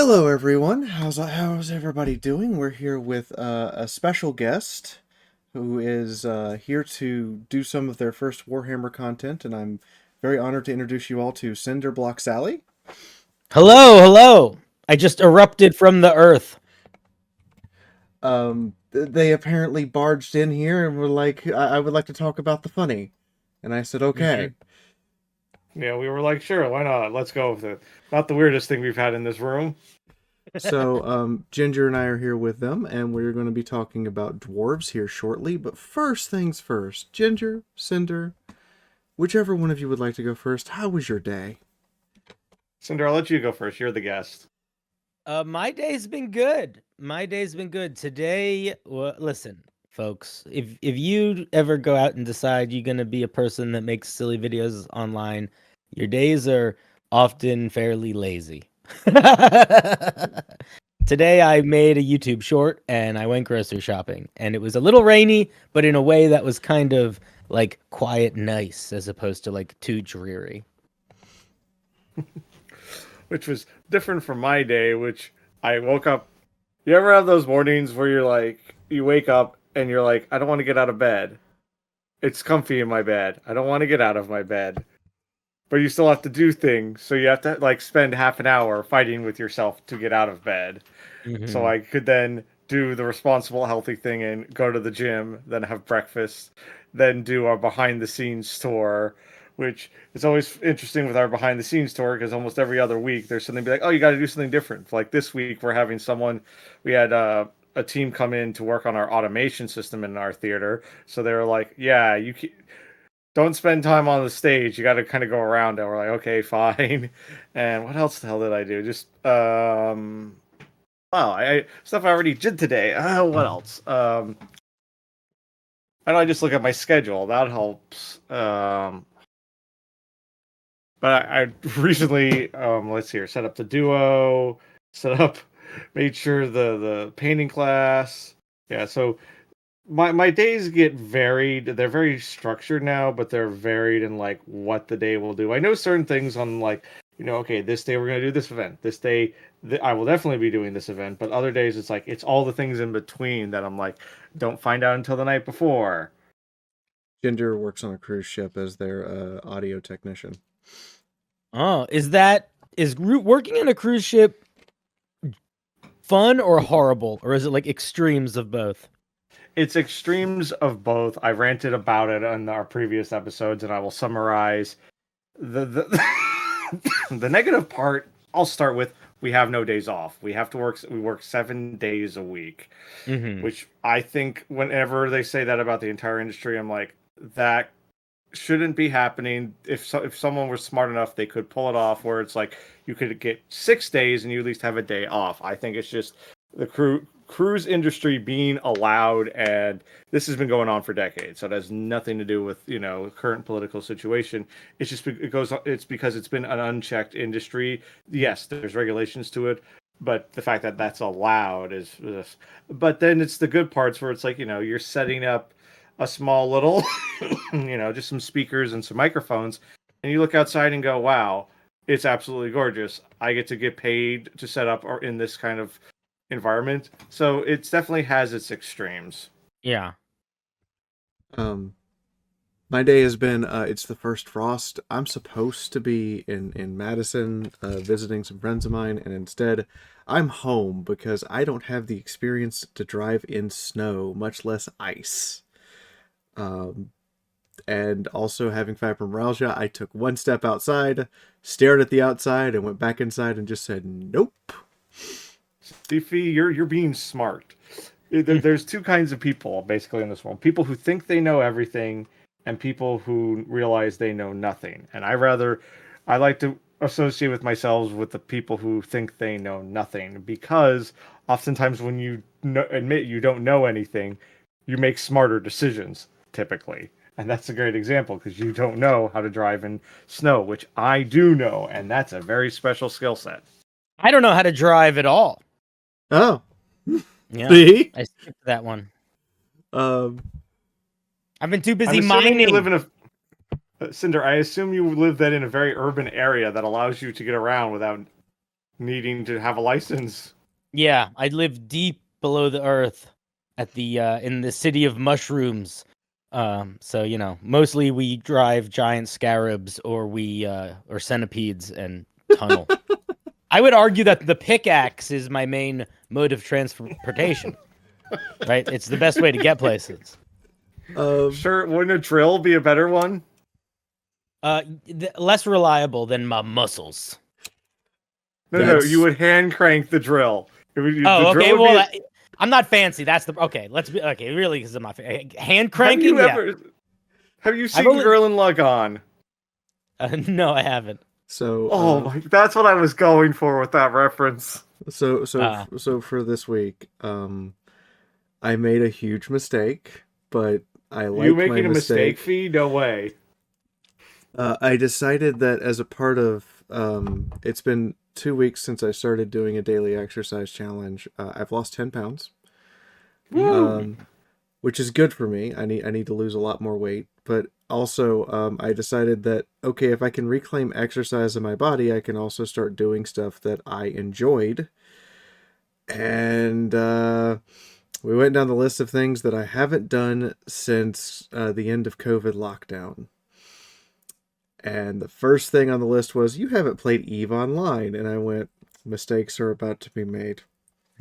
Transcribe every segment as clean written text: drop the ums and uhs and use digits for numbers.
Hello, everyone. How's everybody doing? We're here with a special guest who is here to do some of their first Warhammer content, and I'm very honored to introduce you all to Cinderblocksally. Hello, hello. I just erupted from the earth. They apparently barged in here and were like, I would like to talk about the funny," and I said, "Okay." hmm Yeah, we were like, sure, why not? Let's go with it. Not the weirdest thing we've had in this room. So, Ginger and I are here with them, and we're going to be talking about dwarves here shortly. But first things first, Ginger, Cinder, whichever one of you would like to go first, how was your day? Cinder, I'll let you go first. You're the guest. My day's been good. My day's been good. Today, well, listen, folks, if you ever go out and decide you're gonna be a person that makes silly videos online, your days are often fairly lazy. Today I made a YouTube short and I went grocery shopping, and it was a little rainy, but in a way that was kind of like quiet, nice, as opposed to like too dreary. Which was different from my day, which I woke up. You ever have those mornings where you're like, you wake up and you're like, I don't want to get out of bed. It's comfy in my bed. I don't want to get out of my bed. But you still have to do things, so you have to like spend half an hour fighting with yourself to get out of bed. So Mhm. I could then do the responsible, healthy thing and go to the gym, then have breakfast, then do our behind the scenes tour, which is always interesting with our behind the scenes tour because almost every other week there's something be like, oh, you got to do something different. Like this week, we're having we had a team come in to work on our automation system in our theater. So they were like, yeah, don't spend time on the stage. You got to kind of go around it. We're like, okay, fine. And what else the hell did I do? Just wow, stuff I already did today. What else? I know I just look at my schedule. That helps. But I recently, let's see here, set up the duo, set up, made sure the painting class. Yeah, so my days get varied. They're very structured now, but they're varied in like what the day will do. I know certain things on like, okay, this day we're gonna do this event. This day I will definitely be doing this event. But other days it's like it's all the things in between that I'm like, don't find out until the night before. Ginger works on a cruise ship as their audio technician. Oh, working on a cruise ship fun or horrible, or is it like extremes of both? It's extremes of both. I ranted about it on our previous episodes, and I will summarize the the negative part. I'll start with we have no days off. We have to work. We work 7 days a week, Mm-hmm. which I think whenever they say that about the entire industry, I'm like that shouldn't be happening. If someone was smart enough, they could pull it off where it's like you could get 6 days and you at least have a day off. I think it's just the cruise industry being allowed, and this has been going on for decades. So it has nothing to do with current political situation. It's just it's because it's been an unchecked industry. Yes, there's regulations to it. But the fact that that's allowed is this. But then it's the good parts where it's like, you're setting up a small little just some speakers and some microphones, and you look outside and go, "Wow, it's absolutely gorgeous. I get paid to set up or in this kind of environment." So it definitely has its extremes. Yeah. Um, my day has been it's the first frost. I'm supposed to be in Madison visiting some friends of mine, and instead I'm home because I don't have the experience to drive in snow, much less ice. Um, and also having fibromyalgia, I took one step outside, stared at the outside, and went back inside and just said, "Nope." Stevie, you're being smart. There's two kinds of people basically in this world: people who think they know everything, and people who realize they know nothing. And I like to associate with myself with the people who think they know nothing, because oftentimes when you admit you don't know anything, you make smarter decisions typically. And that's a great example because you don't know how to drive in snow, which I do know, and that's a very special skill set. I don't know how to drive at all. Oh, Yeah. see? I skipped that one. Um, I've been too I'm busy assuming you live mining. in a Cinder, I assume you live that in a very urban area that allows you to get around without needing to have a license. Yeah, I live deep below the earth at the in the city of mushrooms. So mostly we drive giant scarabs or or centipedes and tunnel. I would argue that the pickaxe is my main mode of transportation. Right? It's the best way to get places. Sure, wouldn't a drill be a better one? Less reliable than my muscles. No, you would hand crank the drill. Okay. Well, I'm not fancy. That's the okay. Let's be okay. Really, because I'm not hand cranking. Have you seen Gurren Lagann? No, I haven't. So, that's what I was going for with that reference. So for this week, I made a huge mistake, but I like you making my a mistake fee? No way. I decided that as a part of it's been 2 weeks since I started doing a daily exercise challenge. I've lost 10 pounds, which is good for me. I need to lose a lot more weight, but also I decided that okay, if I can reclaim exercise in my body, I can also start doing stuff that I enjoyed. And we went down the list of things that I haven't done since the end of COVID lockdown. And the first thing on the list was, you haven't played EVE Online. And I went, mistakes are about to be made.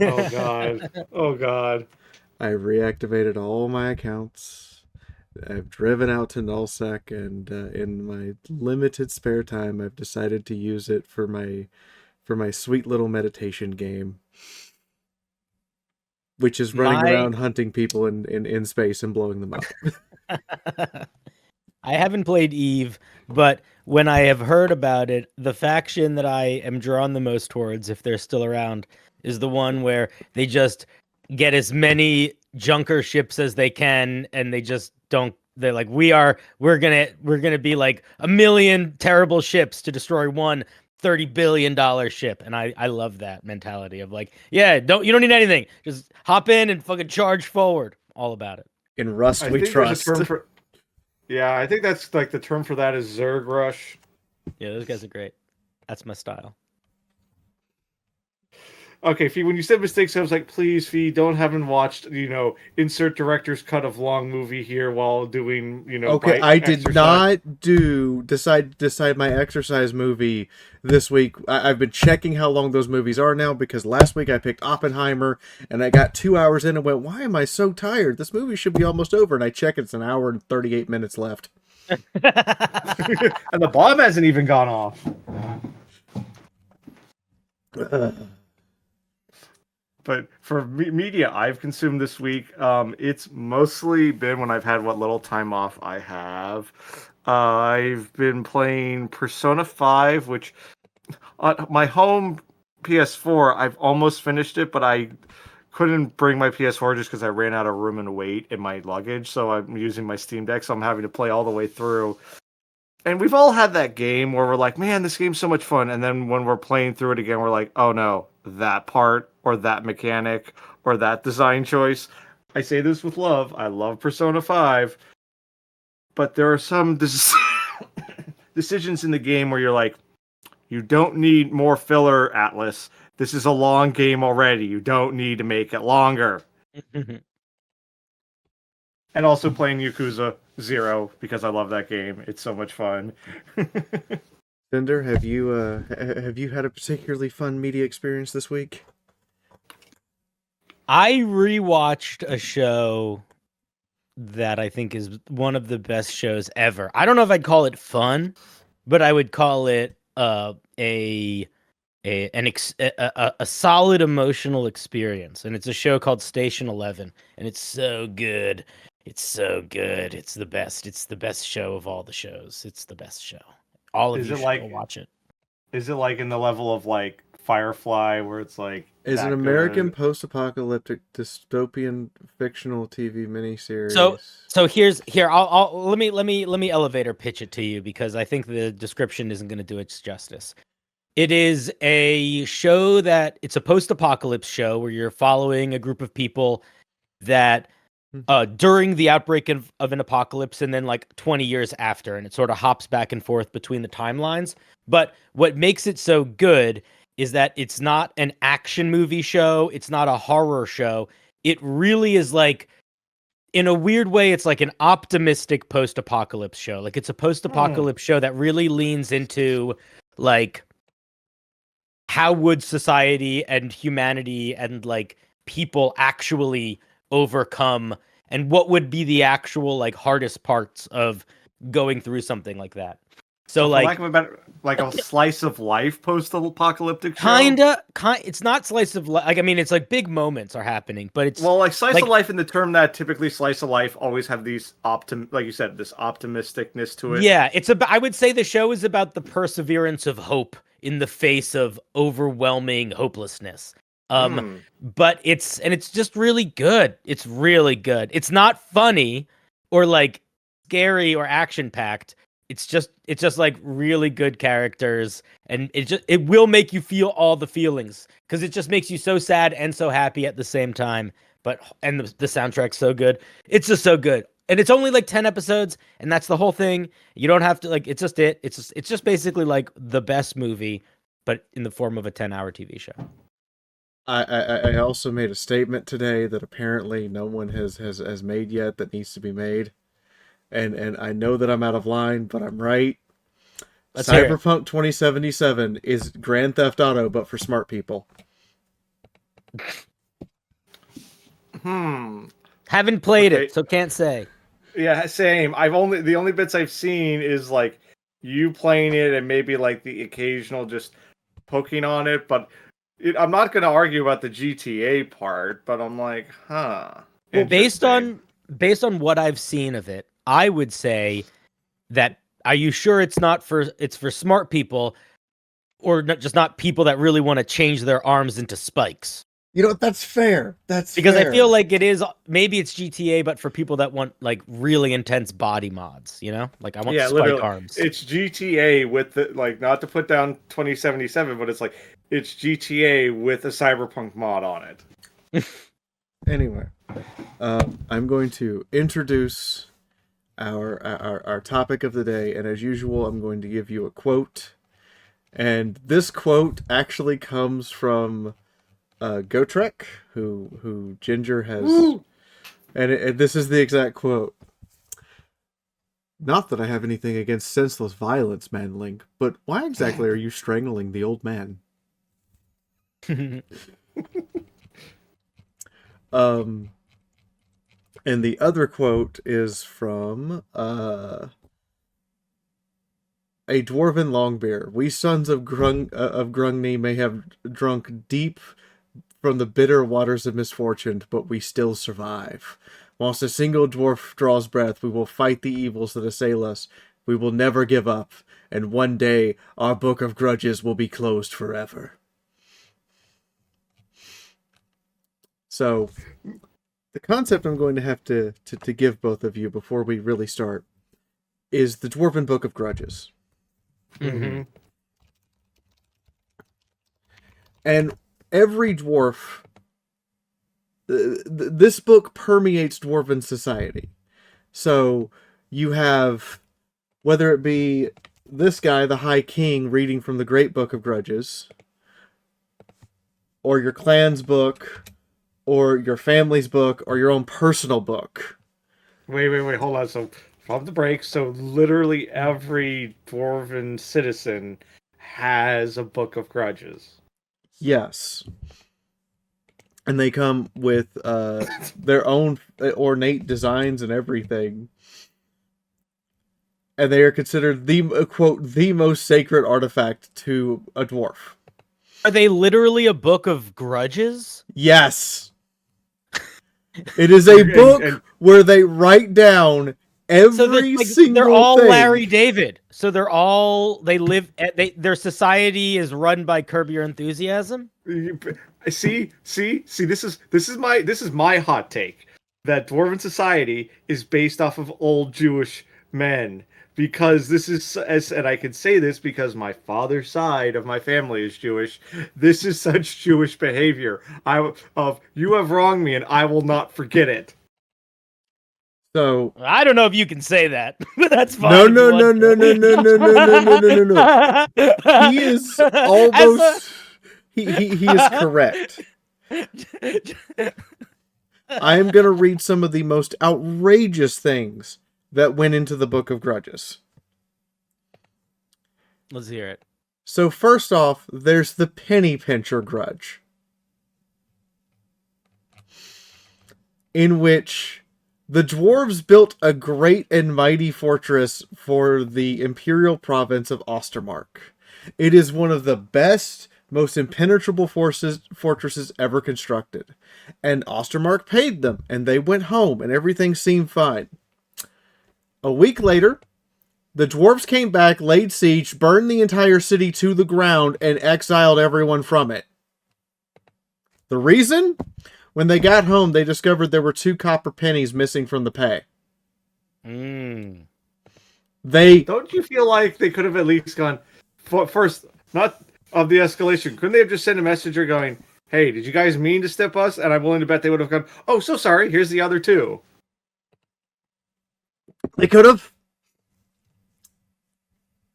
Oh, God. Oh, God. I reactivated all my accounts. I've driven out to Nullsec, and in my limited spare time, I've decided to use it for my sweet little meditation game, which is running around hunting people in space and blowing them up. I haven't played EVE, but when I have heard about it, the faction that I am drawn the most towards, if they're still around, is the one where they just get as many junker ships as they can, and they just don't. They're like, we're gonna be like 1 million terrible ships to destroy one $30 billion ship, and I love that mentality of like, yeah, you don't need anything, just hop in and fucking charge forward. All about it. In Rust, we trust. Yeah, I think that's like the term for that is Zerg Rush. Yeah, those guys are great. That's my style. Okay, Fee, when you said mistakes, I was like, please, Fee, don't have him watched, insert director's cut of long movie here while doing, Okay, I did not decide my exercise movie this week. I've been checking how long those movies are now, because last week I picked Oppenheimer, and I got 2 hours in and went, why am I so tired? This movie should be almost over, and I check it's 1 hour and 38 minutes left. And the bomb hasn't even gone off. But for media I've consumed this week, it's mostly been when I've had what little time off I have. I've been playing Persona 5, which on my home PS4, I've almost finished it, but I couldn't bring my PS4 just because I ran out of room and weight in my luggage. So I'm using my Steam Deck, so I'm having to play all the way through. And we've all had that game where we're like, man, this game's so much fun. And then when we're playing through it again, we're like, oh no, that part or that mechanic or that design choice. I say this with love. I love Persona 5. But there are some decisions in the game where you're like, you don't need more filler, Atlas. This is a long game already. You don't need to make it longer. And also playing Yakuza 0 because I love that game. It's so much fun. Cinder, have you had a particularly fun media experience this week? I rewatched a show that I think is one of the best shows ever. I don't know if I'd call it fun, but I would call it a solid emotional experience. And it's a show called Station 11, and it's so good. It's so good. It's the best. It's the best show of all the shows. It's the best show. All of you should watch it. Is it like in the level of like Firefly, where it's like is an American post-apocalyptic dystopian fictional TV miniseries? So here. I'll let me elevator pitch it to you, because I think the description isn't going to do it justice. It is a show it's a post-apocalypse show where you're following a group of people that during the outbreak of an apocalypse, and then like 20 years after, and it sort of hops back and forth between the timelines. But what makes it so good is that it's not an action movie show. It's not a horror show. It really is like, in a weird way, it's like an optimistic post-apocalypse show. Like it's a post-apocalypse show that really leans into like how would society and humanity and like people actually overcome, and what would be the actual like hardest parts of going through something like that. So for like, lack of a better, like a slice of life post-apocalyptic show. it's not slice of life. Like, I mean, it's like big moments are happening, but it's Well, like slice like, of life in the term that typically slice of life always have these like you said, this optimisticness to it. yeah, it's about, I would say the show is about the perseverance of hope in the face of overwhelming hopelessness. But it's just really good. It's really good. It's not funny or like scary or action packed. It's just like really good characters, and it will make you feel all the feelings because it just makes you so sad and so happy at the same time. But and the soundtrack's so good. It's just so good. And it's only like 10 episodes, and that's the whole thing. You don't have to like, it's just basically like the best movie, but in the form of a 10-hour TV show. I also made a statement today that apparently no one has made yet that needs to be made. And I know that I'm out of line, but I'm right. Let's hear it. Cyberpunk 2077 is Grand Theft Auto, but for smart people. Haven't played it, so can't say. Yeah, same. The only bits I've seen is like you playing it and maybe like the occasional just poking on it, but I'm not going to argue about the GTA part, but I'm like, huh. Well, based on what I've seen of it, I would say that, are you sure it's for smart people, or not people that really want to change their arms into spikes? You know what? That's fair. Because I feel like it is, maybe it's GTA, but for people that want like really intense body mods, you know? Like I want spike literally, arms. It's GTA with the, like, not to put down 2077, but it's like, it's GTA with a cyberpunk mod on it. Anyway, I'm going to introduce our topic of the day, and as usual, I'm going to give you a quote. And this quote actually comes from Gotrek, who Ginger has, Woo! and this is the exact quote. Not that I have anything against senseless violence, Manling, but why exactly are you strangling the old man? And the other quote is from a dwarven longbeer. We sons of Grungni may have drunk deep from the bitter waters of misfortune, but we still survive. Whilst a single dwarf draws breath, we will fight the evils that assail us. We will never give up, and one day our book of grudges will be closed forever. So, the concept I'm going to have to give both of you before we really start is the Dwarven Book of Grudges. Mm-hmm. And every dwarf, this book permeates dwarven society. So you have, whether it be this guy, the High King, reading from the Great Book of Grudges, or your clan's book, or your family's book, or your own personal book. Wait, hold on. So, from the break, so literally every dwarven citizen has a book of grudges. Yes. And they come with their own ornate designs and everything. And they are considered the most sacred artifact to a dwarf. Are they literally a book of grudges? Yes. It is a book where they write down every single they're all thing. Larry David. So their society is run by Curb Your Enthusiasm. See. This is my hot take, that dwarven society is based off of old Jewish men, because this is, and I can say this because my father's side of my family is Jewish. This is such Jewish behavior. You have wronged me, and I will not forget it. So I don't know if you can say that, but that's fine. No. He is almost. he is correct. I am going to read some of the most outrageous things that went into the Book of Grudges. Let's hear it. So first off, there's the Penny Pincher Grudge, in which the dwarves built a great and mighty fortress for the imperial province of Ostermark. It is one of the best, most impenetrable fortresses ever constructed. And Ostermark paid them, and they went home, and everything seemed fine. A week later, the dwarves came back, laid siege, burned the entire city to the ground, and exiled everyone from it. The reason? When they got home, they discovered there were 2 copper pennies missing from the pay. They... Don't you feel like they could have at least gone, first, not of the escalation, couldn't they have just sent a messenger going, hey, did you guys mean to step us? And I'm willing to bet they would have gone, oh, so sorry, here's the other 2. They could have.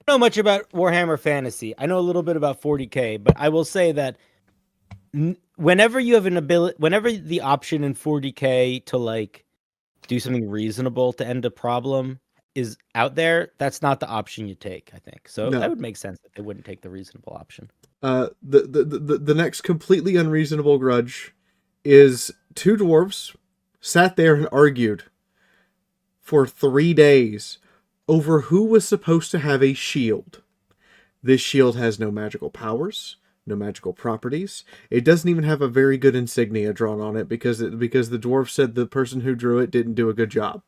I don't know much about Warhammer Fantasy. I know a little bit about 40K, but I will say that whenever you have whenever the option in 40K to like do something reasonable to end a problem is out there, that's not the option you take, I think. So No. that would make sense that they wouldn't take the reasonable option. The next completely unreasonable grudge is 2 dwarves sat there and argued for 3 days over who was supposed to have a shield. This shield has no magical powers, no magical properties. It doesn't even have a very good insignia drawn on it because the dwarf said the person who drew it didn't do a good job.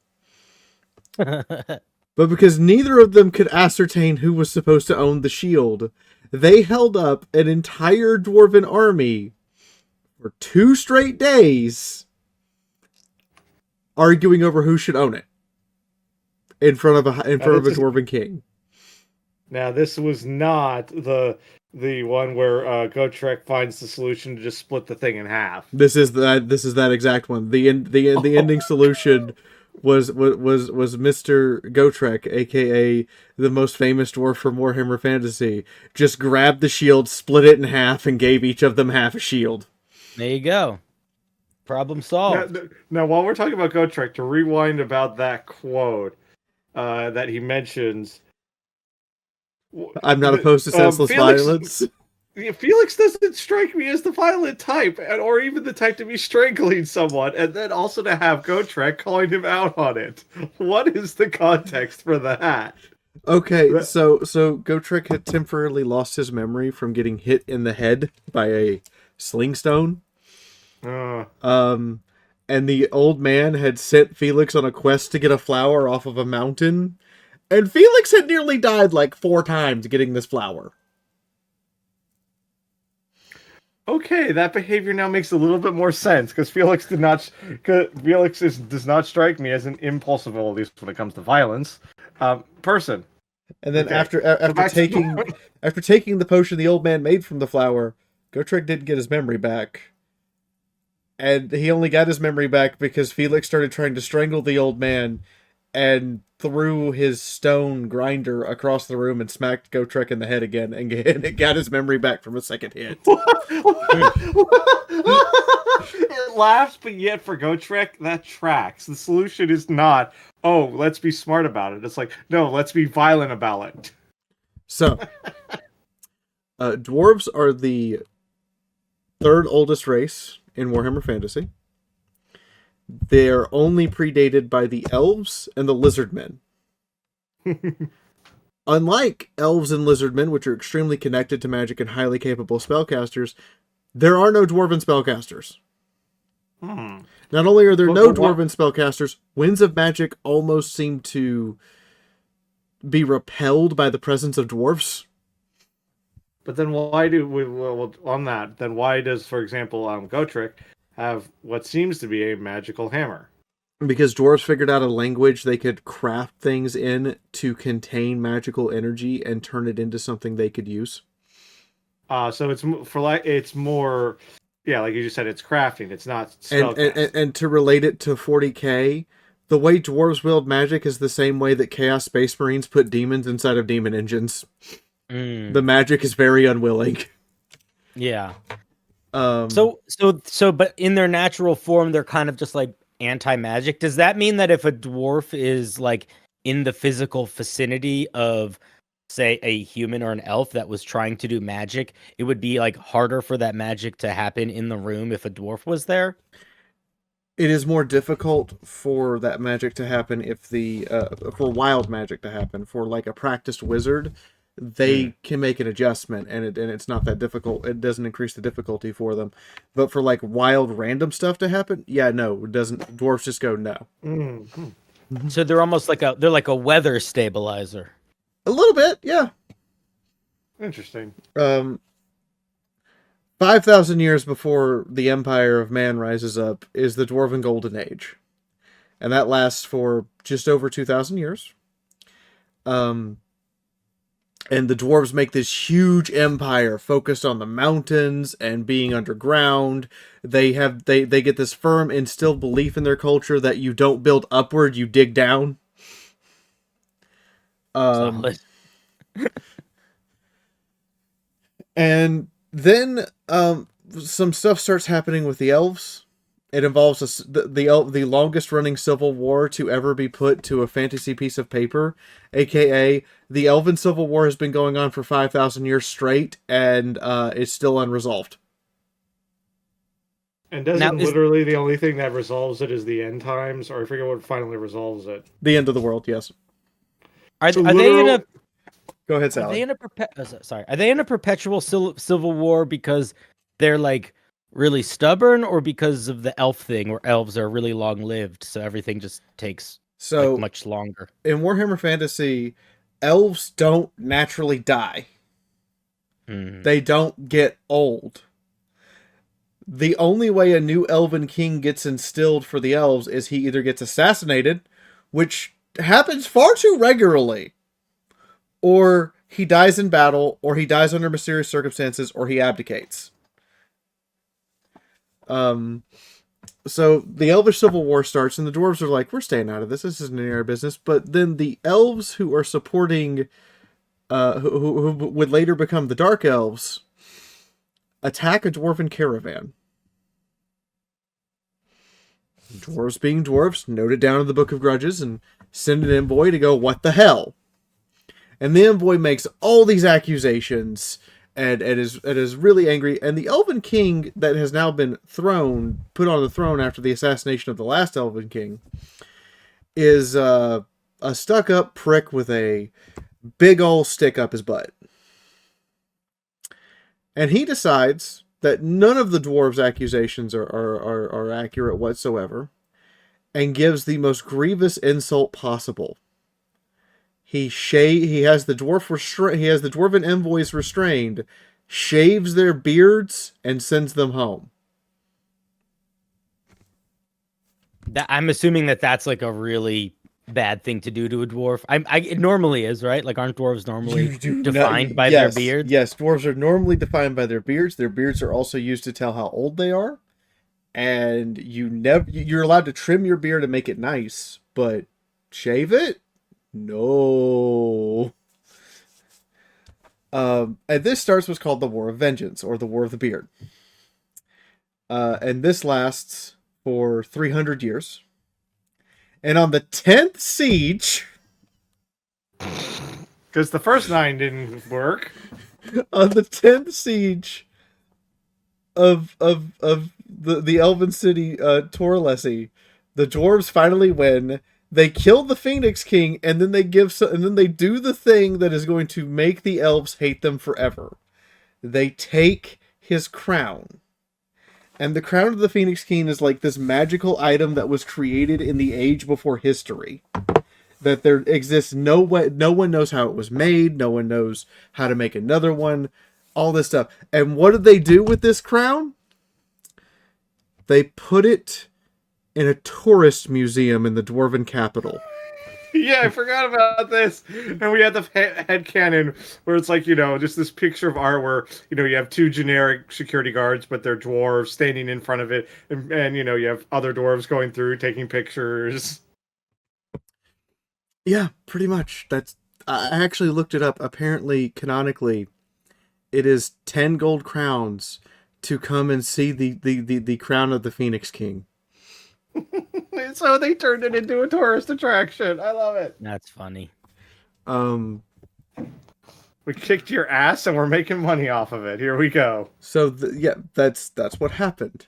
But because neither of them could ascertain who was supposed to own the shield, they held up an entire dwarven army for 2 straight days arguing over who should own it in front of a dwarven king. Now, this was not the one where Gotrek finds the solution to just split the thing in half. This is that exact one. The ending solution was Mr. Gotrek, aka the most famous dwarf from Warhammer Fantasy, just grabbed the shield, split it in half, and gave each of them half a shield. There you go. Problem solved. Now, while we're talking about Gotrek, to rewind about that quote that he mentions, I'm not opposed to senseless violence. Felix doesn't strike me as the violent type, or even the type to be strangling someone, and then also to have Gotrek calling him out on it. What is the context for that? Okay, so Gotrek had temporarily lost his memory from getting hit in the head by a sling stone. And the old man had sent Felix on a quest to get a flower off of a mountain, and Felix had nearly died like 4 times getting this flower. Okay, that behavior now makes a little bit more sense, because Felix does not strike me as an impulsive, at least when it comes to violence, person. And then after taking the potion the old man made from the flower, Gotrek didn't get his memory back. And he only got his memory back because Felix started trying to strangle the old man and threw his stone grinder across the room and smacked Gotrek in the head again, and it got his memory back from a second hit. It laughs, but yet for Gotrek, that tracks. The solution is not, oh, let's be smart about it. It's like, no, let's be violent about it. So, dwarves are the 3rd oldest race in Warhammer Fantasy. They're only predated by the elves and the lizardmen. Unlike elves and lizardmen, which are extremely connected to magic and highly capable spellcasters, there are no dwarven spellcasters. Not only are there no dwarven spellcasters, winds of magic almost seem to be repelled by the presence of dwarves. But then why do we, on that, then why does, for example, Gotrek have what seems to be a magical hammer? Because dwarves figured out a language they could craft things in to contain magical energy and turn it into something they could use. So it's more, yeah, like you just said, it's crafting. It's not spellcasting. And to relate it to 40K, the way dwarves wield magic is the same way that Chaos Space Marines put demons inside of demon engines. The magic is very unwilling. Yeah. Um, But in their natural form, they're kind of just like anti-magic. Does that mean that if a dwarf is like in the physical vicinity of, say, a human or an elf that was trying to do magic, it would be like harder for that magic to happen in the room if a dwarf was there? it is more difficult for that magic to happen if the for wild magic to happen. For like a practiced wizard, they can make an adjustment, and it's not that difficult. It doesn't increase the difficulty for them. But for like wild random stuff to happen, yeah, no, it doesn't. Dwarves just go no. So they're almost like they're like a weather stabilizer. A little bit, yeah. Interesting. 5,000 years before the Empire of Man rises up is the Dwarven Golden Age. And that lasts for just over 2,000 years. And the dwarves make this huge empire focused on the mountains and being underground. They get this firm instilled belief in their culture that you don't build upward, you dig down. Solid. And then some stuff starts happening with the elves. It involves the longest running civil war to ever be put to a fantasy piece of paper, aka the Elven Civil War has been going on for 5,000 years straight, and it's still unresolved. And doesn't Now, literally the only thing that resolves it is the end times, or I forget what finally resolves it. The end of the world, yes. Are So they in a Go ahead, Are Sally. they in a sorry? Are they in a perpetual civil war because they're like really stubborn, or because of the elf thing, where elves are really long lived, so everything just takes like much longer? In Warhammer Fantasy, elves don't naturally die. They don't get old. The only way a new elven king gets instilled for the elves is he either gets assassinated, which happens far too regularly, or he dies in battle, or he dies under mysterious circumstances, or he abdicates. So the Elvish Civil War starts, and the dwarves are like, we're staying out of this. This isn't any of our business. But then the elves who are supporting, who would later become the Dark Elves, attack a dwarven caravan. Dwarves being dwarves, note it down in the Book of Grudges and send an envoy to go, what the hell? And the envoy makes all these accusations and is really angry. And the Elven King that has now been put on the throne after the assassination of the last Elven King, is a stuck-up prick with a big ol' stick up his butt. And he decides that none of the dwarves' accusations are accurate whatsoever, and gives the most grievous insult possible. He has the dwarven envoys restrained, shaves their beards, and sends them home. I'm assuming that's like a really bad thing to do to a dwarf. It normally is, right? Like, aren't dwarves normally defined by their beards? Yes, dwarves are normally defined by their beards. Their beards are also used to tell how old they are. And you're allowed to trim your beard and make it nice, but shave it? No. And this starts what's called the War of Vengeance, or the War of the Beard. And this lasts for 300 years. And on the 10th siege... Because the first 9 didn't work. On the 10th siege of the elven city, Toralessi, the dwarves finally win. They kill the Phoenix King, and then they do the thing that is going to make the elves hate them forever. They take his crown. And the crown of the Phoenix King is like this magical item that was created in the age before history. That there exists no one knows how it was made, no one knows how to make another one, all this stuff. And what did they do with this crown? They put it in a tourist museum in the Dwarven capital. Yeah, I forgot about this. And we had the headcanon where it's like, just this picture of art where, you have 2 generic security guards, but they're dwarves standing in front of it. And you have other dwarves going through, taking pictures. Yeah, pretty much. I actually looked it up. Apparently, canonically, is 10 gold crowns to come and see the crown of the Phoenix King. So they turned it into a tourist attraction. I love it. That's funny. We kicked your ass and we're making money off of it. Here we go. So that's what happened.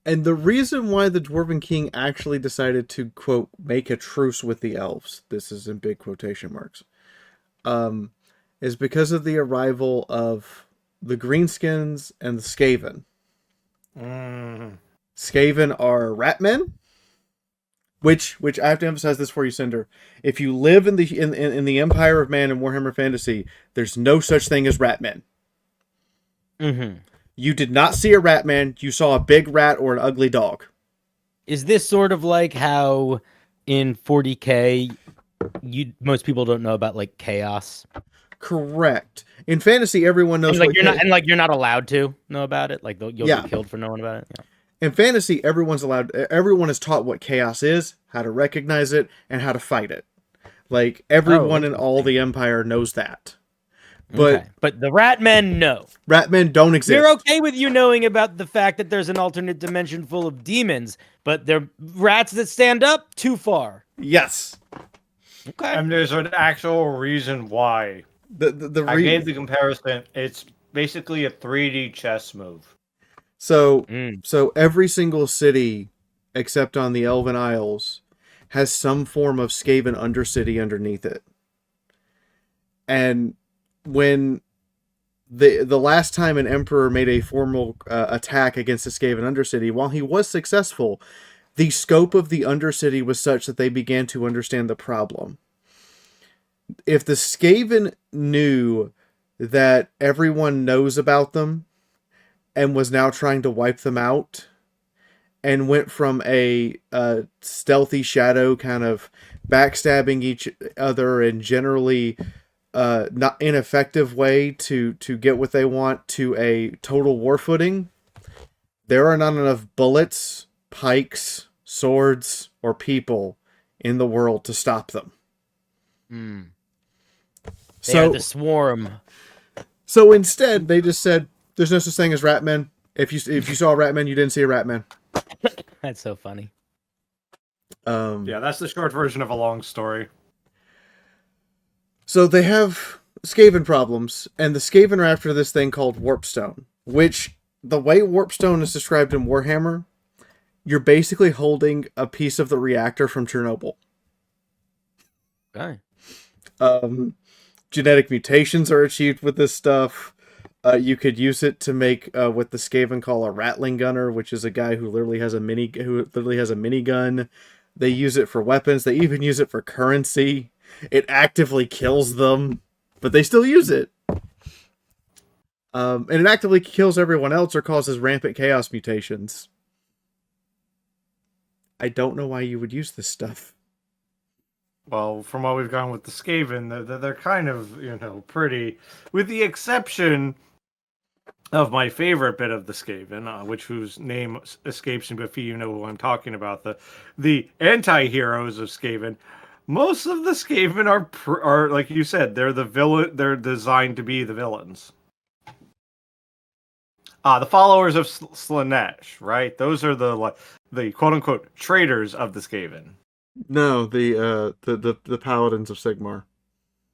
And the reason why the Dwarven King actually decided to, quote, make a truce with the elves, this is in big quotation marks, is because of the arrival of the Greenskins and the Skaven. Skaven are rat men, which I have to emphasize this for you, Cinder. If you live in the Empire of Man in Warhammer Fantasy, there's no such thing as rat men. Mm-hmm. You did not see a rat man. You saw a big rat or an ugly dog. Is this sort of like how in 40K, most people don't know about like chaos? Correct. In fantasy, everyone knows. And you're not allowed to know about it. Like you'll get killed for knowing about it. Yeah. In fantasy, everyone is taught what chaos is, how to recognize it, and how to fight it. Like everyone in all the Empire knows that. But the rat men know. Rat men don't exist. They're okay with you knowing about the fact that there's an alternate dimension full of demons, but they're rats that stand up too far. Yes. Okay. And there's an actual reason why. I gave the comparison. It's basically a 3D chess move. So every single city, except on the Elven Isles, has some form of Skaven undercity underneath it. And when the last time an emperor made a formal attack against the Skaven undercity, while he was successful, the scope of the undercity was such that they began to understand the problem. If the Skaven knew that everyone knows about them and was now trying to wipe them out, and went from a stealthy shadow kind of backstabbing each other and generally not ineffective way to get what they want to a total war footing, there are not enough bullets, pikes, swords, or people in the world to stop them. They are the swarm. So instead, they just said, "There's no such thing as rat men. If you saw a rat man, you didn't see a rat man." That's so funny. Yeah, that's the short version of a long story. So they have Skaven problems, and the Skaven are after this thing called Warpstone, which, the way Warpstone is described in Warhammer, you're basically holding a piece of the reactor from Chernobyl. Okay. Genetic mutations are achieved with this stuff. You could use it to make what the Skaven call a Rattling Gunner, which is a guy who literally has a minigun. They use it for weapons. They even use it for currency. It actively kills them, but they still use it. And it actively kills everyone else or causes rampant chaos mutations. I don't know why you would use this stuff. Well, from what we've gone with the Skaven, they're kind of, pretty, with the exception of my favorite bit of the Skaven, whose name escapes me, but you know who I'm talking about, the anti-heroes of Skaven. Most of the Skaven are like you said, they're the villain. They're designed to be the villains. The followers of Slaanesh, right? Those are the quote unquote traitors of the Skaven. No, the Paladins of Sigmar.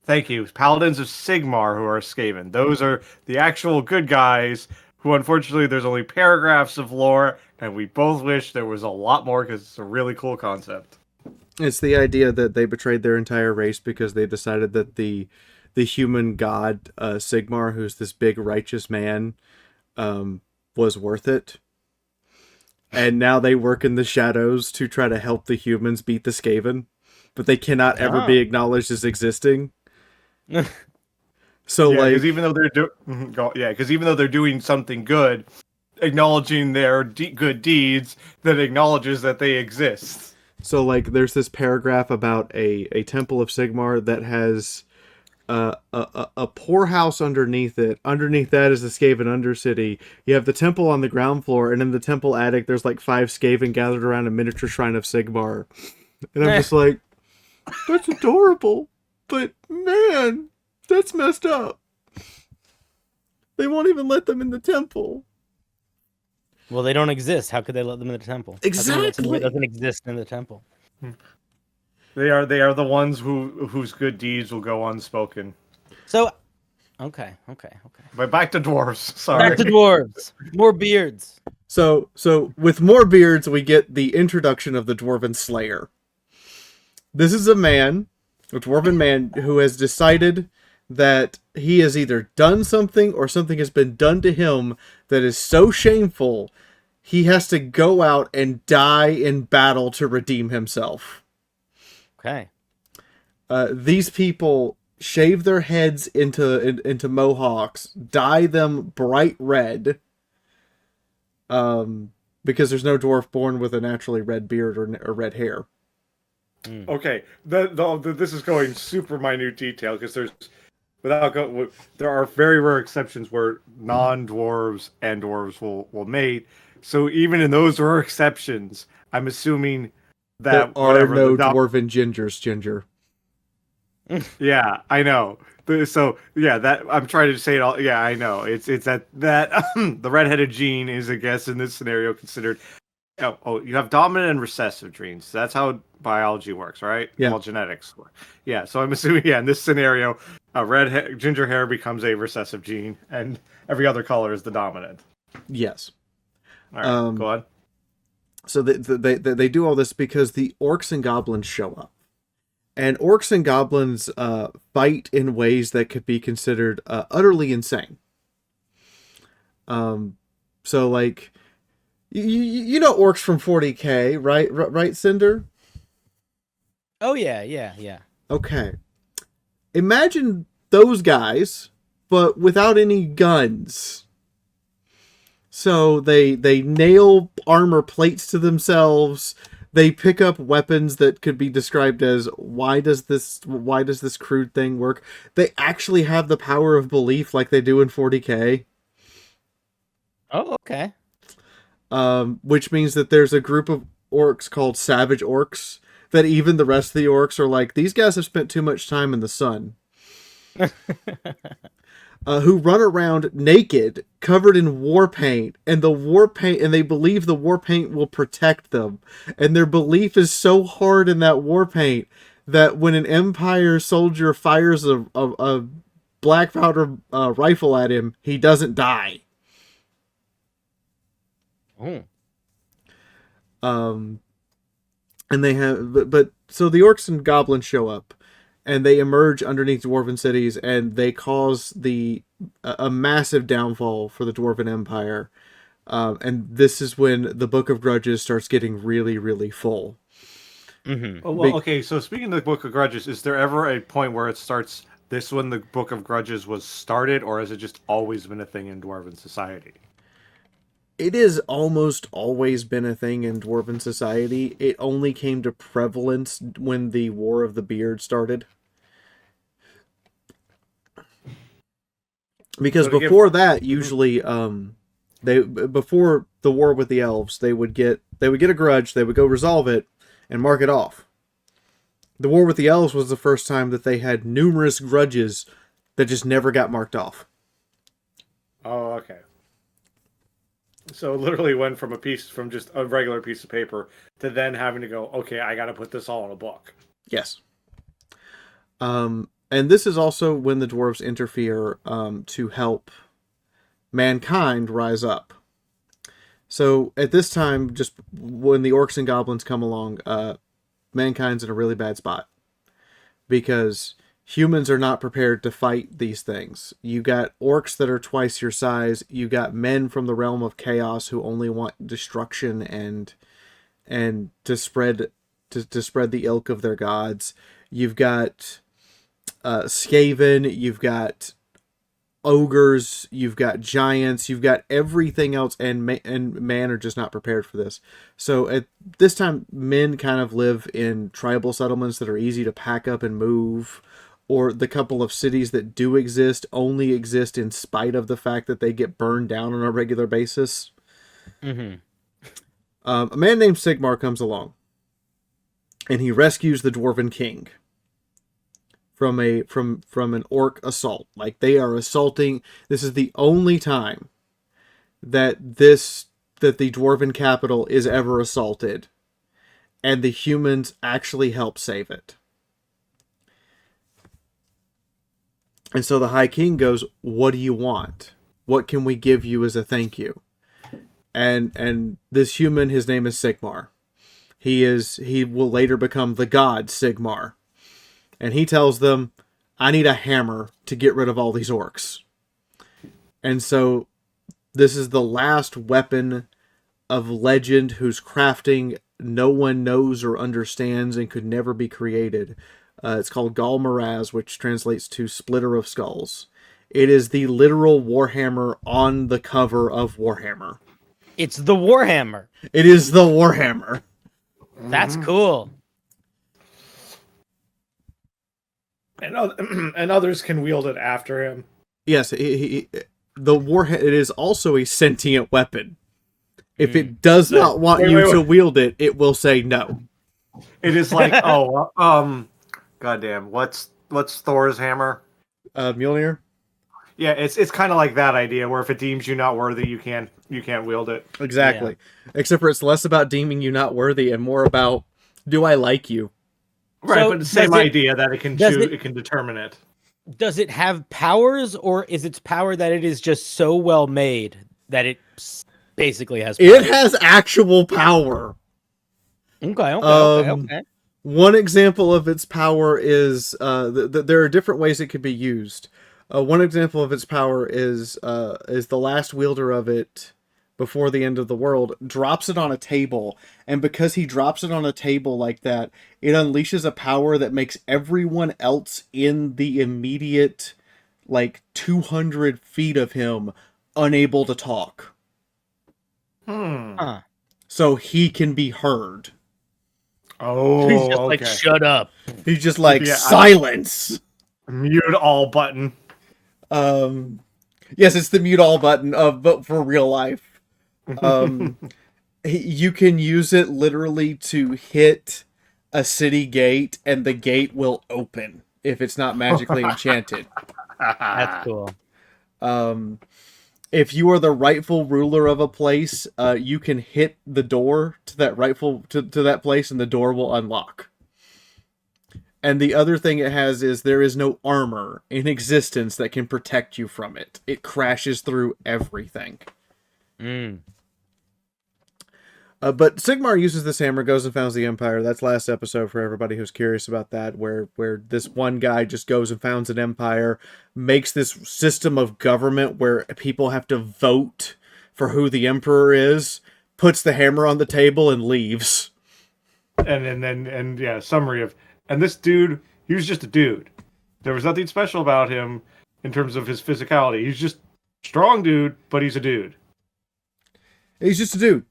Thank you. Paladins of Sigmar, who are Skaven. Those are the actual good guys who, unfortunately, there's only paragraphs of lore, and we both wish there was a lot more because it's a really cool concept. It's the idea that they betrayed their entire race because they decided that the human god, Sigmar, who's this big righteous man, was worth it. And now they work in the shadows to try to help the humans beat the Skaven, but they cannot ever be acknowledged as existing. So because even though they're doing something good, acknowledging their good deeds, that acknowledges that they exist. So like, there's this paragraph about a temple of Sigmar that has a poorhouse underneath it. Underneath that is the Skaven Undercity. You have the temple on the ground floor, and in the temple attic, there's like 5 Skaven gathered around a miniature shrine of Sigmar. And I'm just like, that's adorable, but man, that's messed up. They won't even let them in the temple. Well, they don't exist. How could they let them in the temple? Exactly. It doesn't exist in the temple. They are the ones whose good deeds will go unspoken. So, okay. But back to dwarves. Sorry. Back to dwarves. More beards. So with more beards, we get the introduction of the Dwarven Slayer. This is a dwarven man, who has decided that he has either done something or something has been done to him that is so shameful, he has to go out and die in battle to redeem himself. Okay. These people shave their heads into mohawks, dye them bright red, because there's no dwarf born with a naturally red beard or red hair. Okay, this is going super minute detail because there are very rare exceptions where non-dwarves and dwarves will mate. So even in those rare exceptions, I'm assuming that There are whatever no the dwarven gingers, Ginger. yeah, I know. So yeah, that I'm trying to say it all. Yeah, I know. It's that the redheaded gene is, I guess, in this scenario considered. Oh, you have dominant and recessive genes. That's how biology works, right? Yeah. Well, genetics work. Yeah, so I'm assuming, yeah, in this scenario, ginger hair becomes a recessive gene, and every other color is the dominant. Yes. All right, go on. So they do all this because the orcs and goblins show up. And orcs and goblins fight in ways that could be considered utterly insane. So, like, you know orcs from 40K, right? Right, Cinder? Oh, yeah. Okay. Imagine those guys, but without any guns. So they nail armor plates to themselves. They pick up weapons that could be described as, why does this crude thing work? They actually have the power of belief like they do in 40K. Oh, okay. Which means that there's a group of orcs called savage orcs that even the rest of the orcs are like, these guys have spent too much time in the sun. Who run around naked, covered in war paint, and they believe the war paint will protect them. And their belief is so hard in that war paint that when an Empire soldier fires a black powder rifle at him, he doesn't die. Oh. And they have, but so the orcs and goblins show up, and they emerge underneath dwarven cities, and they cause a massive downfall for the dwarven empire. And this is when the Book of Grudges starts getting really, really full. Mm-hmm. Oh, well, okay, so speaking of the Book of Grudges, is there ever a point where it starts this when the Book of Grudges was started, or has it just always been a thing in dwarven society? It has almost always been a thing in dwarven society. It only came to prevalence when the War of the Beard started. Because before that, usually, before the war with the elves, they would get a grudge, they would go resolve it, and mark it off. The war with the elves was the first time that they had numerous grudges that just never got marked off. Oh, okay. So it literally went from just a regular piece of paper to then having to go, okay, I got to put this all in a book. Yes. And this is also when the dwarves interfere to help mankind rise up. So at this time, just when the orcs and goblins come along, mankind's in a really bad spot. Because humans are not prepared to fight these things. You got orcs that are twice your size. You got men from the realm of chaos who only want destruction and to spread the ilk of their gods. You've got Skaven. You've got ogres. You've got giants. You've got everything else, and man are just not prepared for this. So at this time, men kind of live in tribal settlements that are easy to pack up and move. Or the couple of cities that do exist only exist in spite of the fact that they get burned down on a regular basis. Mm-hmm. A man named Sigmar comes along, and he rescues the Dwarven King from an orc assault. Like, they are assaulting. This is the only time that the dwarven capital is ever assaulted, and the humans actually help save it. And so the High King goes, "What do you want? What can we give you as a thank you?" And this human, his name is Sigmar. He will later become the god Sigmar. And he tells them, "I need a hammer to get rid of all these orcs." And so this is the last weapon of legend whose crafting no one knows or understands and could never be created. It's called Gal Maraz, which translates to Splitter of Skulls. It is the literal Warhammer on the cover of Warhammer. It's the Warhammer. It is the Warhammer. That's cool. And others can wield it after him. Yes, the Warhammer. It is also a sentient weapon. If it does not want you to wield it, it will say no. It is like, goddamn, what's Thor's hammer? Mjolnir? Yeah, it's kind of like that idea where if it deems you not worthy, you can't wield it. Exactly. Yeah. Except for it's less about deeming you not worthy and more about, do I like you? Right, so but the same idea that it can determine it. Does it have powers, or is its power that it is just so well made that it basically has powers? It has actual power. Okay. One example of its power is there are different ways it could be used. One example of its power is the last wielder of it before the end of the world drops it on a table, and because he drops it on a table like that, it unleashes a power that makes everyone else in the immediate 200 feet of him unable to talk. So he can be heard. Oh, he's just like, shut up. He's just like, silence. Mute all button. Yes, it's the mute all button, but for real life. You can use it literally to hit a city gate, and the gate will open if it's not magically enchanted. That's cool. If you are the rightful ruler of a place, you can hit the door to that place, and the door will unlock. And the other thing it has is there is no armor in existence that can protect you from it. It crashes through everything. But Sigmar uses this hammer, goes and founds the Empire. That's last episode for everybody who's curious about that, where this one guy just goes and founds an empire, makes this system of government where people have to vote for who the emperor is, puts the hammer on the table, and leaves. And summary of... And this dude, he was just a dude. There was nothing special about him in terms of his physicality. He's just a strong dude, but he's a dude. He's just a dude.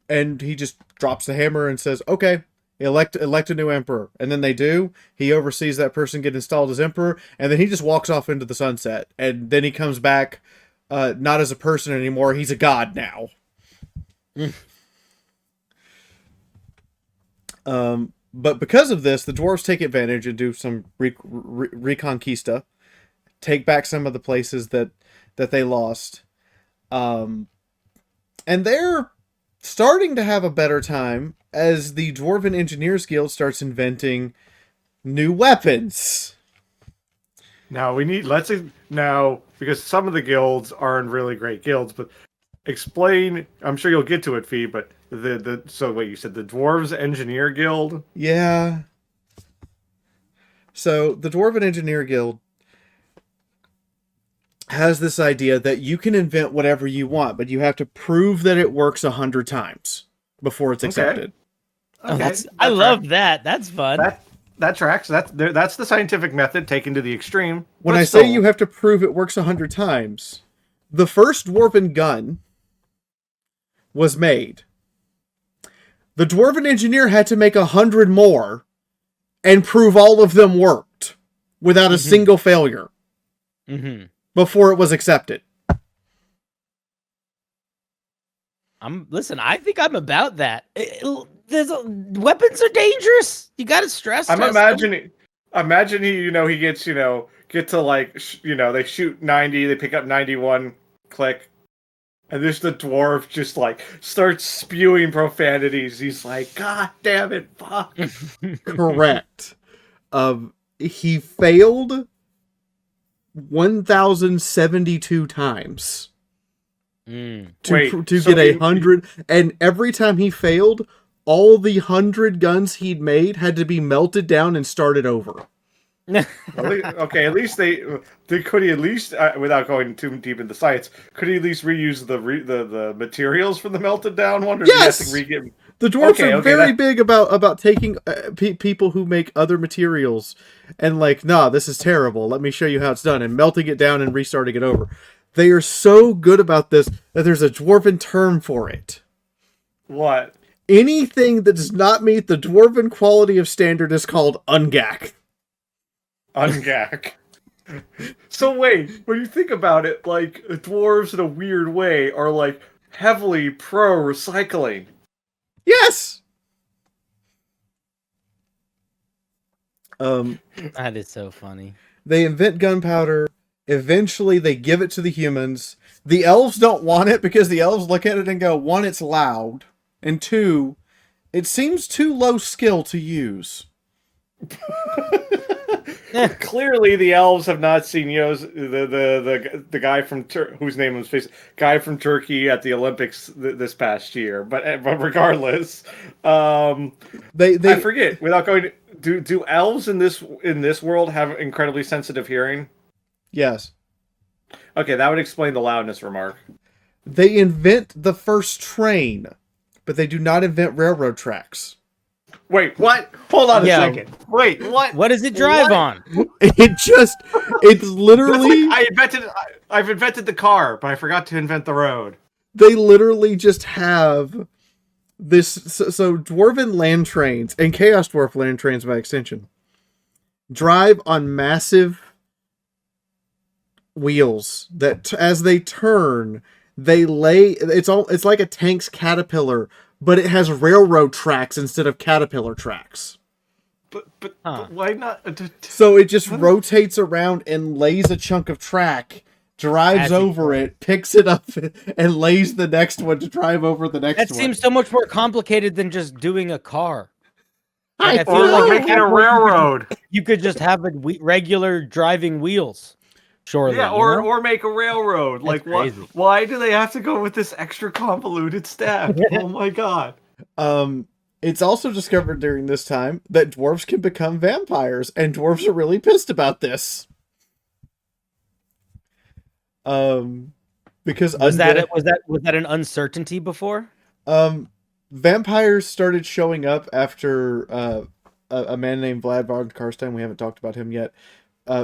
And he just drops the hammer and says, okay, elect a new emperor. And then they do. He oversees that person get installed as emperor, and then he just walks off into the sunset. And then he comes back, not as a person anymore. He's a god now. But because of this, the dwarves take advantage and do some reconquista, take back some of the places that they lost. And they're starting to have a better time as the Dwarven Engineers Guild starts inventing new weapons. Now because some of the guilds aren't really great guilds, but explain, I'm sure you'll get to it, Fee, but so wait, you said the Dwarves Engineer Guild? Yeah. So the Dwarven Engineer Guild has this idea that you can invent whatever you want, but you have to prove that it works 100 times before it's accepted. Okay. I love that. That's fun. That tracks. That's the scientific method taken to the extreme. When I say you have to prove it works 100 times, the first dwarven gun was made. The dwarven engineer had to make 100 more and prove all of them worked without a single failure before it was accepted. Listen, I think I'm about that. Weapons are dangerous. You got to stress. I'm imagining Imagine he gets, get to like, they shoot 90, they pick up 91, click. And there's the dwarf just like starts spewing profanities. He's like, God damn it, fuck. Correct. He failed 1,072 times Mm. to so get 100, and every time he failed, all the 100 guns he'd made had to be melted down and started over. Okay, at least they could he at least without going too deep into science, could he at least reuse the materials from the melted down one? Or Yes! does he have to re-get... The dwarves are very big about taking people who make other materials and like, nah, this is terrible. Let me show you how it's done, and melting it down and restarting it over. They are so good about this that there's a dwarven term for it. What? Anything that does not meet the dwarven quality of standard is called ungak. Ungak. So wait, when you think about it, like dwarves in a weird way are like heavily pro recycling. Yes. That is so funny. They invent gunpowder. Eventually, they give it to the humans. The elves don't want it because the elves look at it and go, one, it's loud, and two, it seems too low skill to use. Clearly, the elves have not seen the guy from whose name was guy from Turkey at the Olympics this past year. But regardless, I forget. Without going, do elves in this world have incredibly sensitive hearing? Yes. Okay, that would explain the loudness remark. They invent the first train, but they do not invent railroad tracks. Wait, what? Hold on a second. Wait, what? What does it drive on? It's literally... I've invented the car, but I forgot to invent the road. They literally just have this... So Dwarven land trains, and Chaos Dwarf land trains by extension, drive on massive wheels that as they turn, they lay... It's like a tank's caterpillar, but it has railroad tracks instead of caterpillar tracks. But why not? So it just rotates around and lays a chunk of track, drives over it, picks it up, and lays the next one to drive over the next one. That seems so much more complicated than just doing a car. I feel like making a railroad. You could just have regular driving wheels. Surely, yeah, or make a railroad. That's like what? Why do they have to go with this extra convoluted step? Oh my god. It's also discovered during this time that dwarves can become vampires, and dwarves are really pissed about this. Because was that an uncertainty before? Vampires started showing up after a man named Vlad von Karstein, we haven't talked about him yet,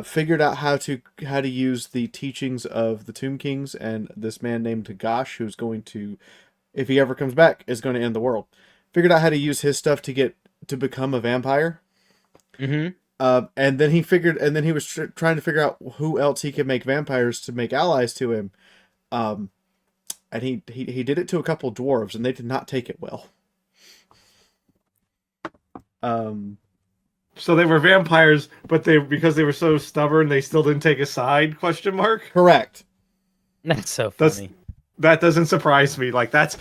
figured out how to use the teachings of the Tomb Kings and this man named Tagash, who's going to, if he ever comes back, is going to end the world. Figured out how to use his stuff to become a vampire. Mm-hmm. And then he was trying to figure out who else he could make vampires to make allies to him. And he did it to a couple dwarves, and they did not take it well. So they were vampires, but because they were so stubborn, they still didn't take a side? ? Correct. That's so funny. That doesn't surprise me. Like that's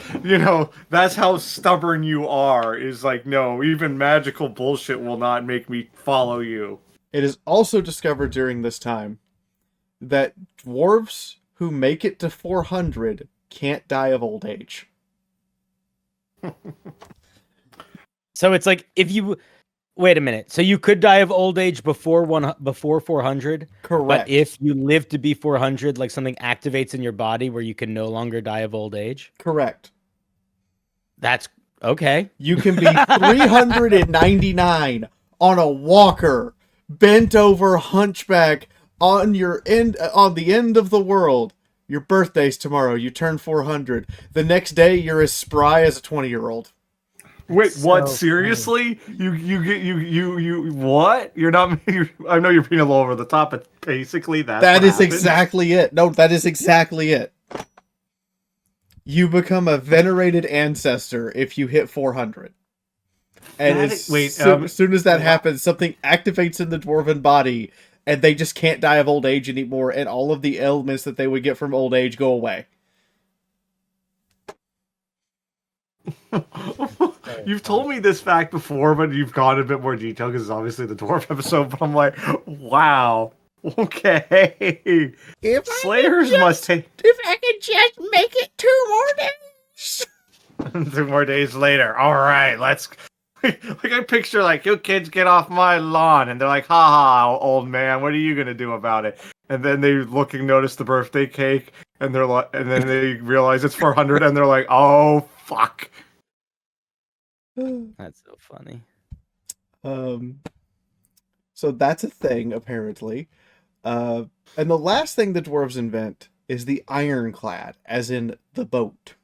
how stubborn you are. Is like, no, even magical bullshit will not make me follow you. It is also discovered during this time that dwarves who make it to 400 can't die of old age. So it's like if you wait a minute. So you could die of old age before 400. Correct. But if you live to be 400, like something activates in your body where you can no longer die of old age. Correct. That's okay. You can be 399 on a walker, bent over, hunchback on the end of the world. Your birthday's tomorrow. You turn 400. The next day, you're as spry as a 20-year-old. Wait, what? Seriously? You what? You're not. I know you're being a little over the top, but basically that is exactly it. No, that is exactly it. You become a venerated ancestor if you hit 400. And as soon as that happens, something activates in the dwarven body, and they just can't die of old age anymore, and all of the ailments that they would get from old age go away. You've told me this fact before, but you've gone a bit more detail because it's obviously the dwarf episode. But I'm like, wow, okay. If Slayers must take. If I could just make it 2 more days. 2 more days later. All right, let's. Like I picture, like, you kids get off my lawn, and they're like, "Ha ha, old man, what are you gonna do about it?" And then they notice the birthday cake, and they're like, and then they realize it's 400, and they're like, "Oh fuck." That's so funny. So that's a thing apparently. And the last thing the dwarves invent is the ironclad, as in the boat.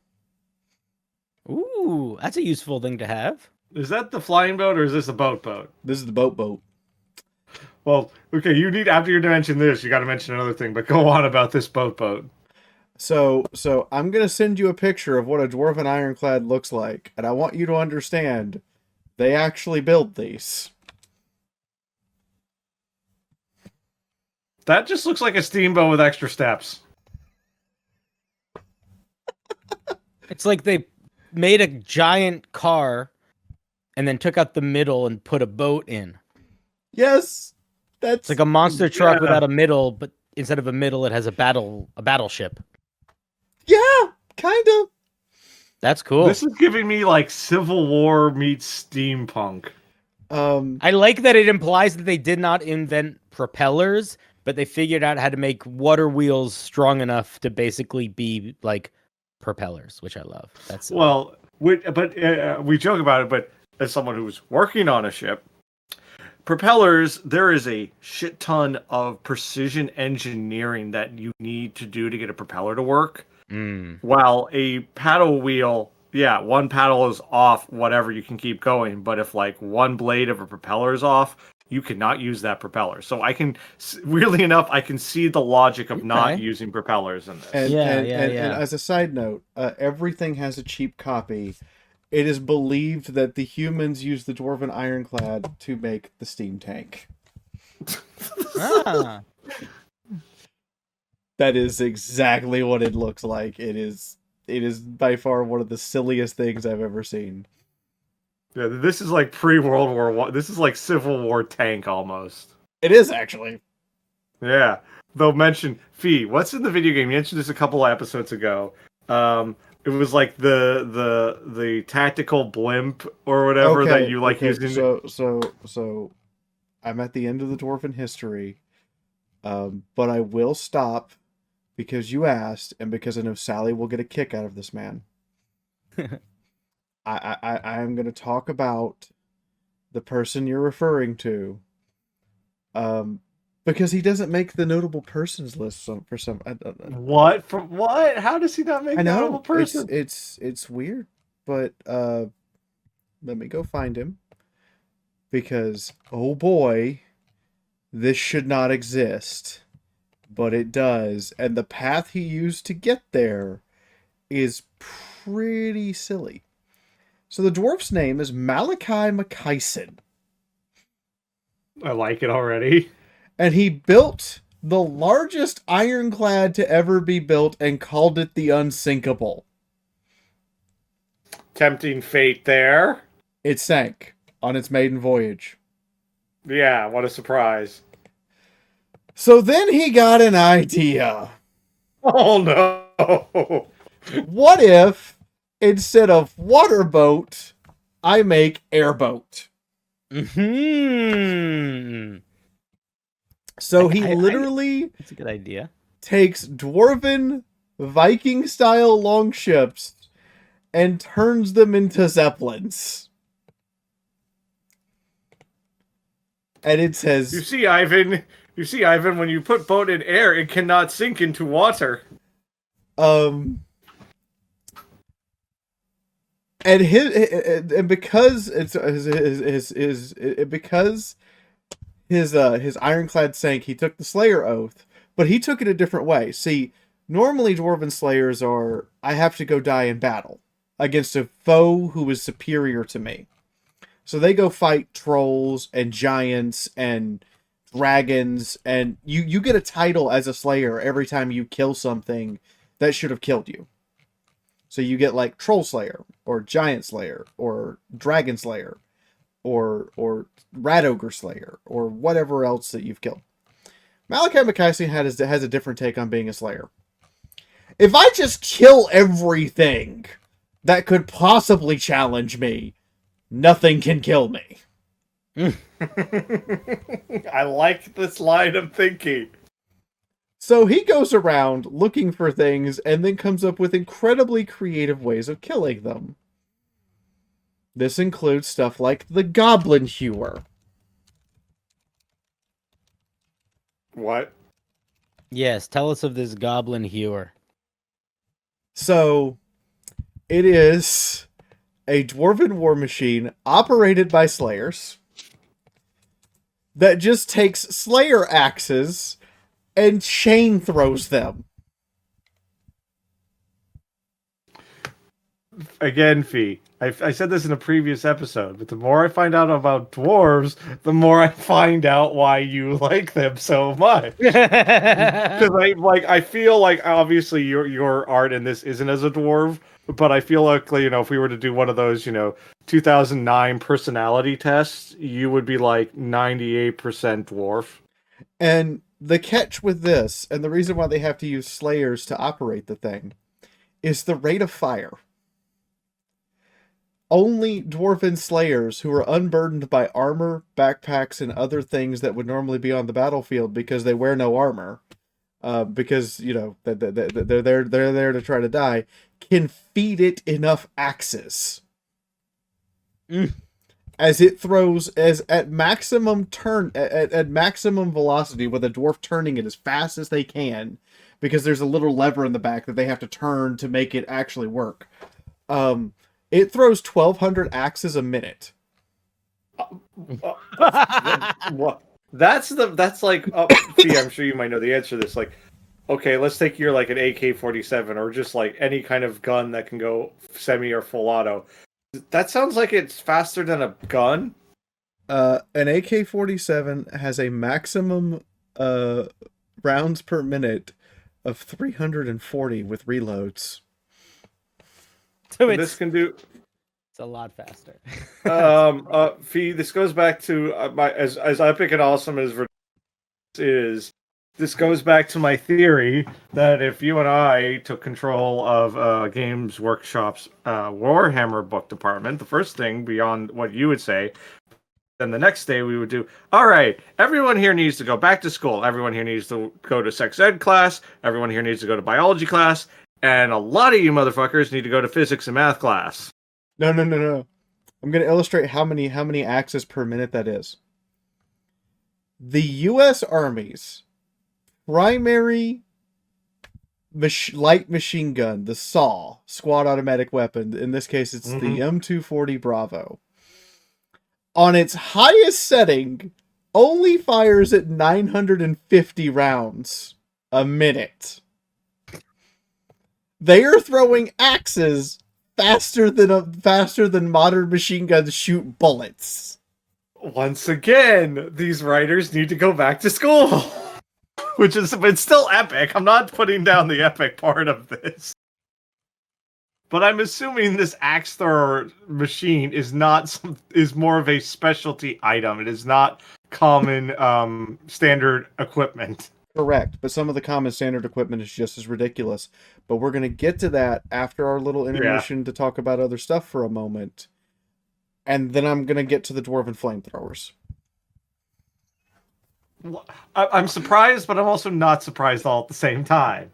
Ooh, that's a useful thing to have. Is that the flying boat, or is this a boat? This is the boat. Well, okay, you need, after you mention this, you got to mention another thing, but go on about this boat. So I'm going to send you a picture of what a dwarven ironclad looks like, and I want you to understand they actually build these. That just looks like a steamboat with extra steps. It's like they made a giant car and then took out the middle and put a boat in. Yes, it's like a monster truck without a middle, but instead of a middle, it has a battleship. Yeah, kind of. That's cool. This is giving me like Civil War meets steampunk. I like that it implies that they did not invent propellers, but they figured out how to make water wheels strong enough to basically be like propellers, which I love. That's well, we joke about it, but as someone who's working on a ship, propellers, there is a shit ton of precision engineering that you need to do to get a propeller to work. While a paddle wheel, yeah, one paddle is off, whatever, you can keep going. But if like one blade of a propeller is off, you cannot use that propeller. So I can, weirdly enough, I can see the logic of not using propellers in this. And as a side note, everything has a cheap copy. It is believed that the humans use the dwarven ironclad to make the steam tank. That is exactly what it looks like. It is by far one of the silliest things I've ever seen. Yeah, this is like pre-World War I. This is like Civil War tank almost. It is actually. Yeah. They'll mention Fee. What's in the video game? You mentioned this a couple of episodes ago. It was like the tactical blimp or whatever that you like using. So I'm at the end of the dwarven history, but I will stop because you asked, and because I know Sally will get a kick out of this man. I am going to talk about the person you're referring to, because he doesn't make the notable persons list for some. What? From what? How does he not make notable persons? It's weird, but let me go find him, because oh boy, this should not exist, but it does, and the path he used to get there is pretty silly. So the dwarf's name is Malachi McKyson. I like it already. And he built the largest ironclad to ever be built and called it the Unsinkable. Tempting fate there. It sank on its maiden voyage. Yeah, what a surprise. So then he got an idea. Oh no. What if, instead of waterboat, I make airboat? So he literally that's a good idea. Takes dwarven Viking-style longships and turns them into zeppelins. And it says, You see, Ivan, when you put boat in air, it cannot sink into water. And because his ironclad sank, he took the Slayer Oath, but he took it a different way. See, normally dwarven slayers are, I have to go die in battle against a foe who is superior to me. So they go fight trolls and giants and dragons, and you get a title as a slayer every time you kill something that should have killed you. So you get like Troll Slayer, or Giant Slayer, or Dragon Slayer, or Rat Ogre Slayer, or whatever else that you've killed. Malachi McKinsey has a different take on being a Slayer. If I just kill everything that could possibly challenge me, nothing can kill me. I like this line of thinking. So he goes around looking for things and then comes up with incredibly creative ways of killing them. This includes stuff like the Goblin Hewer. What? Yes, tell us of this Goblin Hewer. So, it is a dwarven war machine operated by slayers that just takes slayer axes and chain throws them. Again, Fee, I said this in a previous episode, but the more I find out about dwarves, the more I find out why you like them so much. Because I feel like obviously your art in this isn't as a dwarf, but I feel like if we were to do one of those 2009 personality tests, you would be like 98% dwarf. And the catch with this, and the reason why they have to use slayers to operate the thing, is the rate of fire. Only dwarven slayers who are unburdened by armor, backpacks, and other things that would normally be on the battlefield because they wear no armor, because they're there to try to die, can feed it enough axes. As it throws at maximum at maximum velocity, with a dwarf turning it as fast as they can, because there's a little lever in the back that they have to turn to make it actually work. It throws 1,200 axes a minute. What? That's like. Fee, I'm sure you might know the answer to this. Like, okay, let's take your like an AK-47 or just like any kind of gun that can go semi or full auto. That sounds like it's faster than a gun. An AK-47 has a maximum rounds per minute of 340 with reloads. So this can do. It's a lot faster. Fee, this goes back to my as epic and awesome as is. This goes back to my theory that if you and I took control of Games Workshop's Warhammer book department, the first thing beyond what you would say, then the next day we would do, all right, everyone here needs to go back to school. Everyone here needs to go to sex ed class. Everyone here needs to go to biology class. And a lot of you motherfuckers need to go to physics and math class. No. I'm going to illustrate how many axes per minute that is. The U.S. Army's primary light machine gun, the SAW, Squad Automatic Weapon, in this case it's the M240 Bravo, on its highest setting, only fires at 950 rounds a minute. They are throwing axes faster than modern machine guns shoot bullets. Once again, these writers need to go back to school. Which is, it's still epic. I'm not putting down the epic part of this. But I'm assuming this axe thrower machine is more of a specialty item. It is not common standard equipment. Correct, but some of the common standard equipment is just as ridiculous. But we're going to get to that after our little intermission to talk about other stuff for a moment. And then I'm going to get to the dwarven flamethrowers. I'm surprised, but I'm also not surprised all at the same time.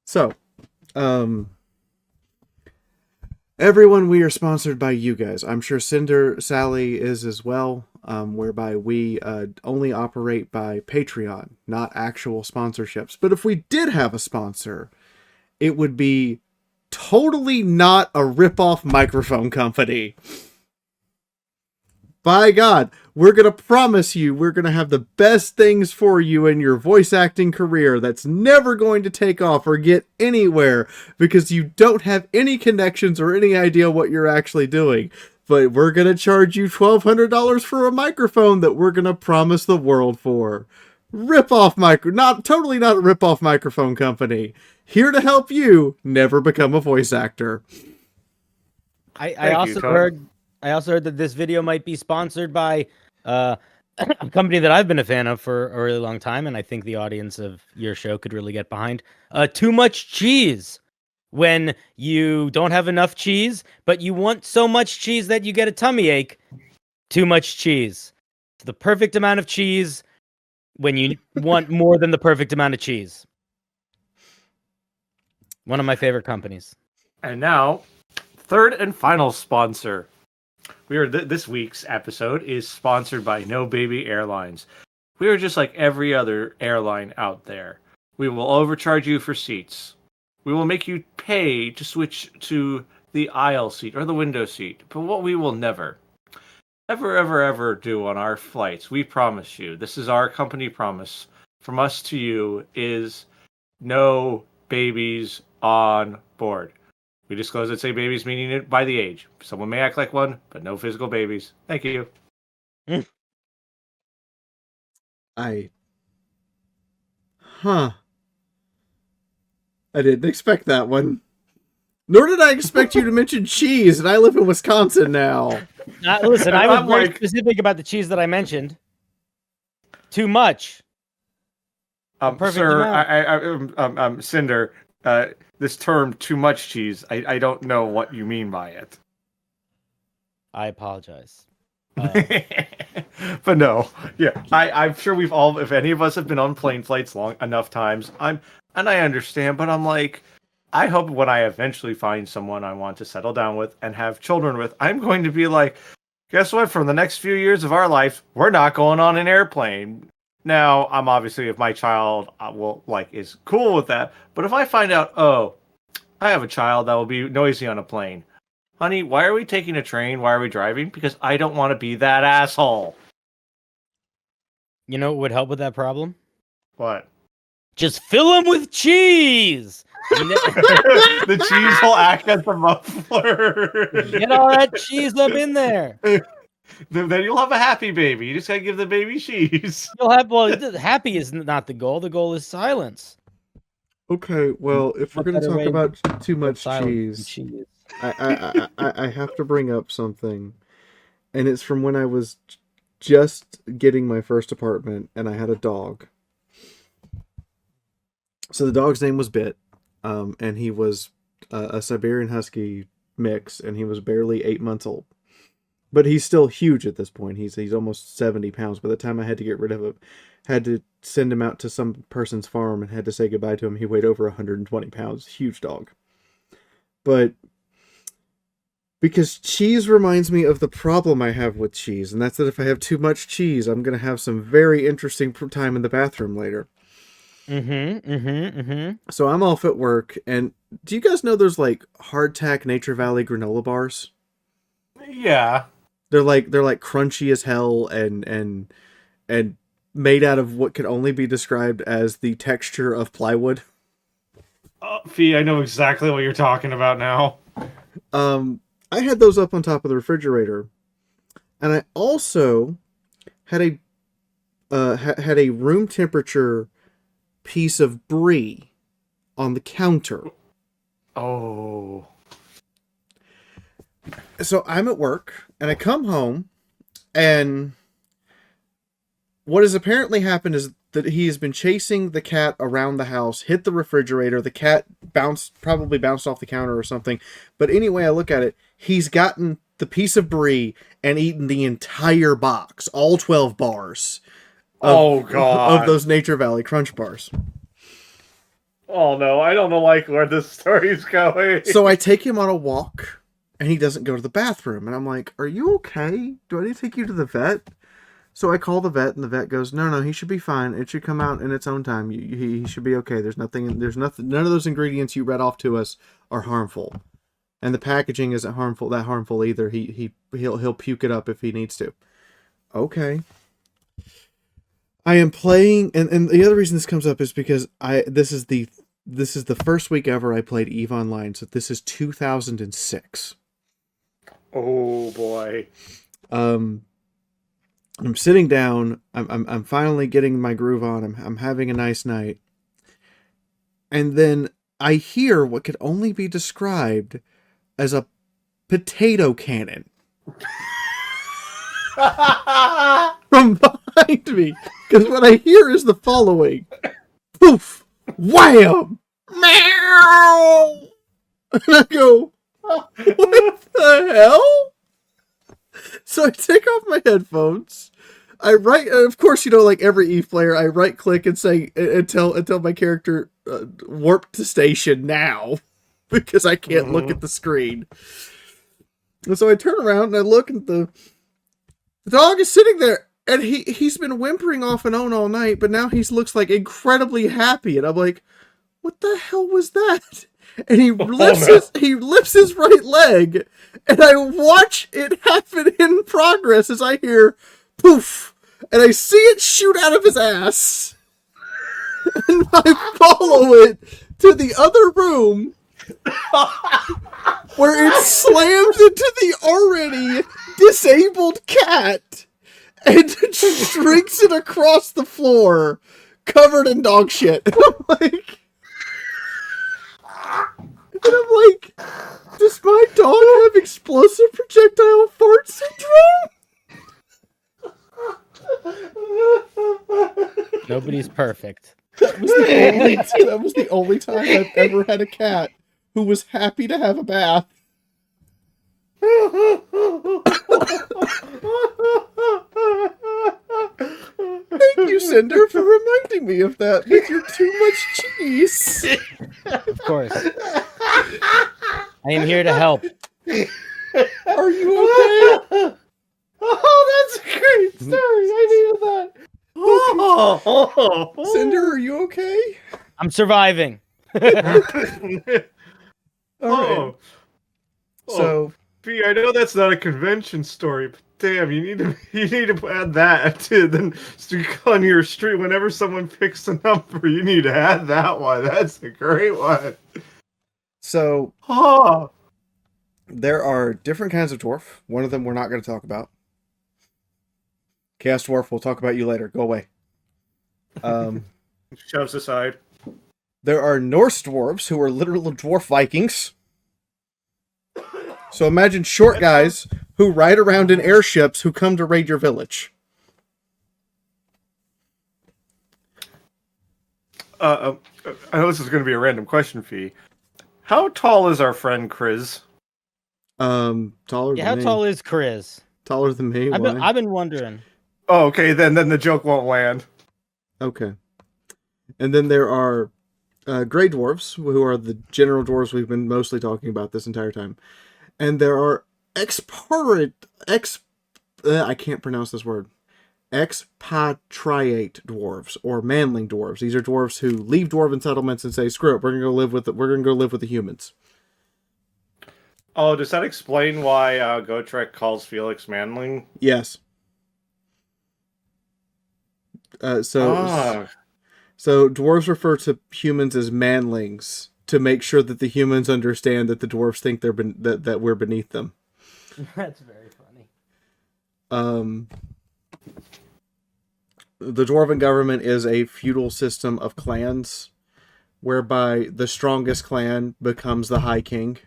So, everyone, we are sponsored by you guys. I'm sure Cindersally is as well, whereby we only operate by Patreon, not actual sponsorships. But if we did have a sponsor, it would be totally not a rip-off microphone company. By God, we're going to promise you we're going to have the best things for you in your voice acting career that's never going to take off or get anywhere because you don't have any connections or any idea what you're actually doing. but we're going to charge you $1,200 for a microphone that we're going to promise the world for. Totally not a rip-off microphone company. Here to help you never become a voice actor. I also heard that this video might be sponsored by a company that I've been a fan of for a really long time, and I think the audience of your show could really get behind. Too much cheese. When you don't have enough cheese, but you want so much cheese that you get a tummy ache. Too much cheese. It's the perfect amount of cheese when you want more than the perfect amount of cheese. One of my favorite companies. And now, third and final sponsor. This week's episode is sponsored by No Baby Airlines. We are just like every other airline out there. We will overcharge you for seats. We will make you pay to switch to the aisle seat or the window seat. But what we will never, ever do on our flights, we promise you, this is our company promise from us to you, is no babies on board. We disclose that say babies, meaning it by the age. Someone may act like one, but no physical babies. Thank you. I didn't expect that one. Nor did I expect you to mention cheese, and I live in Wisconsin now. Listen, I was very specific about the cheese that I mentioned. Too much. Sir, Cinder, this term "too much cheese," I don't know what you mean by it. I apologize. But no, yeah, I'm sure we've all, if any of us have been on plane flights long enough times, and I understand, but I'm like, I hope when I eventually find someone I want to settle down with and have children with, I'm going to be like, guess what? For the next few years of our life, we're not going on an airplane. Now, I'm obviously, if my child is cool with that, but if I find out, oh, I have a child that will be noisy on a plane, honey, why are we taking a train? Why are we driving? Because I don't want to be that asshole. You know what would help with that problem? What? Just fill them with cheese. The cheese will act as the muffler. Get all that cheese up in there. Then you'll have a happy baby. You just gotta give the baby cheese. Happy is not the goal. The goal is silence. Okay, well, if we're going to talk about too much cheese, I have to bring up something. And it's from when I was just getting my first apartment, and I had a dog. So the dog's name was Bit, and he was a Siberian Husky mix, and he was barely 8 months old. But he's still huge at this point. He's almost 70 pounds. By the time I had to get rid of him, had to send him out to some person's farm and had to say goodbye to him, he weighed over 120 pounds. Huge dog. But because cheese reminds me of the problem I have with cheese, and that's that if I have too much cheese, I'm going to have some very interesting time in the bathroom later. So I'm off at work, and do you guys know there's like hardtack Nature Valley granola bars? Yeah. They're like crunchy as hell and made out of what can only be described as the texture of plywood. Oh, Fee, I know exactly what you're talking about now. I had those up on top of the refrigerator, and I also had a room temperature piece of brie on the counter. Oh. So I'm at work, and I come home, and what has apparently happened is that he has been chasing the cat around the house, hit the refrigerator, the cat probably bounced off the counter or something. But anyway, I look at it, he's gotten the piece of brie and eaten the entire box, all 12 bars. Of those Nature Valley Crunch bars. Oh no, I don't know where this story's going. So I take him on a walk, and he doesn't go to the bathroom. And I'm like, are you okay? Do I need to take you to the vet? So I call the vet, and the vet goes, no, he should be fine. It should come out in its own time. He should be okay. There's nothing. None of those ingredients you read off to us are harmful. And the packaging isn't that harmful either. He'll puke it up if he needs to. Okay. I am playing, and the other reason this comes up is because this is the first week ever I played EVE Online, so this is 2006. Oh boy. I'm sitting down. I'm finally getting my groove on. I'm having a nice night, and then I hear what could only be described as a potato cannon from behind me. Because what I hear is the following: poof, wham, meow, and I go, what the hell? So I take off my headphones. I right, of course, like every Eve player, I right click and say until my character warp to station now, because I can't look at the screen. And so I turn around and I look, and the dog is sitting there, and he's been whimpering off and on all night, but now he looks like incredibly happy, and I'm like, what the hell was that? And he lifts his right leg, and I watch it happen in progress as I hear poof, and I see it shoot out of his ass, and I follow it to the other room where it slams into the already disabled cat and shrinks it across the floor covered in dog shit. And I'm like, does my dog have explosive projectile fart syndrome? Nobody's perfect. That was the only time I've ever had a cat who was happy to have a bath. Thank you, Cinder, for reminding me of that with your too much cheese. Of course. I am here to help. Are you okay? Oh, that's a great story. I needed that. Oh. Cinder, are you okay? I'm surviving. All right. Oh. So, B, I know that's not a convention story, but damn, you need to add that to then on your street whenever someone picks a number. You need to add that one. That's a great one. So, Oh. there are different kinds of dwarf. One of them we're not going to talk about. Chaos Dwarf, we'll talk about you later. Go away. Shoves aside. There are Norse dwarves who are literal dwarf Vikings. So imagine short guys who ride around in airships who come to raid your village. I know this is going to be a random question, Fee. How tall is our friend Chris? Taller Yeah, than how me. tall is Chris? Taller than me. Why? I've been wondering. Oh, okay, then the joke won't land. Okay. And then there are gray dwarves, who are the general dwarves we've been mostly talking about this entire time. And there are I can't pronounce this word. Expatriate dwarves, or manling dwarves. These are dwarves who leave dwarven settlements and say, "Screw it, we're gonna go live with the humans." Oh, does that explain why Gotrek calls Felix Manling? Yes. So dwarves refer to humans as manlings to make sure that the humans understand that the dwarves think that we're beneath them. That's very funny. The dwarven government is a feudal system of clans, whereby the strongest clan becomes the High King.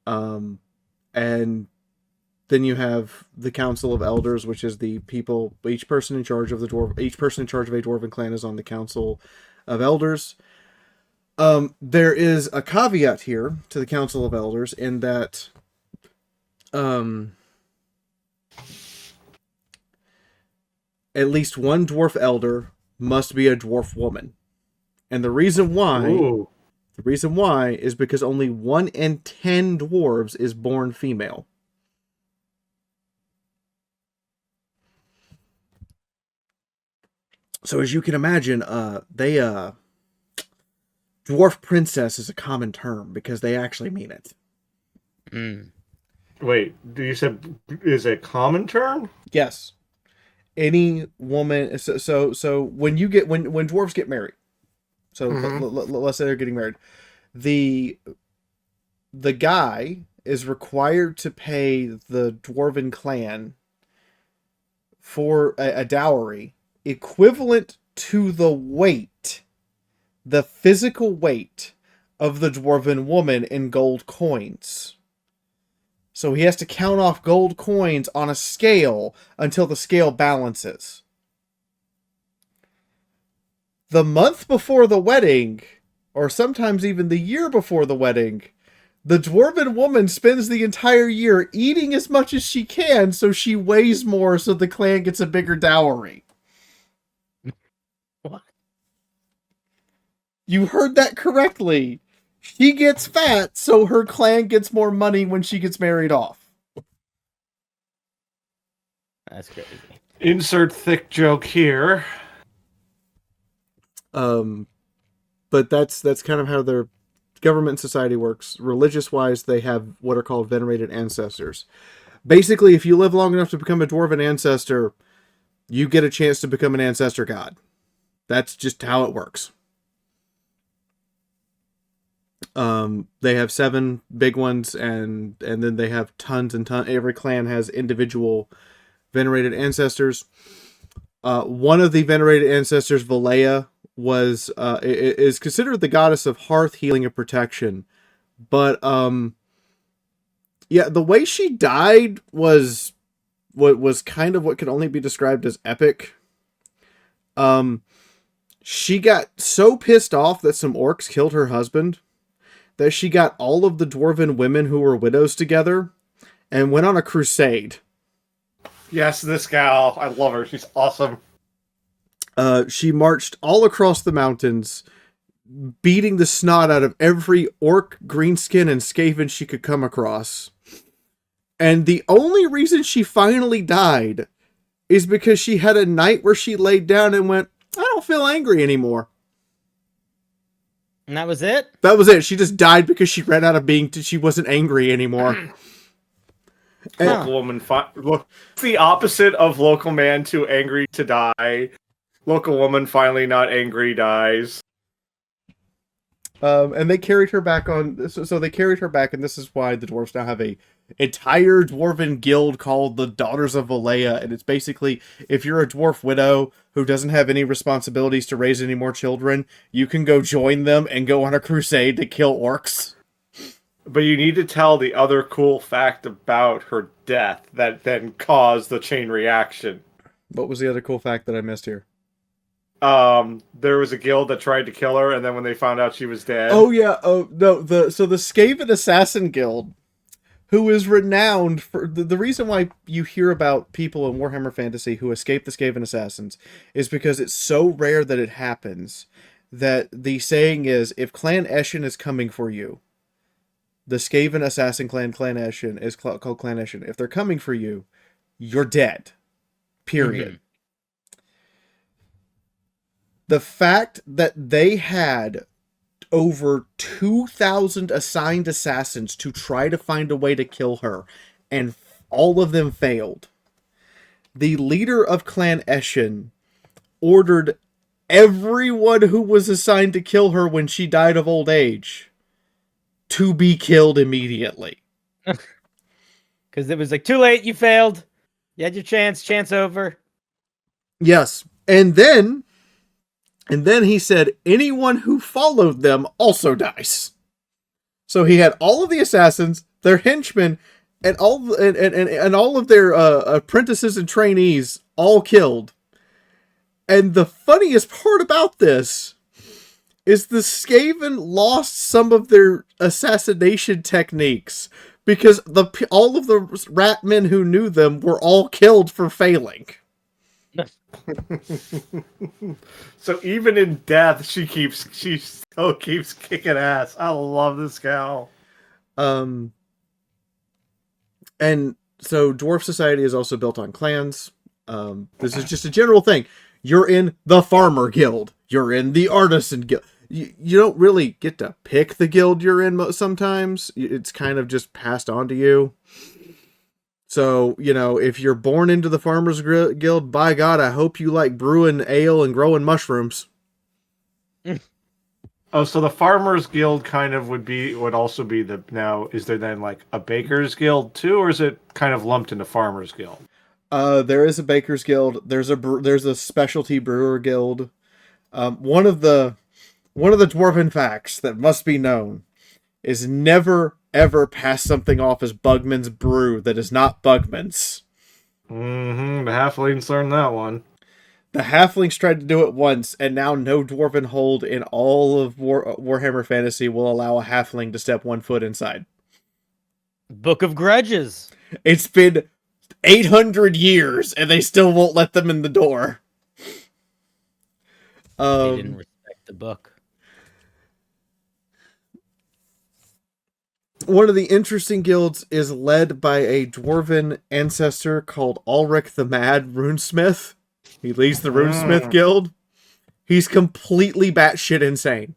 And then you have the Council of Elders, which is the people. Each person in charge of a dwarven clan is on the Council of Elders. There is a caveat here to the Council of Elders in that, at least one dwarf elder must be a dwarf woman, and the reason why. Ooh. The reason why is because only 1 in 10 dwarves is born female. So as you can imagine, dwarf princess is a common term because they actually mean it. Wait, you said is a common term? Yes. Any woman. So when dwarves get married. So let's say they're getting married. The the guy is required to pay the dwarven clan for a dowry equivalent to the physical weight of the dwarven woman in gold coins. So he has to count off gold coins on a scale until the scale balances. The month before the wedding, or sometimes even the year before the wedding, the dwarven woman spends the entire year eating as much as she can so she weighs more so the clan gets a bigger dowry. What? You heard that correctly. She gets fat so her clan gets more money when she gets married off. That's crazy. Insert thick joke here. But that's kind of how their government and society works. Religious wise, they have what are called venerated ancestors. Basically, if you live long enough to become a dwarven ancestor, you get a chance to become an ancestor god. That's just how it works. They have 7 big ones, and then they have tons and tons. Every clan has individual venerated ancestors. One of the venerated ancestors, Valea, is considered the goddess of hearth, healing, and protection. But yeah, the way she died was kind of what could only be described as epic. She got so pissed off that some orcs killed her husband that she got all of the dwarven women who were widows together and went on a crusade. Yes, this gal. I love her. She's awesome. She marched all across the mountains, beating the snot out of every orc, greenskin, and skaven she could come across. And the only reason she finally died is because she had a night where she laid down and went, I don't feel angry anymore. And that was it? That was it. She just died because she ran out of she wasn't angry anymore. Local woman, look, it's the opposite of local man too angry to die. Local woman finally not angry dies. And they carried her back on. So they carried her back, and this is why the dwarves now have a entire dwarven guild called the Daughters of Valea. And it's basically, if you're a dwarf widow who doesn't have any responsibilities to raise any more children, you can go join them and go on a crusade to kill orcs. But you need to tell the other cool fact about her death that then caused the chain reaction. What was the other cool fact that I missed here? There was a guild that tried to kill her, and then when they found out she was dead. Oh yeah. Oh no. The Skaven Assassin Guild, who is renowned for the reason why you hear about people in Warhammer Fantasy who escape the Skaven Assassins is because it's so rare that it happens. That the saying is, if Clan Eshin is coming for you, the Skaven Assassin Clan Eshin is called Clan Eshin. If they're coming for you, you're dead. Period. Mm-hmm. The fact that they had over 2,000 assigned assassins to try to find a way to kill her, and all of them failed. The leader of Clan Eshin ordered everyone who was assigned to kill her when she died of old age to be killed immediately. Because it was like, too late, you failed. You had your chance over. Yes. And then he said, anyone who followed them also dies. So he had all of the assassins, their henchmen, and all of their apprentices and trainees all killed. And the funniest part about this is the Skaven lost some of their assassination techniques because all of the rat men who knew them were all killed for failing. So even in death, she still keeps kicking ass. I love this gal. And so Dwarf Society is also built on clans. This is just a general thing. You're in the Farmer Guild. You're in the Artisan Guild. You don't really get to pick the guild you're in sometimes. It's kind of just passed on to you. So, if you're born into the Farmers Guild, by God, I hope you like brewing ale and growing mushrooms. Oh, so the Farmers Guild kind of would also be the now. Is there then like a Bakers Guild too, or is it kind of lumped into Farmers Guild? There is a baker's guild. There's a specialty brewer guild. One of the dwarven facts that must be known is never ever pass something off as Bugman's brew that is not Bugman's. Mm-hmm. The Halflings learned that one. The halflings tried to do it once, and now no dwarven hold in all of Warhammer Fantasy will allow a halfling to step 1 foot inside. Book of Grudges. It's been 800 years, and they still won't let them in the door. They didn't respect the book. One of the interesting guilds is led by a dwarven ancestor called Ulrich the Mad Runesmith. He leads the Runesmith Guild. He's completely batshit insane.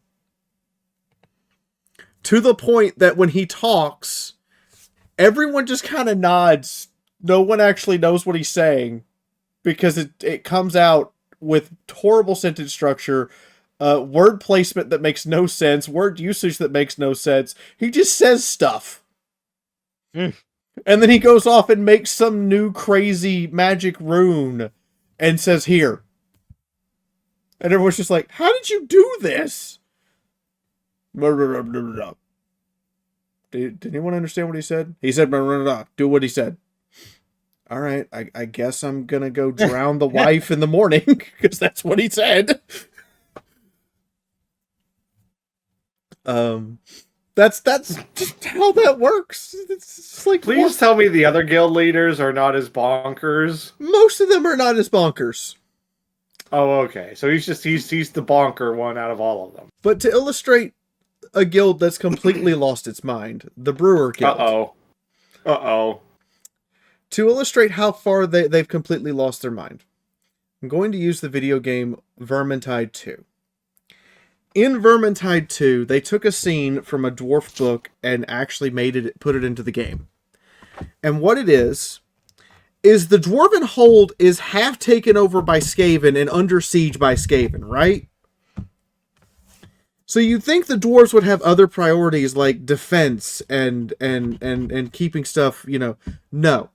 To the point that when he talks, everyone just kind of nods. No one actually knows what he's saying because it comes out with horrible sentence structure, word placement that makes no sense, word usage that makes no sense. He just says stuff. And then he goes off and makes some new crazy magic rune and says, here. And everyone's just like, how did you do this? Did anyone understand what he said? He said, do what he said. All right, I guess I'm going to go drown the wife in the morning, because that's what he said. That's just how that works. It's like, Please tell me the other guild leaders are not as bonkers. most of them are not as bonkers. Oh, okay. So he's the bonker one out of all of them. But to illustrate a guild that's completely lost its mind, the Brewer Guild. Uh-oh. To illustrate how far they've completely lost their mind, I'm going to use the video game Vermintide 2. In Vermintide 2, they took a scene from a dwarf book and actually put it into the game. And what it is the Dwarven Hold is half taken over by Skaven and under siege by Skaven, right? So you'd think the dwarves would have other priorities like defense and keeping stuff, No.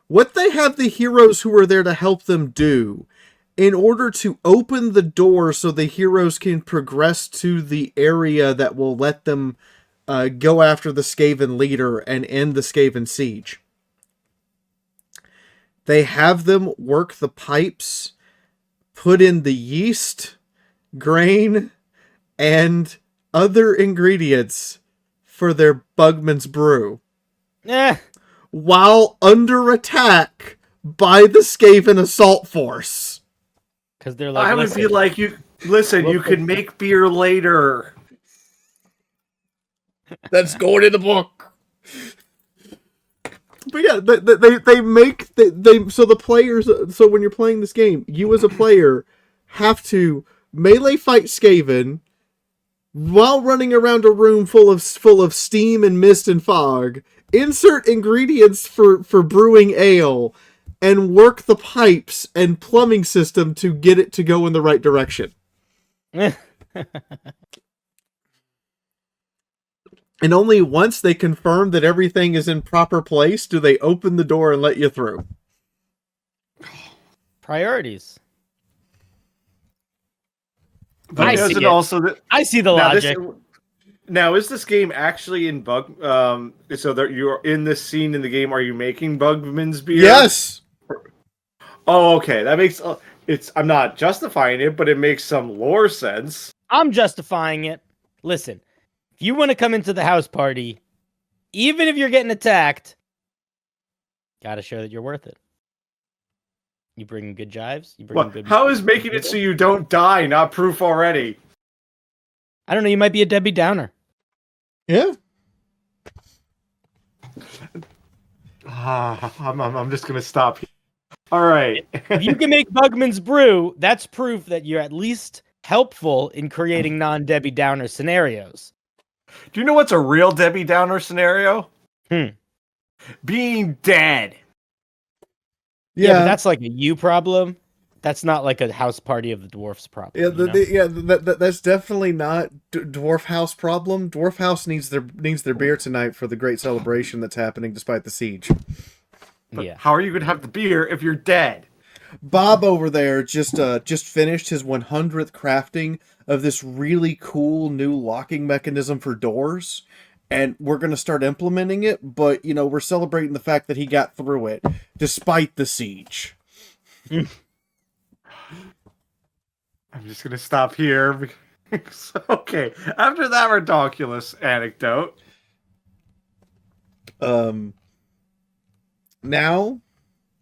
What they have the heroes who are there to help them do, in order to open the door so the heroes can progress to the area that will let them go after the Skaven leader and end the Skaven siege. They have them work the pipes, put in the yeast, grain, and other ingredients for their Bugman's brew. While under attack by the Skaven assault force. Because they're like, I would be like, you can make beer later. That's going in the book. But yeah, so the players, so when you're playing this game, you as a player have to melee fight Skaven while running around a room full of steam and mist and fog, insert ingredients for brewing ale, and work the pipes and plumbing system to get it to go in the right direction. And only once they confirm that everything is in proper place do they open the door and let you through. Priorities. But I see it. I see the logic. Now, is this game actually in bug? So that you're in this scene in the game. Are you making Bugman's beer? Yes. Oh, okay. That makes I'm not justifying it, but it makes some lore sense. I'm justifying it. Listen, if you want to come into the house party, even if you're getting attacked, gotta show that you're worth it. You bring good jives. You bring good. How is making it so you don't die not proof already? I don't know. You might be a Debbie Downer. Yeah. I'm just gonna stop here. All right. If you can make Bugman's brew, that's proof that you're at least helpful in creating non-Debbie Downer scenarios. Do you know what's a real Debbie Downer scenario? Being dead. Yeah, but that's like a you problem. That's not like a house party of the dwarfs problem. Yeah, You know? that's definitely not Dwarf House problem. Dwarf House needs their beer tonight for the great celebration that's happening despite the siege. But Yeah. how are you going to have the beer if you're dead? Bob over there just finished his 100th crafting of this really cool new locking mechanism for doors, and we're going to start implementing it, but we're celebrating the fact that he got through it despite the siege. I'm just going to stop here. Okay, after that ridiculous anecdote. Now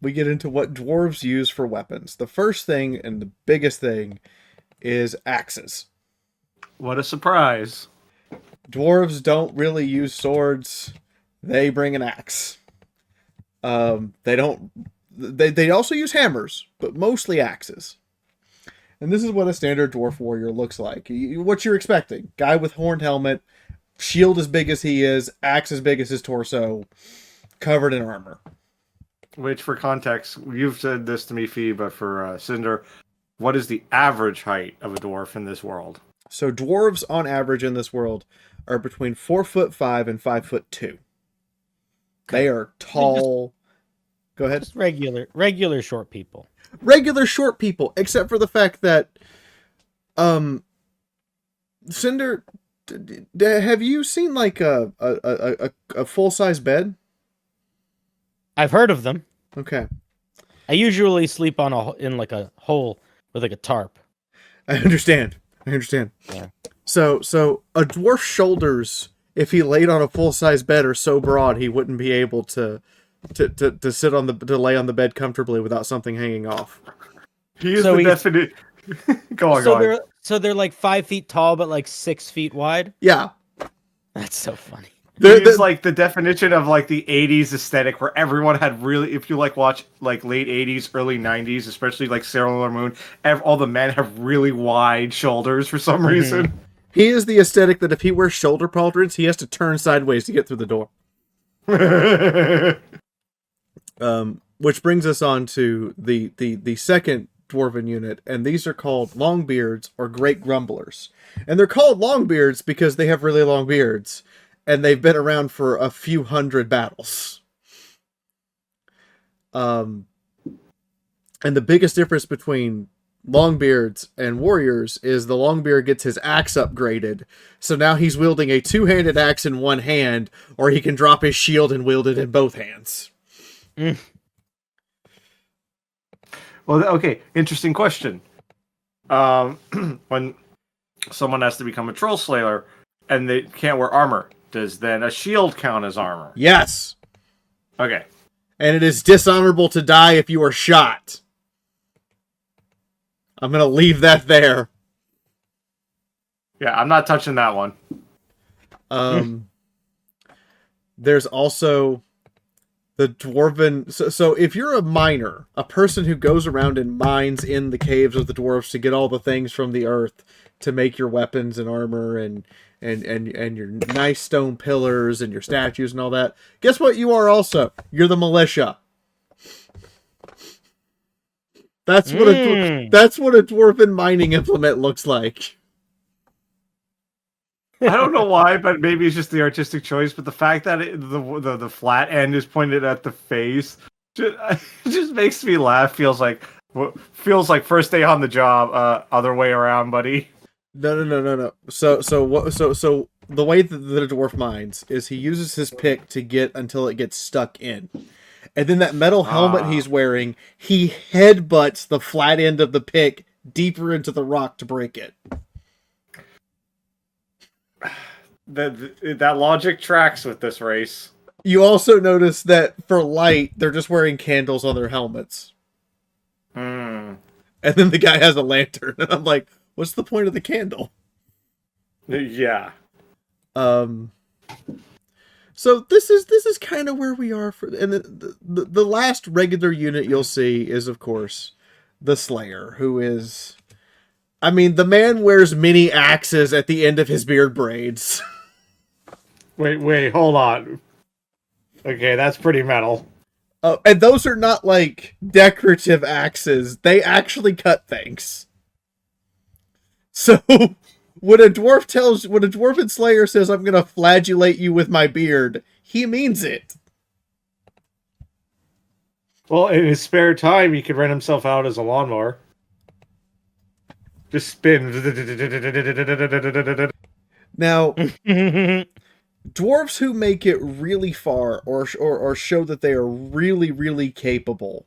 we get into what dwarves use for weapons. The first thing and the biggest thing is axes. What a surprise. Dwarves don't really use swords. They bring an axe. They don't. They also use hammers, but mostly axes. And this is what a standard dwarf warrior looks like. What you're expecting: guy with horned helmet, shield as big as he is, axe as big as his torso, covered in armor. Which, for context, you've said this to me, Fee, but for Cinder, what is the average height of a dwarf in this world? So dwarves, on average, in this world, are between 4'5" and 5'2". They are tall. Go ahead. Just regular short people. Regular short people, except for the fact that, Cinder, have you seen like a full size bed? I've heard of them. Okay, I usually sleep in like a hole with like a tarp. I understand. Yeah. So a dwarf's shoulders, if he laid on a full size bed, are so broad he wouldn't be able to sit on to lay on the bed comfortably without something hanging off. He is the definite. Go on. So they're like 5 feet tall, but like 6 feet wide. Yeah, That's so funny. He's like the definition of like the 80s aesthetic where everyone had really, if you like watch like late 80s, early 90s, especially like Sailor Moon, all the men have really wide shoulders for some reason. he is the aesthetic that if he wears shoulder pauldrons, he has to turn sideways to get through the door. Which brings us on to the second dwarven unit, and these are called longbeards or great grumblers. And they're called longbeards because they have really long beards, and they've been around for a few hundred battles. And the biggest difference between longbeards and warriors is the longbeard gets his axe upgraded, so now he's wielding a two-handed axe in one hand, or he can drop his shield and wield it in both hands. Well, okay, interesting question. When someone has to become a troll slayer and they can't wear armor, does then a shield count as armor? Yes. Okay. And it is dishonorable to die if you are shot. I'm going to leave that there. Yeah, I'm not touching that one. There's also the dwarven... So if you're a miner, a person who goes around and mines in the caves of the dwarves to get all the things from the earth to make your weapons and armor and your nice stone pillars and your statues and all that, guess what you are also? You're the militia. That's what a dwarven mining implement looks like. I don't know why, but maybe it's just the artistic choice. But the fact that the flat end is pointed at the face just makes me laugh. Feels like first day on the job. Other way around, buddy. No. So the way that the dwarf mines is he uses his pick to get until it gets stuck in. And then that metal helmet he's wearing, he headbutts the flat end of the pick deeper into the rock to break it. That logic tracks with this race. You also notice that for light, they're just wearing candles on their helmets. And then the guy has a lantern. And I'm like, what's the point of the candle? Yeah. So this is kind of where we are for, and the last regular unit you'll see is, of course, the Slayer, who is, I mean, the man wears many axes at the end of his beard braids. Wait, hold on. Okay, that's pretty metal. And those are not like decorative axes. They actually cut things. So when a dwarven slayer says, "I'm gonna flagellate you with my beard," he means it. Well, in his spare time, he could rent himself out as a lawnmower. Just spin. Now, dwarves who make it really far or show that they are really, really capable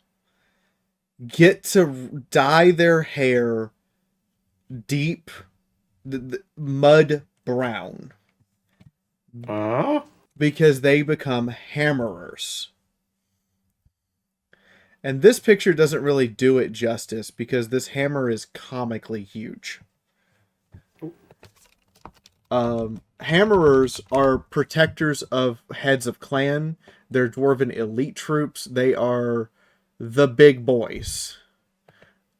get to dye their hair deep mud brown because they become hammerers. And this picture doesn't really do it justice because this hammer is comically huge. Hammerers are protectors of heads of clan. They're dwarven elite troops. They are the big boys.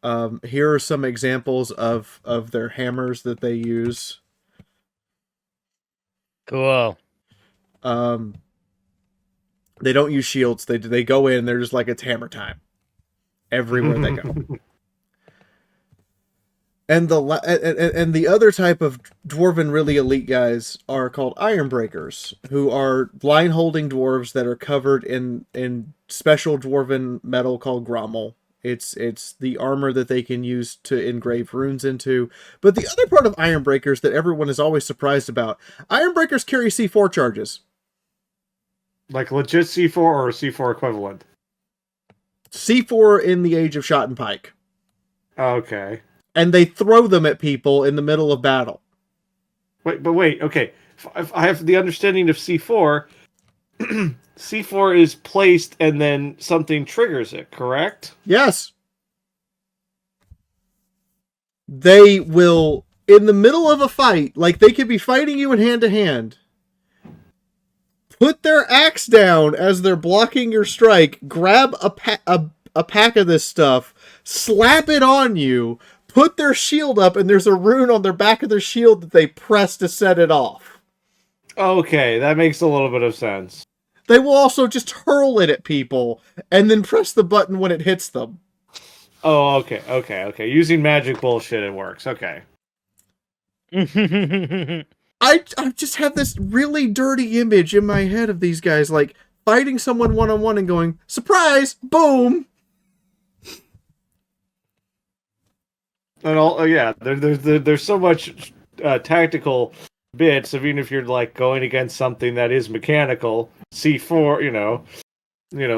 Here are some examples of their hammers that they use. Cool. They don't use shields. They go in. They're just like, it's hammer time everywhere they go. And the other type of dwarven really elite guys are called Ironbreakers, who are line holding dwarves that are covered in special dwarven metal called grommel. It's the armor that they can use to engrave runes into. But the other part of Ironbreakers that everyone is always surprised about, Ironbreakers carry C4 charges. Like legit C4 or C4 equivalent? C4 in the age of shot and pike. Okay. And they throw them at people in the middle of battle. Wait, okay. If I have the understanding of C4, C4 is placed and then something triggers it, correct? Yes. They will, in the middle of a fight, like they could be fighting you in hand to hand, put their axe down as they're blocking your strike, grab a pack of this stuff, slap it on you, put their shield up, and there's a rune on their back of their shield that they press to set it off. Okay, that makes a little bit of sense. They will also just hurl it at people, and then press the button when it hits them. Oh, okay. Using magic bullshit, it works. Okay. I just have this really dirty image in my head of these guys, like, fighting someone one-on-one and going, surprise, boom! And there's so much tactical bits of even if you're like going against something that is mechanical, C4, you know,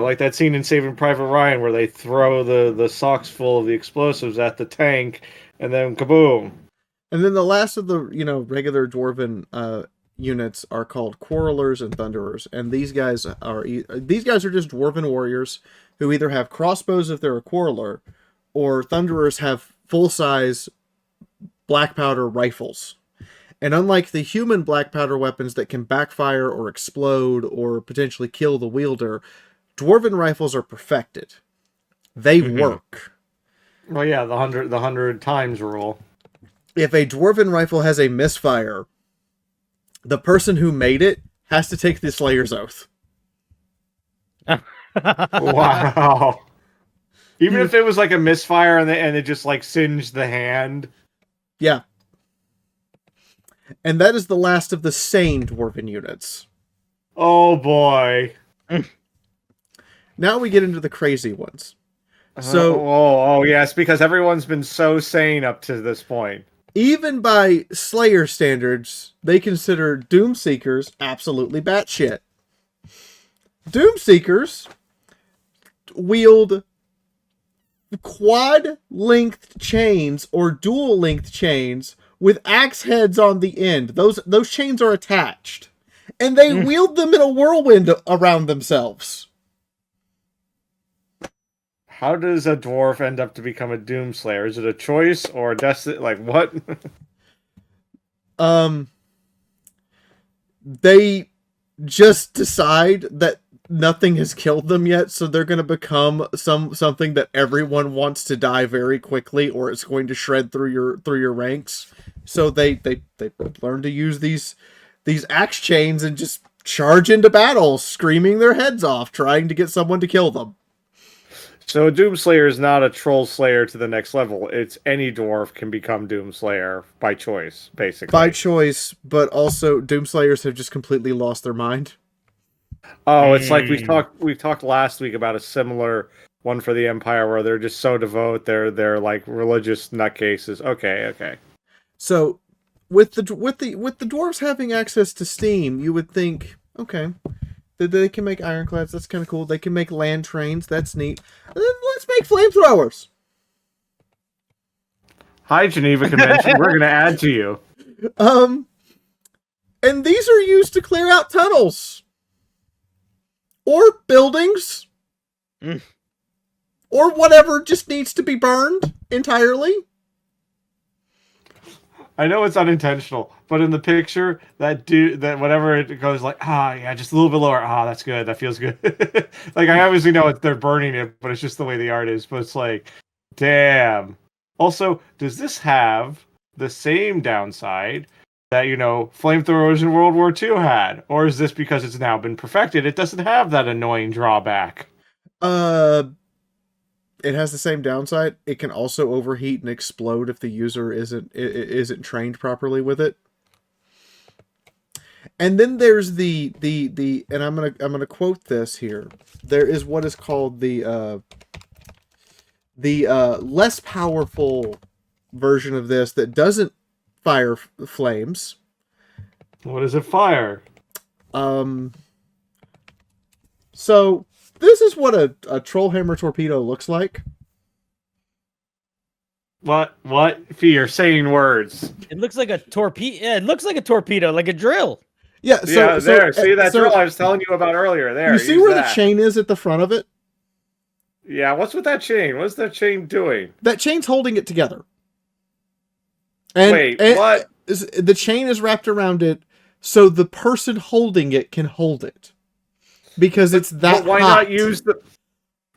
like that scene in Saving Private Ryan where they throw the socks full of the explosives at the tank and then kaboom. And then the last of the, regular dwarven units are called Quarrelers and Thunderers, and these guys are just dwarven warriors who either have crossbows if they're a Quarreler, or Thunderers have full-size black powder rifles. And unlike the human black powder weapons that can backfire or explode or potentially kill the wielder, dwarven rifles are perfected. They work. Well, yeah, the 100 times rule. If a dwarven rifle has a misfire, the person who made it has to take the Slayer's Oath. Wow. Even if it was like a misfire and it just like singed the hand. Yeah. And that is the last of the sane dwarven units. Oh boy. Now we get into the crazy ones. So, oh yes, because everyone's been so sane up to this point. Even by Slayer standards, they consider Doomseekers absolutely batshit. Doomseekers wield quad-length chains or dual-length chains with axe heads on the end. Those chains are attached. And they wield them in a whirlwind around themselves. How does a dwarf end up to become a Doomslayer? Is it a choice or a destiny? Like, what? They just decide that nothing has killed them yet, so they're going to become something that everyone wants to die very quickly, or it's going to shred through your ranks. So they learn to use these axe chains and just charge into battle, screaming their heads off, trying to get someone to kill them. So Doomslayer is not a troll slayer to the next level. It's any dwarf can become Doomslayer by choice, basically. By choice, but also Doomslayers have just completely lost their mind. Oh, it's like we've talked last week about a similar one for the Empire where they're just so devout, they're like religious nutcases. Okay. So with the dwarves having access to Steam, you would think, okay, they can make ironclads. That's kind of cool. They can make land trains. That's neat. And then let's make flamethrowers. Hi, Geneva Convention. We're gonna add to you. And these are used to clear out tunnels or buildings or whatever just needs to be burned entirely. I know it's unintentional, but in the picture, that whatever it goes like, yeah, just a little bit lower. That's good. That feels good. Like, I obviously know they're burning it, but it's just the way the art is. But it's like, damn. Also, does this have the same downside that, flamethrowers in World War II had? Or is this because it's now been perfected, it doesn't have that annoying drawback? It has the same downside. It can also overheat and explode if the user isn't trained properly with it. And then there's the and I'm gonna quote this here. There is what is called the less powerful version of this that doesn't fire flames. What does it fire? So this is what a trollhammer torpedo looks like. What? You're saying words. It looks like a torpedo. Yeah, it looks like a torpedo, like a drill. Yeah. So there. See that drill I was telling you about earlier? There. You see where the chain is at the front of it? Yeah. What's with that chain? What's that chain doing? That chain's holding it together. And what? The chain is wrapped around it so the person holding it can hold it. Because it's that but why hot. not use the...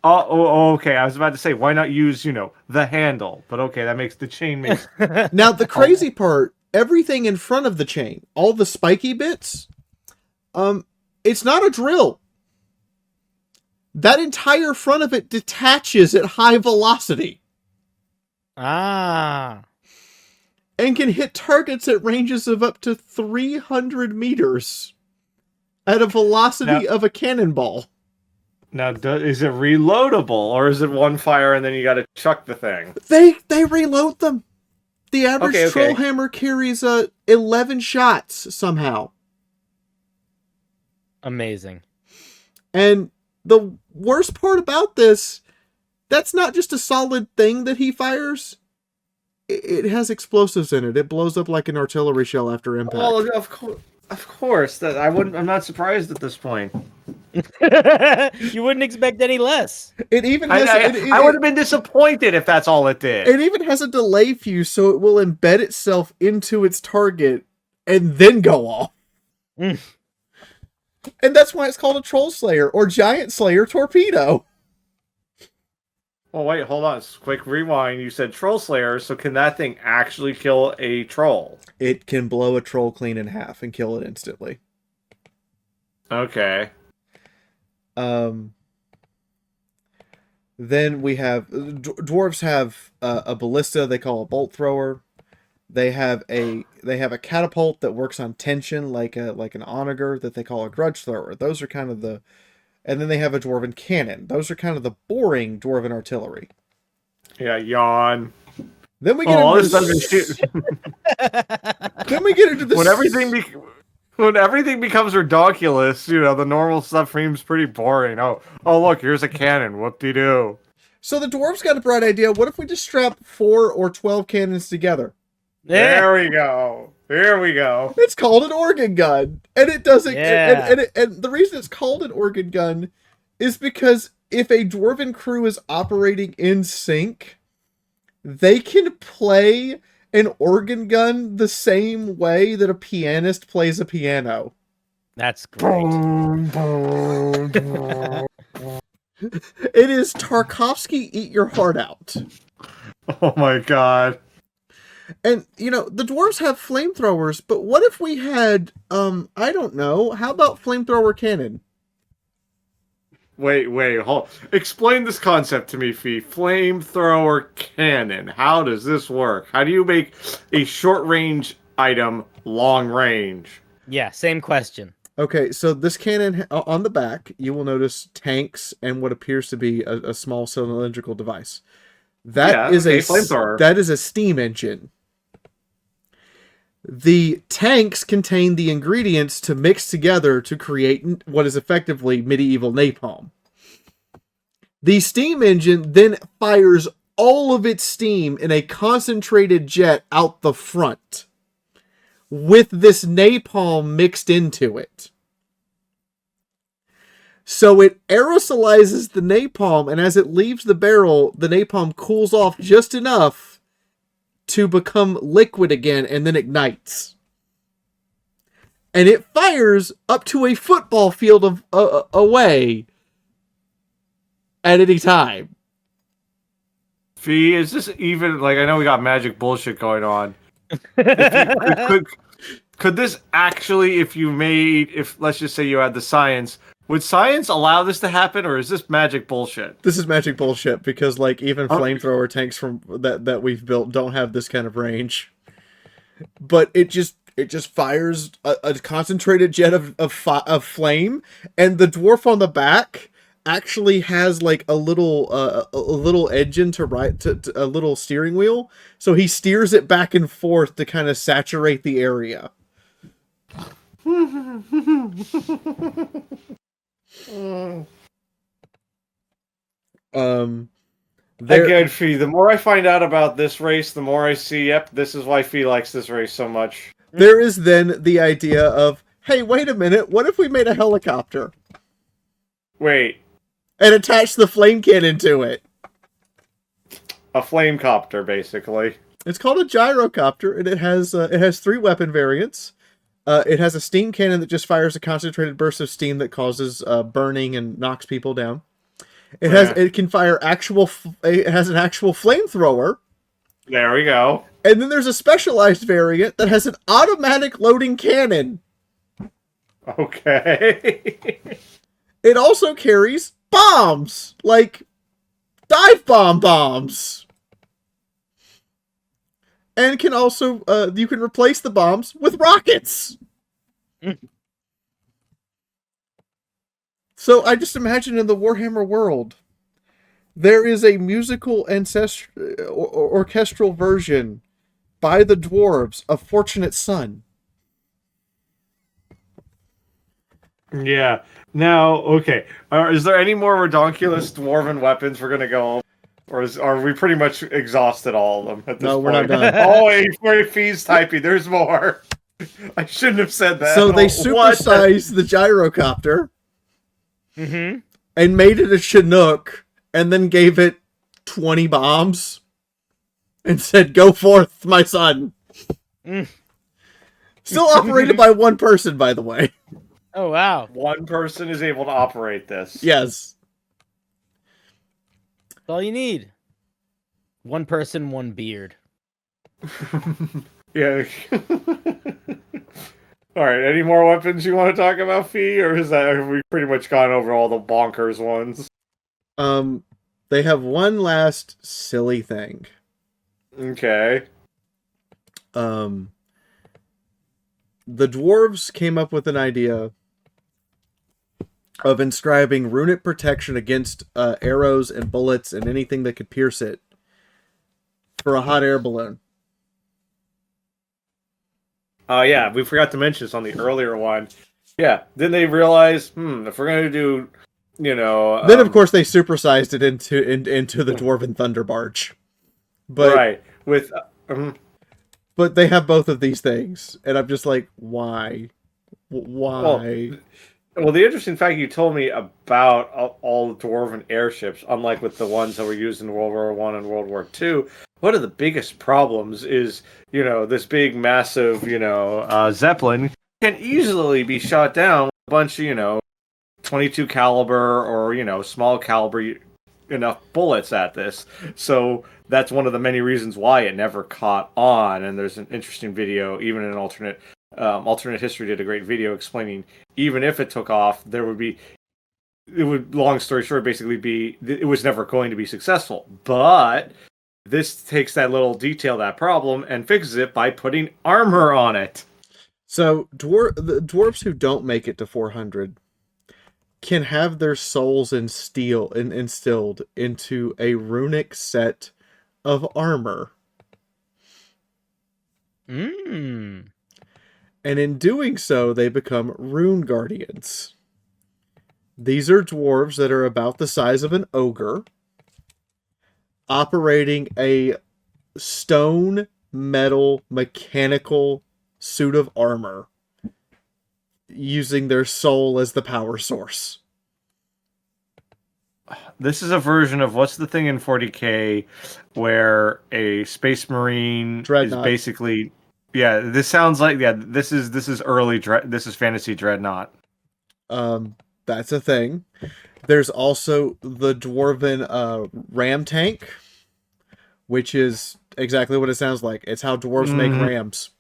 Oh, okay. I was about to say, why not use, the handle? But okay, that makes the chain makes... Now, the crazy part, everything in front of the chain, all the spiky bits, it's not a drill. That entire front of it detaches at high velocity. Ah. And can hit targets at ranges of up to 300 meters. At a velocity of a cannonball. Now, is it reloadable, or is it one fire and then you got to chuck the thing? They reload them. The average trollhammer carries 11 shots somehow. Amazing. And the worst part about this, that's not just a solid thing that he fires. It has explosives in it. It blows up like an artillery shell after impact. Well, of course, I'm not surprised at this point. You wouldn't expect any less. It even has. I would have been disappointed if that's all it did. It even has a delay fuse, so it will embed itself into its target and then go off. And that's why it's called a Troll Slayer or Giant Slayer torpedo. Well, wait, hold on. Quick rewind. You said Troll Slayer, so can that thing actually kill a troll? It can blow a troll clean in half and kill it instantly. Okay. Then we have... Dwarves have a ballista they call a bolt thrower. They have a catapult that works on tension like an onager that they call a grudge thrower. Those are kind of the... And then they have a dwarven cannon. Those are kind of the boring dwarven artillery. Yeah, yawn. Then we get Then we get into the... When everything becomes ridiculous, the normal stuff seems pretty boring. Oh, look, here's a cannon. Whoop-de-doo. So the dwarves got a bright idea. What if we just strap 4 or 12 cannons together? There we go. Here we go. It's called an organ gun. And it doesn't... Yeah. And the reason it's called an organ gun is because if a dwarven crew is operating in sync, they can play an organ gun the same way that a pianist plays a piano. That's great. It is Tarkovsky Eat Your Heart Out. Oh my god. And the dwarves have flamethrowers, but what if we had I don't know, how about flamethrower cannon? Wait, hold. Explain this concept to me, Fee. Flamethrower cannon. How does this work? How do you make a short range item long range? Yeah, same question. Okay, so this cannon on the back, you will notice tanks and what appears to be a small cylindrical device. Yeah, okay, flamethrower. That is a steam engine. The tanks contain the ingredients to mix together to create what is effectively medieval napalm. The steam engine then fires all of its steam in a concentrated jet out the front, with this napalm mixed into it. So it aerosolizes the napalm, and as it leaves the barrel, the napalm cools off just enough to become liquid again and then ignites. And it fires up to a football field away at any time. Fee, is this even, like, I know we got magic bullshit going on. Could this actually, if let's just say you had the science, would science allow this to happen, or is this magic bullshit? This is magic bullshit, because like even flamethrower tanks from that we've built don't have this kind of range. But it just fires a concentrated jet of flame, and the dwarf on the back actually has like a little engine to a little steering wheel, so he steers it back and forth to kind of saturate the area. Again, Fee, the more I find out about this race, the more I see, yep, this is why Fee likes this race so much. There is then the idea of, hey, wait a minute, what if we made a helicopter? Wait. And attached the flame cannon to it? A flame copter, basically. It's called a gyrocopter, and it has 3 weapon variants. It has a steam cannon that just fires a concentrated burst of steam that causes burning and knocks people down. It has an actual flamethrower. There we go. And then there's a specialized variant that has an automatic loading cannon. Okay. It also carries bombs, like dive bombs. And can also, you can replace the bombs with rockets. So I just imagine in the Warhammer world, there is a musical orchestral version by the dwarves of Fortunate Son. Yeah. Now, okay. Is there any more redonkulous dwarven weapons we're gonna go on? Or are we pretty much exhausted all of them at this point? No, we're not done. Oh, Fee's typing. There's more. I shouldn't have said that. So they supersized the gyrocopter. Mm-hmm. And made it a Chinook, and then gave it 20 bombs. And said, go forth, my son. Still operated by one person, by the way. Oh, wow. One person is able to operate this. Yes. That's all you need. One person, one beard. Yeah. All right. Any more weapons you want to talk about, Fee, or have we pretty much gone over all the bonkers ones? They have one last silly thing. Okay. The dwarves came up with an idea of inscribing runic protection against arrows and bullets and anything that could pierce it for a hot air balloon. Yeah, we forgot to mention this on the earlier one. Yeah, then they realized, if we're gonna do, then of course they supersized it into the Dwarven Thunder Barge. But right with, but they have both of these things, and I'm just like, why? Well, the interesting fact you told me about all the Dwarven airships, unlike with the ones that were used in World War I and World War II, one of the biggest problems is, this big, massive, Zeppelin can easily be shot down with a bunch of, 22 caliber or, small caliber enough bullets at this. So that's one of the many reasons why it never caught on. And there's an interesting video, even an alternate history did a great video explaining even if it took off, it would, long story short, basically be it was never going to be successful. But this takes that little detail, that problem, and fixes it by putting armor on it. So the dwarves who don't make it to 400 can have their souls instilled into a runic set of armor. Mm. And in doing so, they become rune guardians. These are dwarves that are about the size of an ogre, operating a stone, metal, mechanical suit of armor, using their soul as the power source. This is a version of what's the thing in 40K where a space marine Dreadnought. is basically this sounds like this is early this is fantasy Dreadnought. That's a thing. There's also the dwarven ram tank, which is exactly what it sounds like. It's how dwarves make rams,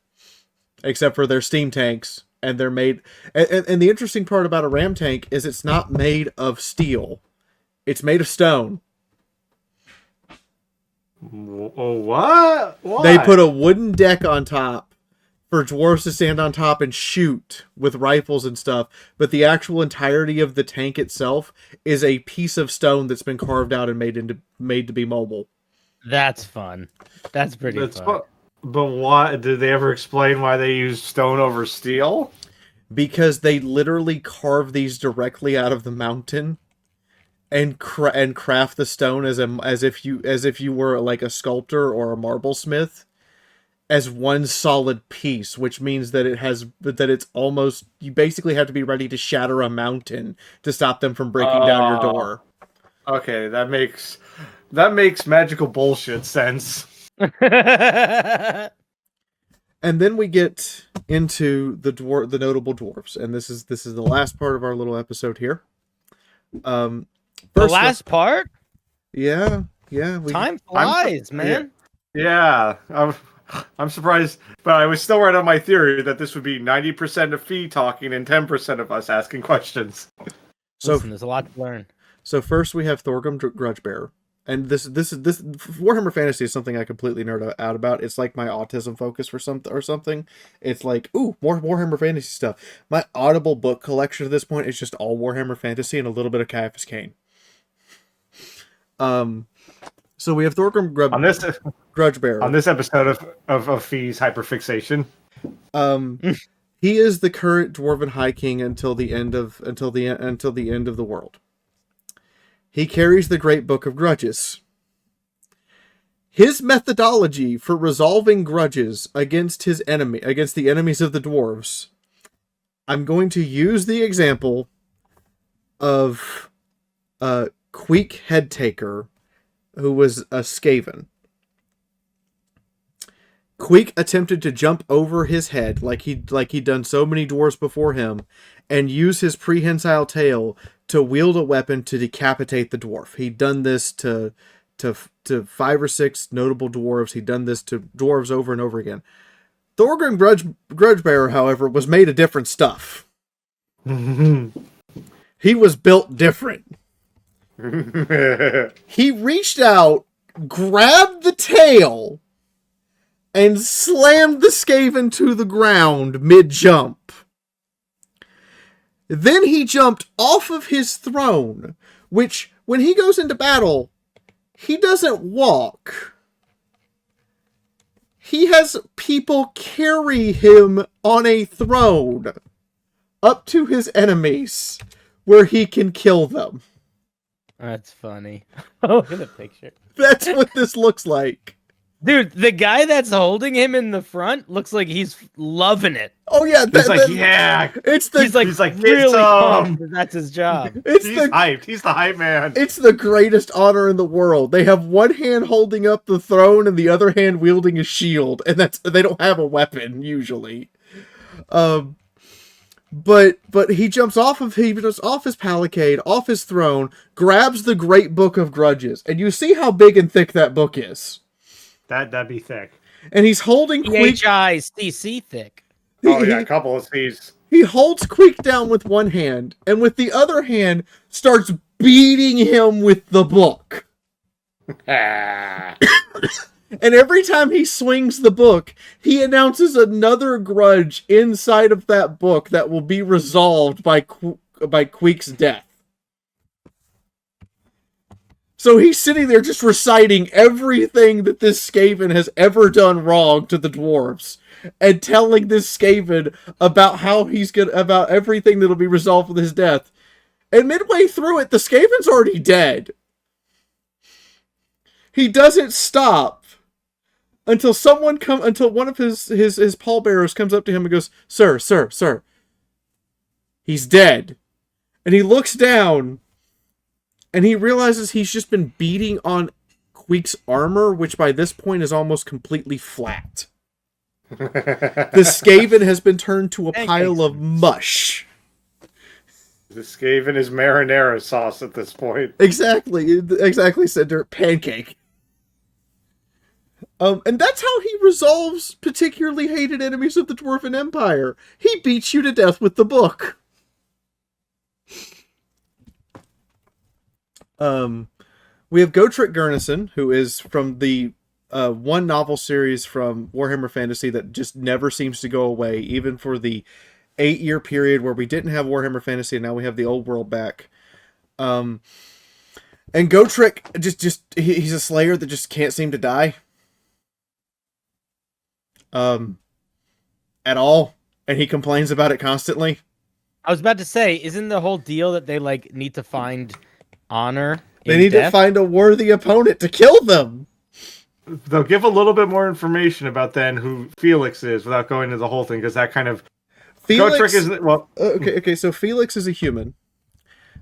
except for their steam tanks, and they're made. And the interesting part about a ram tank is it's not made of steel; it's made of stone. What? Why? They put a wooden deck on top for dwarves to stand on top and shoot with rifles and stuff, but the actual entirety of the tank itself is a piece of stone that's been carved out and made to be mobile. That's fun. That's pretty fun. But why did they ever explain why they used stone over steel? Because they literally carve these directly out of the mountain and craft the stone as if you were like a sculptor or a marble smith as one solid piece, which means that it's almost, you basically have to be ready to shatter a mountain to stop them from breaking down your door. Okay, that makes magical bullshit sense. And then we get into the notable dwarves, and this is the last part of our little episode here. The last part? Yeah. Time flies, man. Yeah, I'm surprised, but I was still right on my theory that this would be 90% of Fee talking and 10% of us asking questions. So listen, there's a lot to learn. So first we have Thorgrim Grudgebearer. And this Warhammer Fantasy is something I completely nerd out about. It's like my autism focus for something. It's like, ooh, more Warhammer Fantasy stuff. My Audible book collection at this point is just all Warhammer Fantasy and a little bit of Caiaphas Cain. So we have Thorgrim Grudgebearer. On this episode of Fee's hyperfixation. He is the current Dwarven High King until the end of the world. He carries the Great Book of Grudges. His methodology for resolving grudges against the enemies of the dwarves. I'm going to use the example of Queek Headtaker, who was a Skaven. Queek attempted to jump over his head like he'd done so many dwarves before him, and use his prehensile tail to wield a weapon to decapitate the dwarf. He'd done this to 5 or 6 notable dwarves. He'd done this to dwarves over and over again. Thorgrim Grudgebearer, however, was made of different stuff. He was built different. He reached out, grabbed the tail, and slammed the Skaven to the ground mid-jump. Then he jumped off of his throne, which, when he goes into battle, he doesn't walk. He has people carry him on a throne up to his enemies, where he can kill them. That's funny. Look at the picture. That's what this looks like. Dude, the guy that's holding him in the front looks like he's loving it. Oh yeah, he's like, yeah. He's like really pumped that that's his job. He's hyped. He's the hype man. It's the greatest honor in the world. They have one hand holding up the throne and the other hand wielding a shield, and they don't have a weapon usually. But he jumps off his palicade, off his throne, grabs the Great Book of Grudges, and you see how big and thick that book is. That'd be thick. And he's holding Queek. PHICC thick. Oh yeah, a couple of C's. He holds Queek down with one hand, and with the other hand starts beating him with the book. Ah. And every time he swings the book, he announces another grudge inside of that book that will be resolved by Queek's death. So he's sitting there just reciting everything that this Skaven has ever done wrong to the dwarves, and telling this Skaven about how about everything that'll be resolved with his death. And midway through it, the Skaven's already dead. He doesn't stop until one of his pallbearers comes up to him and goes, Sir, he's dead. And he looks down, and he realizes he's just been beating on Queek's armor, which by this point is almost completely flat. The Skaven has been turned to a pile of mush. The Skaven is marinara sauce at this point. Exactly, Cinder. Pancake. And that's how he resolves particularly hated enemies of the Dwarven Empire. He beats you to death with the book. We have Gotrek Gurnison, who is from the one novel series from Warhammer Fantasy that just never seems to go away, even for the 8-year period where we didn't have Warhammer Fantasy and now we have the old world back. And Gotrek, he's a slayer that just can't seem to die. At all. And he complains about it constantly. I was about to say, isn't the whole deal that they like need to find honor? They need to find a worthy opponent to kill them. They'll give a little bit more information about then who Felix is without going into the whole thing, because that kind of Felix isn't well. Okay. So Felix is a human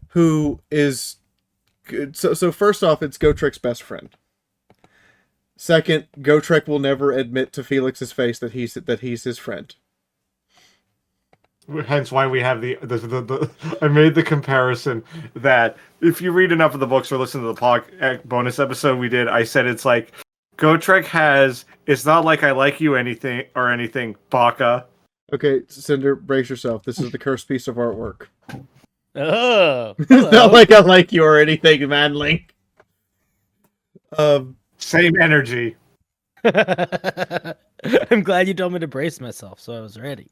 who is good. So first off, it's Gotrek's best friend. Second, Gotrek will never admit to Felix's face that he's his friend. Hence why we have the I made the comparison that if you read enough of the books or listen to the bonus episode we did, I said it's like Gotrek has, it's not like I like you anything, Baka. Okay, Cinder, brace yourself. This is the cursed piece of artwork. Oh, It's not like I like you or anything, Manling. Same energy. I'm glad you told me to brace myself, so I was ready.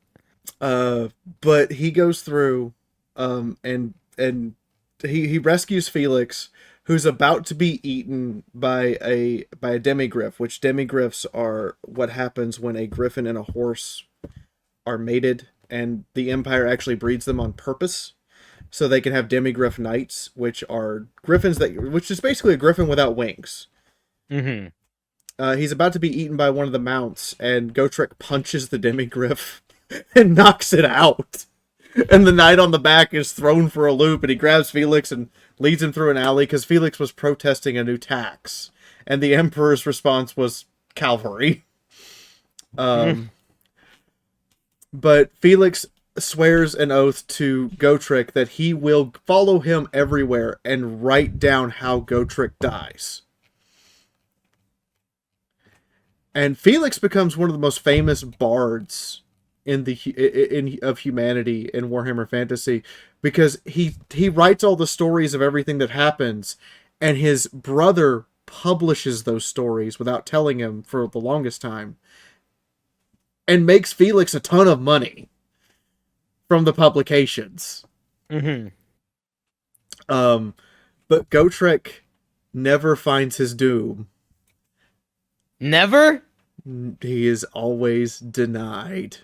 But he goes through, and he rescues Felix, who's about to be eaten by a demigryph, which demigryphs are what happens when a griffin and a horse are mated, and the Empire actually breeds them on purpose, so they can have demigryph knights, which are griffins which is basically a griffin without wings. Mm-hmm. He's about to be eaten by one of the mounts, and Gotrek punches the demigryph and knocks it out. And the knight on the back is thrown for a loop, and he grabs Felix and leads him through an alley because Felix was protesting a new tax. And the Emperor's response was cavalry. But Felix swears an oath to Gotrek that he will follow him everywhere and write down how Gotrek dies. And Felix becomes one of the most famous bards of humanity in Warhammer Fantasy, because he writes all the stories of everything that happens, and his brother publishes those stories without telling him for the longest time, and makes Felix a ton of money from the publications. Mm-hmm. But Gotrek never finds his doom. Never? He is always denied.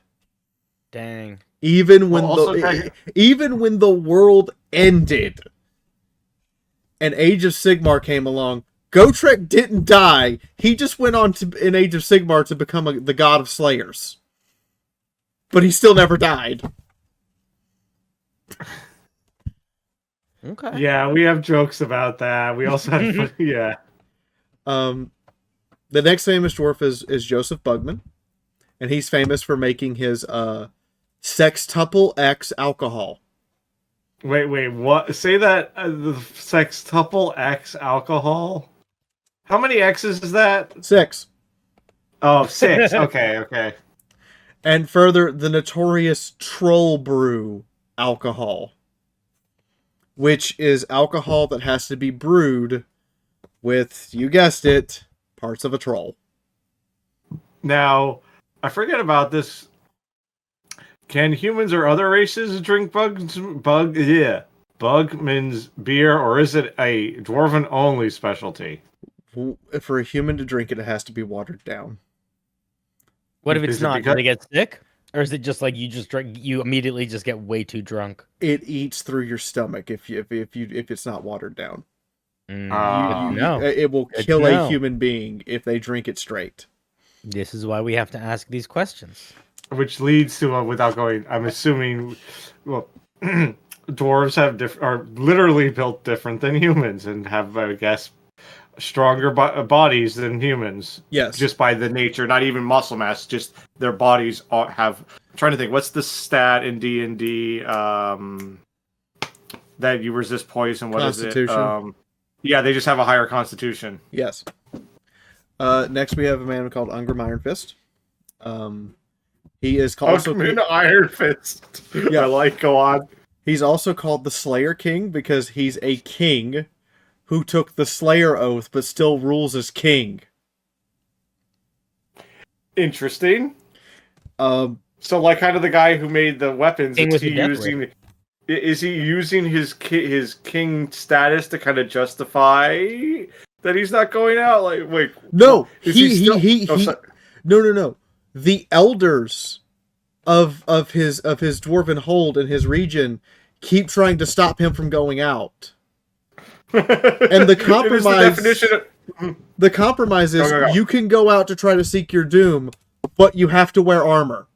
Dang. Even when the world ended and Age of Sigmar came along, Gotrek didn't die. He just went on to in Age of Sigmar to become the god of slayers. But he still never died. Okay. Yeah, we have jokes about that. We also have yeah. The next famous dwarf is Joseph Bugman, and he's famous for making his Sextuple X alcohol. Wait, what? Say that the sextuple X alcohol. How many X's is that? 6. Oh, 6. Okay. And further, the notorious Troll Brew alcohol, which is alcohol that has to be brewed with, you guessed it, parts of a troll. Now, I forget about this. Can humans or other races drink Bugman's beer, or is it a dwarven only specialty? For a human to drink it, it has to be watered down. What if it's Is it not? Do because- they get sick? Or is it just like you just drink, you immediately just get way too drunk? It eats through your stomach if it's not watered down. No. It will Good to kill a know. human being if they drink it straight. This is why we have to ask these questions. Which leads to, without going, I'm assuming, well, dwarves are literally built different than humans and have, I guess, stronger bodies than humans. Yes. Just by the nature, not even muscle mass, just their bodies have. I'm trying to think, what's the stat in D&D that you resist poison? What is it? Constitution. Yeah, they just have a higher constitution. Yes. Next, we have a man called Ungram Ironfist. He is also Iron Fist. Yeah. I like. Go on. He's also called the Slayer King because he's a king who took the Slayer oath but still rules as king. Interesting. So, like, kind of the guy who made the weapons. King with the death Is he using his king status to kind of justify that he's not going out? Like, wait, no, sorry. no. The elders of his dwarven hold in his region keep trying to stop him from going out. And the compromise is Go. you can go out to try to seek your doom, but you have to wear armor.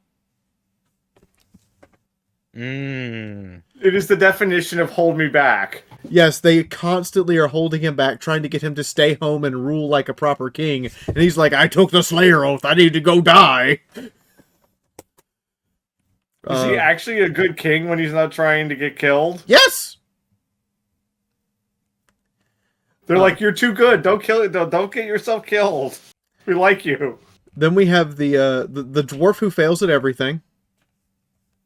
It is the definition of hold me back. Yes, they constantly are holding him back, trying to get him to stay home and rule like a proper king. And he's like, I took the Slayer oath, I need to go die. Is he actually a good king when he's not trying to get killed? Yes! They're like, you're too good. Don't kill it. Don't get yourself killed. We like you. Then we have the dwarf who fails at everything.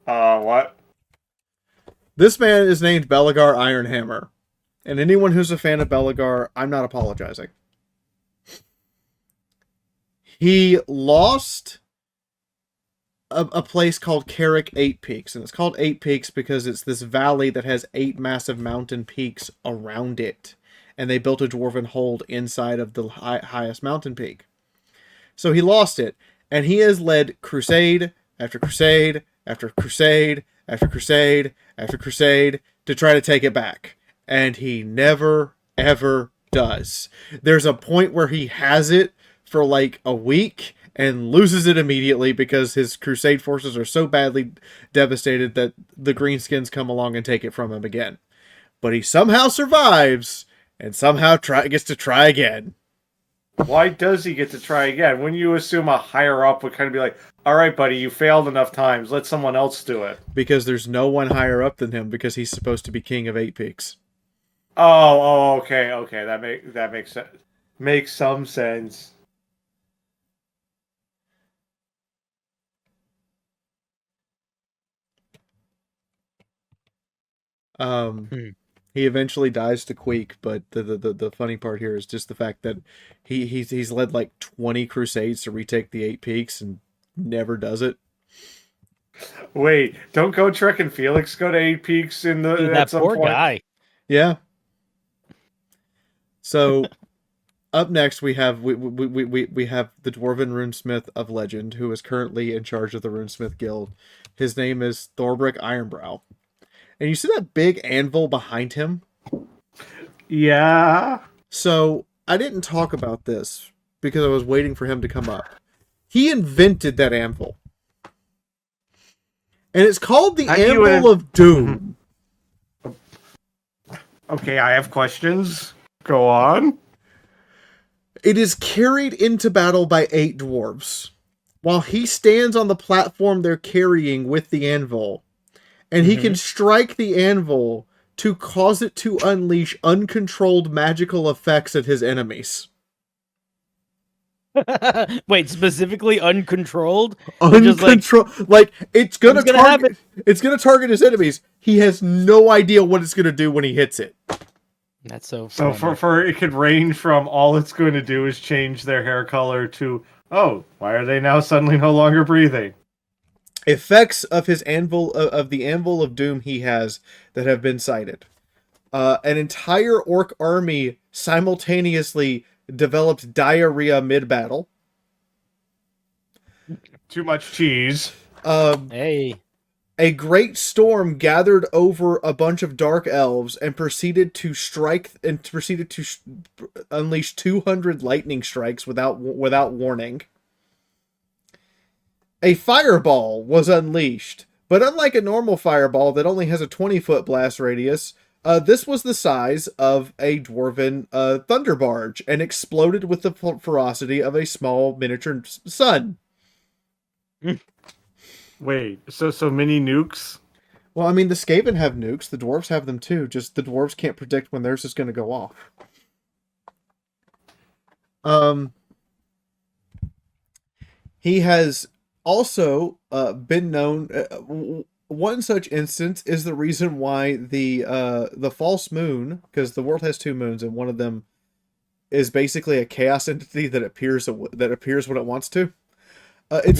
What? This man is named Belagar Ironhammer. And anyone who's a fan of Belagar, I'm not apologizing. He lost a place called Carrick 8 Peaks. And it's called 8 Peaks because it's this valley that has 8 massive mountain peaks around it. And they built a dwarven hold inside of the highest mountain peak. So he lost it. And he has led crusade after crusade after crusade after crusade after crusade to try to take it back. And he never, ever does. There's a point where he has it for like a week and loses it immediately because his crusade forces are so badly devastated that the greenskins come along and take it from him again. But he somehow survives and somehow gets to try again. Why does he get to try again? When you assume a higher up would kind of be like, all right, buddy, you failed enough times. Let someone else do it. Because there's no one higher up than him because he's supposed to be king of 8 Peaks. Okay. That makes sense. Makes some sense. He eventually dies to Queek, but the funny part here is just the fact that he's led like 20 crusades to retake the 8 Peaks and never does it. Wait, don't go Trek and Felix go to 8 Peaks in the Dude, at that some poor point? guy. Yeah. So up next we have we have the Dwarven Runesmith of legend, who is currently in charge of the Runesmith Guild. His name is Thorbrick Ironbrow. And you see that big anvil behind him? Yeah. So I didn't talk about this because I was waiting for him to come up. He invented that anvil. And it's called the Anvil of Doom. Okay, I have questions. Go on. It is carried into battle by 8 dwarves. while he stands on the platform they're carrying with the anvil, and he can strike the anvil to cause it to unleash uncontrolled magical effects at his enemies. Wait, specifically uncontrolled? Uncontrolled, like it's gonna gonna target. happen? It's gonna target his enemies. He has no idea what it's gonna do when he hits it. That's so So funny. for it could range from all it's going to do is change their hair color to, oh, why are they now suddenly no longer breathing? Effects of his anvil of the anvil of doom he has that have been cited. An entire orc army simultaneously developed diarrhea mid-battle. Too much cheese. Hey. A great storm gathered over a bunch of dark elves and proceeded to unleash 200 lightning strikes without warning. A fireball was unleashed, but unlike a normal fireball that only has a 20-foot blast radius, this was the size of a dwarven thunder barge and exploded with the ferocity of a small miniature sun. Wait, so mini nukes? Well, I mean, the Skaven have nukes. The dwarves have them too. Just the dwarves can't predict when theirs is going to go off. He has also been known. One such instance is the reason why the false moon, because the world has two moons, and one of them is basically a chaos entity that appears when it wants to. It's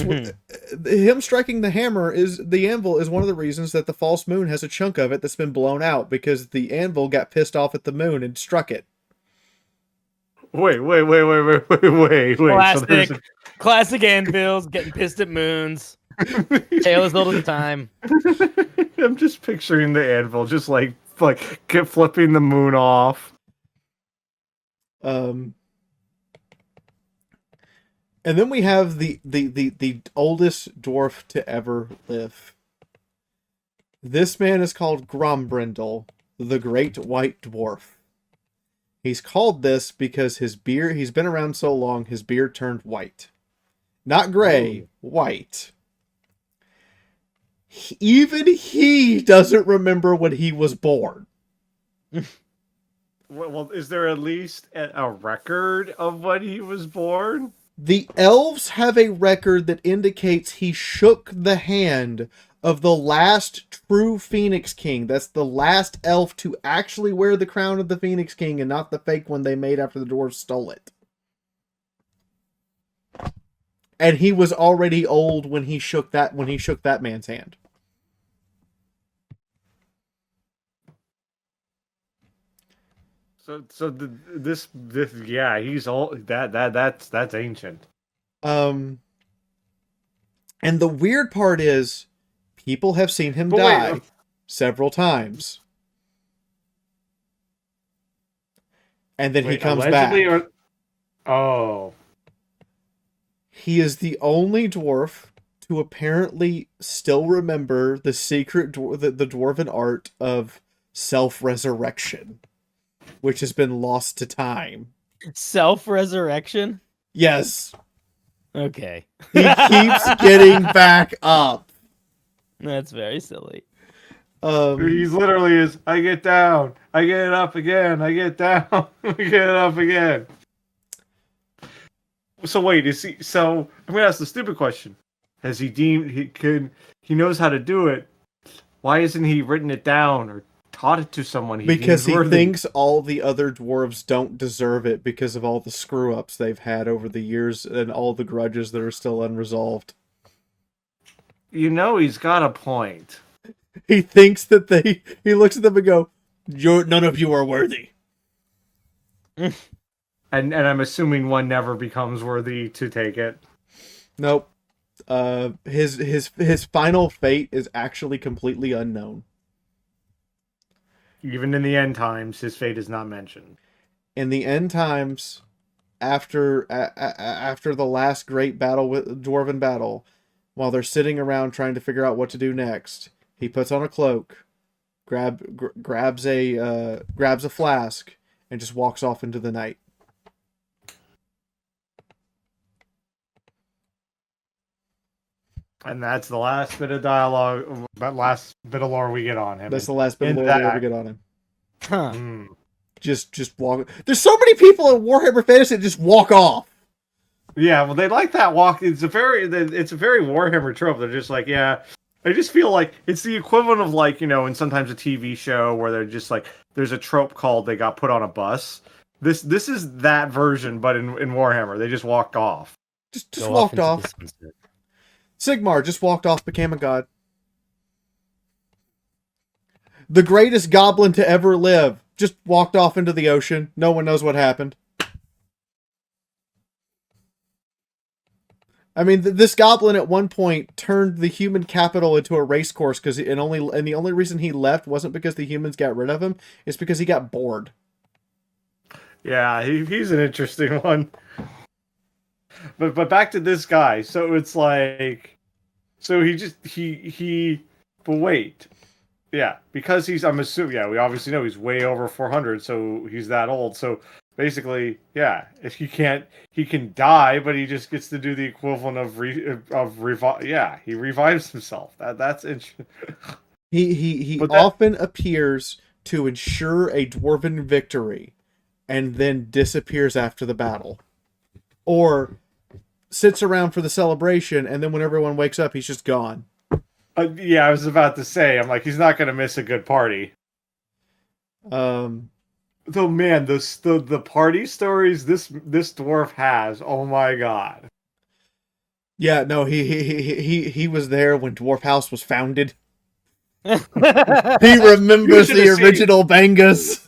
him striking the hammer is the anvil is one of the reasons that the false moon has a chunk of it that's been blown out because the anvil got pissed off at the moon and struck it. Wait. Classic, classic anvils getting pissed at moons. Tale as old as time. I'm just picturing the anvil just like flipping the moon off. And then we have the oldest dwarf to ever live. This man is called Grombrindle, the Great White Dwarf. He's called this because his beard, he's been around so long, his beard turned white. Not gray, white. Even he doesn't remember when he was born. Well, is there at least a record of when he was born? The elves have a record that indicates he shook the hand of the last true Phoenix King. That's the last elf to actually wear the crown of the Phoenix King and not the fake one they made after the dwarves stole it. And he was already old when he shook that man's hand. This yeah, he's old. That's ancient. And the weird part is people have seen him die several times. And then he comes back. Oh. He is the only dwarf to apparently still remember the secret the dwarven art of self-resurrection, which has been lost to time. Self-resurrection? Yes. Okay. He keeps getting back up. That's very silly. He's literally is, I get down, I get up again, I get down, I get up again. So wait, so I'm gonna ask the stupid question. Has he deemed he knows how to do it? Why isn't he written it down or taught it to someone? Because he thinks all the other dwarves don't deserve it because of all the screw-ups they've had over the years and all the grudges that are still unresolved. You know, he's got a point. He thinks that he looks at them and go, none of you are worthy. And I'm assuming one never becomes worthy to take it. Nope. His final fate is actually completely unknown. Even in the end times, his fate is not mentioned. In the end times, after the last great battle with dwarven battle, while they're sitting around trying to figure out what to do next, he puts on a cloak, grabs a flask, and just walks off into the night. And that's the last bit of dialogue, that last bit of lore we get on him. That's the last bit of In lore we that- ever get on him. Huh. Just walk. There's so many people in Warhammer Fantasy that just walk off. Yeah, well, they like that walk. It's a very Warhammer trope. They're just like, yeah. I just feel like it's the equivalent of like, and sometimes a TV show where they're just like, there's a trope called they got put on a bus. This is that version, but in Warhammer, they just walked off. Just Go walked into off. the sunset. Sigmar just walked off, became a god. The greatest goblin to ever live just walked off into the ocean. No one knows what happened. I mean, this goblin at one point turned the human capital into a race course and the only reason he left wasn't because the humans got rid of him. It's because he got bored. Yeah, he's an interesting one. But back to this guy. So it's like, so but wait. Yeah, because I'm assuming, yeah, we obviously know he's way over 400, so he's that old. So basically, yeah, if he can die, but he just gets to do the equivalent of revive. Yeah, he revives himself. That's interesting. He often appears to ensure a dwarven victory and then disappears after the battle. Or sits around for the celebration, and then when everyone wakes up, he's just gone. Yeah, I was about to say, I'm like, he's not going to miss a good party. Though, man, the party stories this dwarf has, oh my god. Yeah, no, he was there when Dwarf House was founded. He remembers the original Bangas.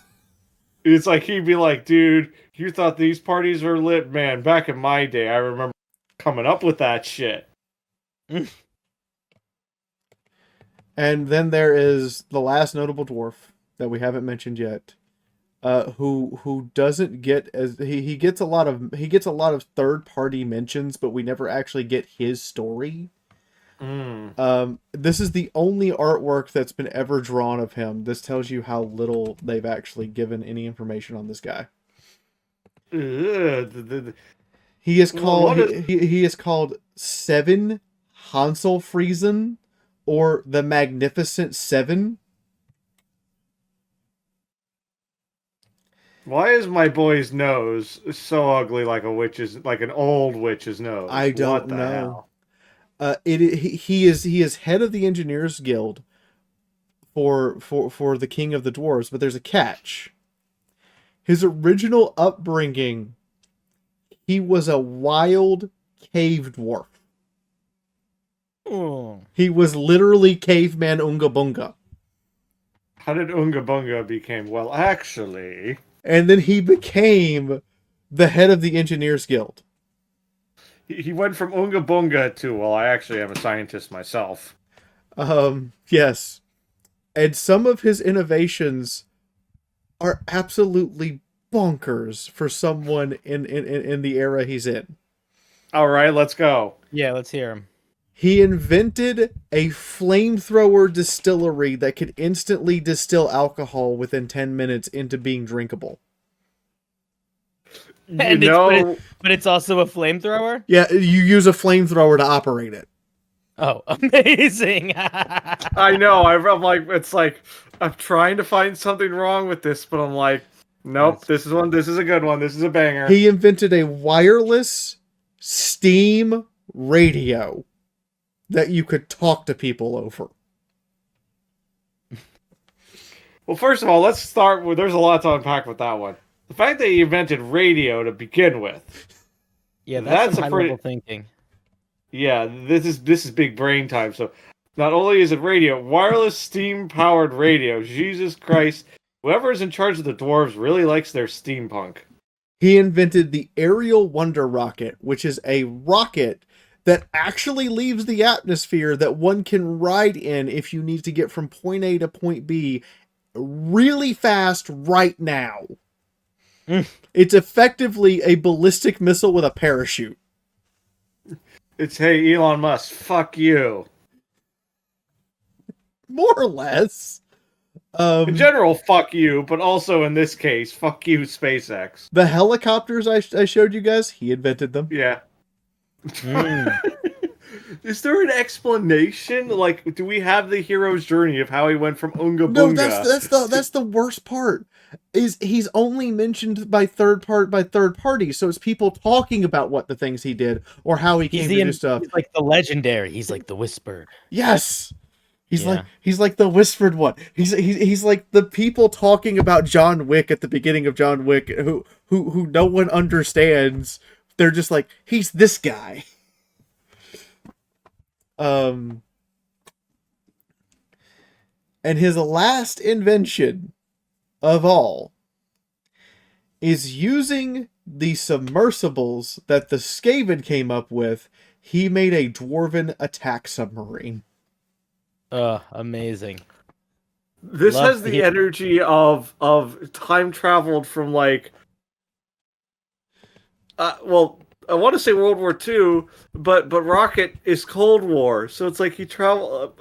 It's like he'd be like, dude, you thought these parties were lit, man. Back in my day, I remember coming up with that shit. And then there is the last notable dwarf that we haven't mentioned yet, who doesn't get as he gets a lot of third party mentions, but we never actually get his story. This is the only artwork that's been ever drawn of him. This tells you how little they've actually given any information on this guy. He is called Seven Hansel Friesen, or the Magnificent Seven. Why is my boy's nose so ugly, like an old witch's nose? I don't know. He is head of the Engineers Guild for the King of the Dwarves, but there's a catch. His original upbringing, he was a wild cave dwarf. Oh. He was literally caveman Unga Bunga. How did Unga Bunga became? Well, actually, and then he became the head of the Engineers Guild. He went from Unga Bunga to, well, I actually am a scientist myself. Yes. And some of his innovations are absolutely bonkers for someone in the era he's in. All right, let's go. Yeah, let's hear him. He invented a flamethrower distillery that could instantly distill alcohol within 10 minutes into being drinkable. But it's also a flamethrower? Yeah, you use a flamethrower to operate it. Oh, amazing. I know. I'm like, it's like, I'm trying to find something wrong with this, but I'm like, nope, this is a good one. This is a banger. He invented a wireless steam radio that you could talk to people over. Well, first of all, let's start with, there's a lot to unpack with that one. The fact that he invented radio to begin with. Yeah, that's some high-level thinking. Yeah, this is big brain time. So, not only is it radio, wireless steam-powered radio. Jesus Christ. Whoever is in charge of the dwarves really likes their steampunk. He invented the Aerial Wonder Rocket, which is a rocket that actually leaves the atmosphere that one can ride in if you need to get from point A to point B really fast right now. It's effectively a ballistic missile with a parachute. It's, hey, Elon Musk, fuck you. More or less. In general, fuck you, but also in this case, fuck you, SpaceX. The helicopters I showed you guys, he invented them. Yeah. Is there an explanation? Like, do we have the hero's journey of how he went from Unga No, Bunga? that's the worst part. Is he's only mentioned by third party, so it's people talking about what the things he did or how he He's came to do stuff. he's like the legendary. He's like the whispered. Yes. Yeah. He's like the whispered one. He's like the people talking about John Wick at the beginning of John Wick who no one understands. They're just like, he's this guy. And his last invention of all is using the submersibles that the Skaven came up with. He made a dwarven attack submarine. Amazing. This has the energy of time traveled from like well, I want to say World War II, but Rocket is Cold War, so it's like he traveled.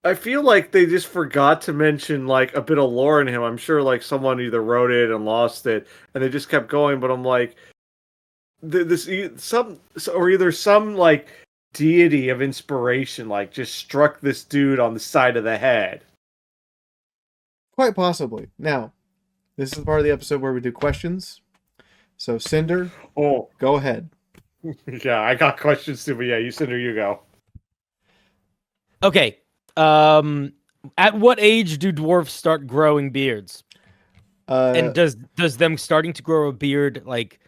I feel like they just forgot to mention like a bit of lore in him. I'm sure like someone either wrote it and lost it, and they just kept going. But I'm like, either some like deity of inspiration like just struck this dude on the side of the head. Quite possibly. Now, this is the part of the episode where we do questions. So, Cinder, go ahead. Yeah, I got questions too, but yeah, you Cinder, you go. Okay. At what age do dwarves start growing beards? And does them starting to grow a beard like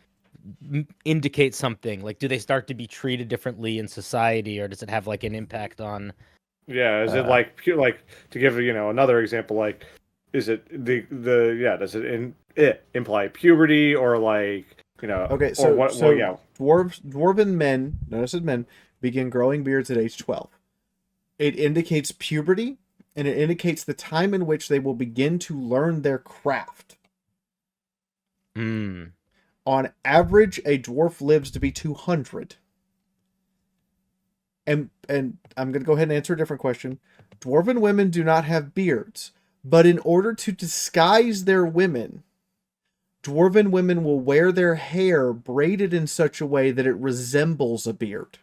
indicate something? Like, do they start to be treated differently in society, or does it have like an impact on? Yeah, is it like to give another example? Like, is it does it imply puberty or like Okay, so or what? so Well, yeah, dwarven men, notice as men, begin growing beards at age 12. It indicates puberty, and it indicates the time in which they will begin to learn their craft. On average, a dwarf lives to be 200. And I'm going to go ahead and answer a different question. Dwarven women do not have beards, but in order to disguise their women, dwarven women will wear their hair braided in such a way that it resembles a beard.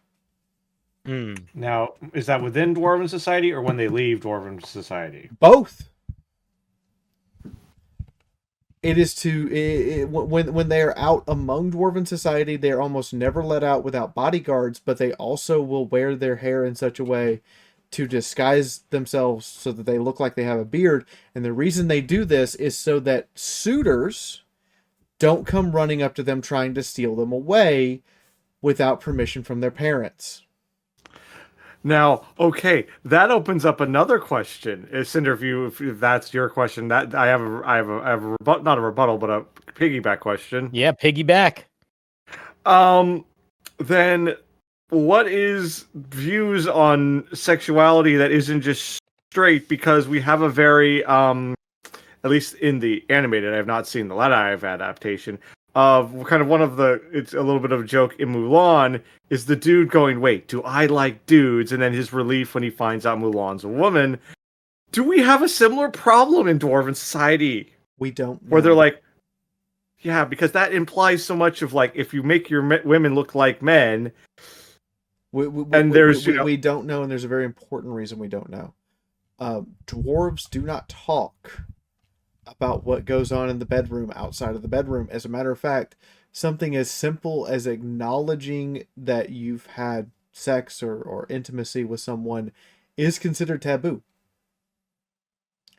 Now, is that within Dwarven society or when they leave Dwarven society? Both. It is when they are out among Dwarven society, they are almost never let out without bodyguards, but they also will wear their hair in such a way to disguise themselves so that they look like they have a beard. And the reason they do this is so that suitors don't come running up to them trying to steal them away without permission from their parents. Now, okay, that opens up another question. Cinder, if that's your question, that I have a not a rebuttal, but a piggyback question. Yeah, piggyback. Then what is views on sexuality that isn't just straight? Because we have a very at least in the animated, I have not seen the live adaptation of kind of one of the, it's a little bit of a joke in Mulan, is the dude going, wait, do I like dudes? And then his relief when he finds out Mulan's a woman. Do we have a similar problem in Dwarven society? We don't know. Where they're like, yeah, because that implies so much of like, if you make your women look like men, we don't know, and there's a very important reason we don't know. Dwarves do not talk about what goes on in the bedroom outside of the bedroom. As a matter of fact, something as simple as acknowledging that you've had sex or intimacy with someone is considered taboo.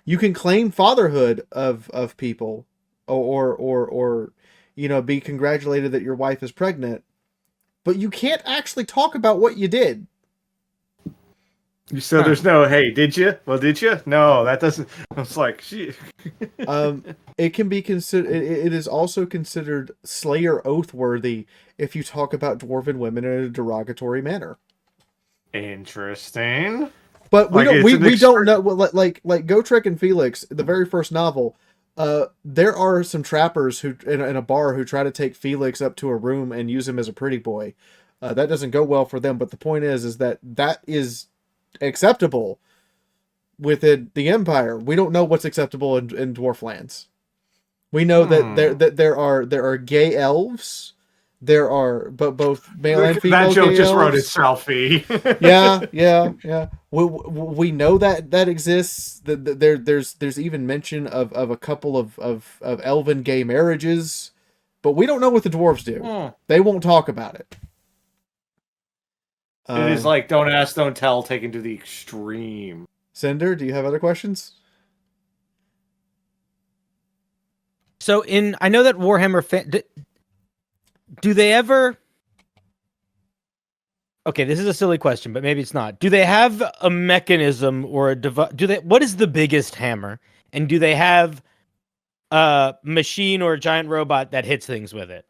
You can claim fatherhood of people or be congratulated that your wife is pregnant, but you can't actually talk about what you did. So there's no, hey, did you? Well, did you? No, that doesn't. It's like, she. It can be considered. It is also considered Slayer oath worthy if you talk about dwarven women in a derogatory manner. Interesting. But we don't know. Like Gotrek and Felix, the very first novel. There are some trappers who in a bar who try to take Felix up to a room and use him as a pretty boy. That doesn't go well for them. But the point is that is acceptable within the Empire. We don't know what's acceptable in dwarf lands. We know that there are gay elves There are both male and That female joke gay just wrote elves. itself, E. Yeah. We know that exists. There's even mention of a couple of elven gay marriages, but we don't know what the dwarves do. Hmm. They won't talk about it. It is like don't ask, don't tell, taken to the extreme. Cinder, do you have other questions? So I know that Warhammer do they ever? Okay, this is a silly question, but maybe it's not. Do they have a mechanism or a device? What is the biggest hammer? And do they have a machine or a giant robot that hits things with it?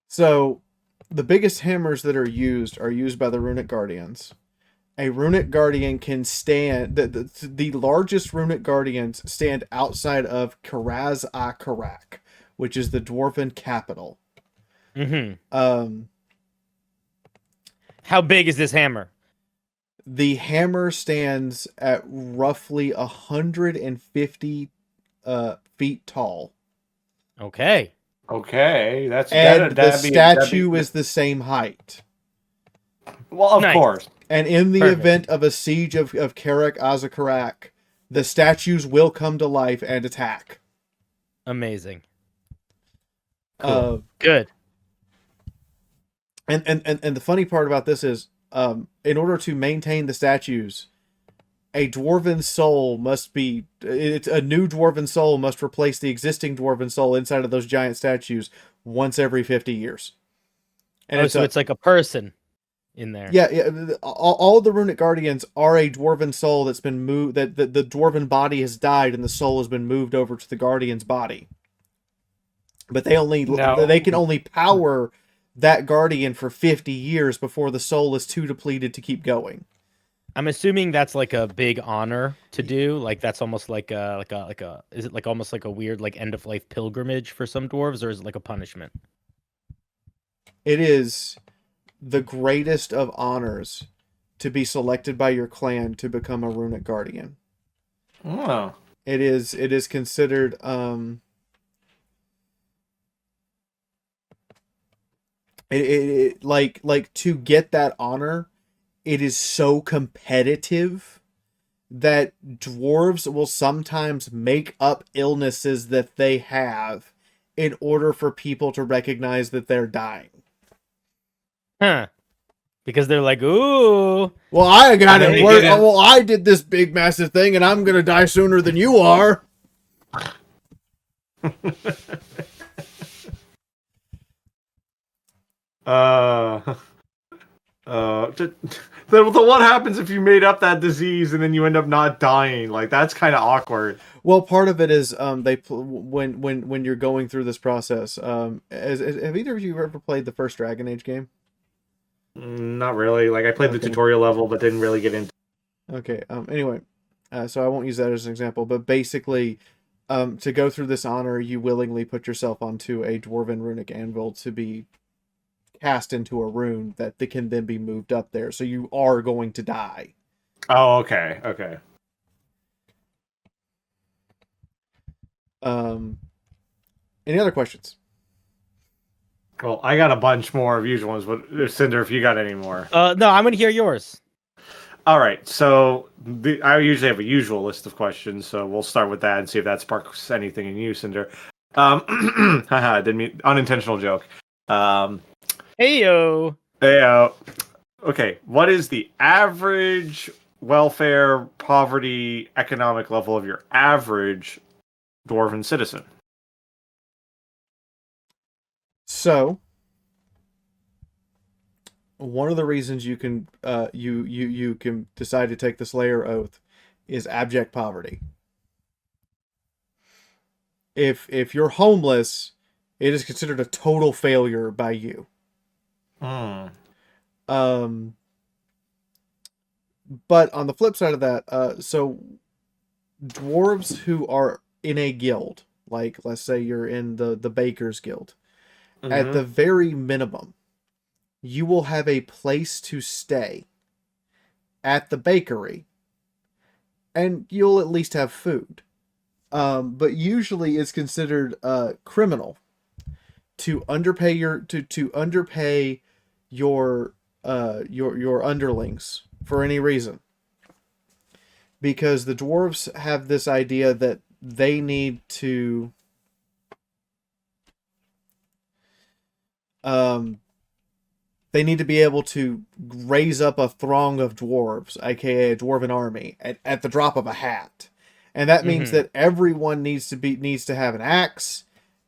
So, the biggest hammers that are used by the Runic Guardians. A Runic Guardian can stand... The largest Runic Guardians stand outside of Karaz-a-Karak, which is the Dwarven capital. Mm-hmm. How big is this hammer? The hammer stands at roughly 150 feet tall. Okay. Okay, And the statue is the same height. Well, of course. And in the Perfect. event of a siege of Karak Azakarak, the statues will come to life and attack. Amazing. Cool. Good. And the funny part about this is, in order to maintain the statues, a dwarven soul must be... a new dwarven soul must replace the existing dwarven soul inside of those giant statues once every 50 years. And So it's like a person in there. Yeah. All the Runic Guardians are a dwarven soul that's been moved... That the dwarven body has died and the soul has been moved over to the Guardian's body. But they can only power that Guardian for 50 years before the soul is too depleted to keep going. I'm assuming that's like a big honor to do. Like that's almost like a is it like almost like a weird like end of life pilgrimage for some dwarves, or is it like a punishment? It is the greatest of honors to be selected by your clan to become a Runic Guardian. Oh. It is considered like to get that honor, it is so competitive that dwarves will sometimes make up illnesses that they have in order for people to recognize that they're dying. Huh. Because they're like, ooh. Well, I got it worse. Well, I did this big massive thing and I'm going to die sooner than you are. What happens if you made up that disease and then you end up not dying? Like that's kind of awkward. Well, part of it is when you're going through this process. Have either of you ever played the first Dragon Age game? Not really. Like I played the tutorial level, but didn't really get into. Okay. Anyway, so I won't use that as an example, but basically, to go through this honor, you willingly put yourself onto a dwarven runic anvil to be cast into a rune that can then be moved up there. So you are going to die. Oh, okay. Okay. Any other questions? Well, I got a bunch more of usual ones, but Cinder, if you got any more. No, I'm gonna hear yours. All right, so I usually have a usual list of questions, so we'll start with that and see if that sparks anything in you, Cinder. Haha, didn't mean unintentional joke. Heyo. Heyo. Okay, what is the average welfare, poverty, economic level of your average dwarven citizen? So, one of the reasons you can you can decide to take the Slayer Oath is abject poverty. If you're homeless, it is considered a total failure by you. Hmm. But on the flip side of that, so dwarves who are in a guild, like let's say you're in the Baker's Guild, at the very minimum, you will have a place to stay at the bakery, and you'll at least have food. But usually it's considered criminal to underpay your underlings for any reason, because the dwarves have this idea that um they need to be able to raise up a throng of dwarves, aka a dwarven army, at the drop of a hat. And that means that everyone needs to have an axe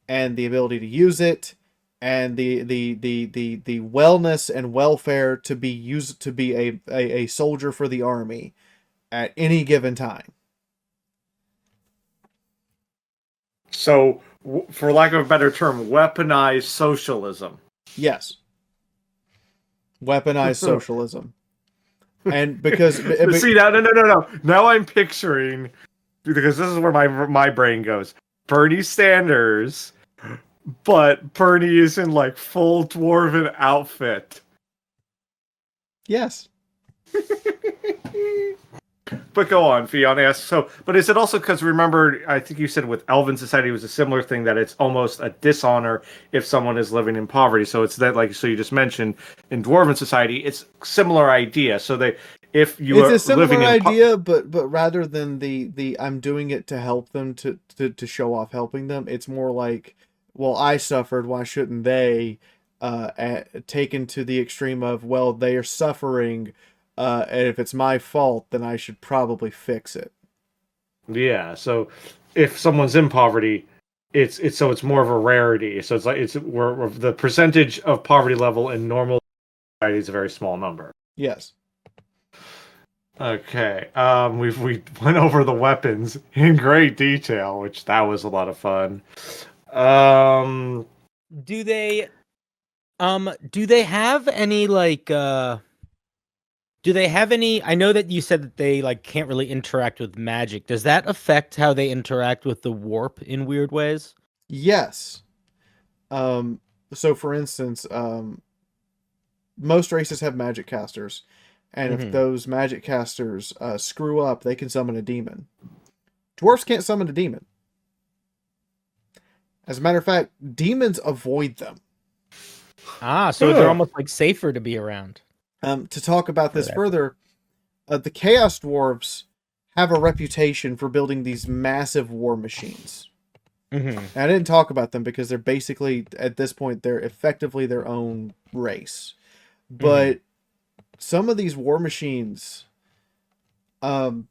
and the ability to use it, and the wellness and welfare to be used to be a soldier for the army at any given time. So, for lack of a better term, weaponized socialism. Yes. Weaponized socialism. And because see, no. Now I'm picturing, because this is where my brain goes. Bernie Sanders, but Bernie is in like full dwarven outfit. Yes. But go on, Fionn asks. So, but is it also because, remember, I think you said with Elven society it was a similar thing, that it's almost a dishonor if someone is living in poverty. So it's that, like, so you just mentioned in Dwarven society, it's similar idea. So if you it's are a similar living in idea, but rather than the I'm doing it to help them to show off helping them, it's more like, well, I suffered, why shouldn't they? Taken to the extreme of, well, they are suffering. And if it's my fault, then I should probably fix it. Yeah, so if someone's in poverty, it's more of a rarity. So it's like we're the percentage of poverty level in normal society is a very small number. Yes. Okay. We went over the weapons in great detail, which that was a lot of fun. Do they have any like do they have any? I know that you said that they like can't really interact with magic. Does that affect how they interact with the warp in weird ways? Yes. So for instance, most races have magic casters, and if those magic casters screw up, they can summon a demon. Dwarves can't summon a demon. As a matter of fact, demons avoid them. Ah, so they're almost like safer to be around. To talk about this further, the Chaos Dwarves have a reputation for building these massive war machines. Mm-hmm. I didn't talk about them because they're basically, at this point, they're effectively their own race. But some of these war machines, I'm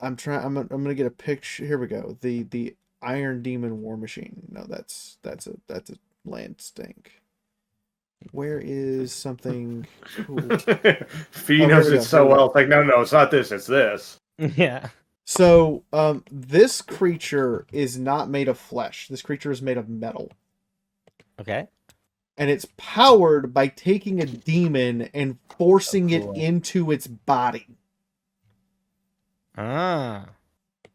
gonna get a picture. Here we go. The Iron Demon War Machine. No, that's a land stink. Where is something cool? Fee knows it so well. It's like, no, it's not this, it's this. Yeah. So, this creature is not made of flesh. This creature is made of metal. Okay. And it's powered by taking a demon and forcing it into its body. Ah.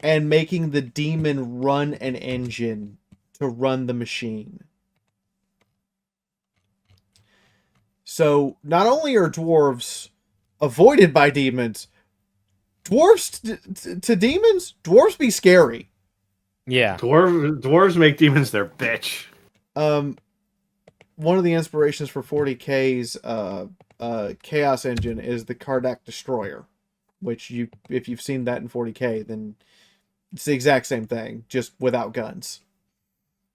And making the demon run an engine to run the machine. So, not only are dwarves avoided by demons, dwarves to demons, dwarves be scary. Yeah. Dwarves make demons their bitch. One of the inspirations for 40K's Chaos Engine is the Kardak Destroyer, which if you've seen that in 40K, then it's the exact same thing, just without guns.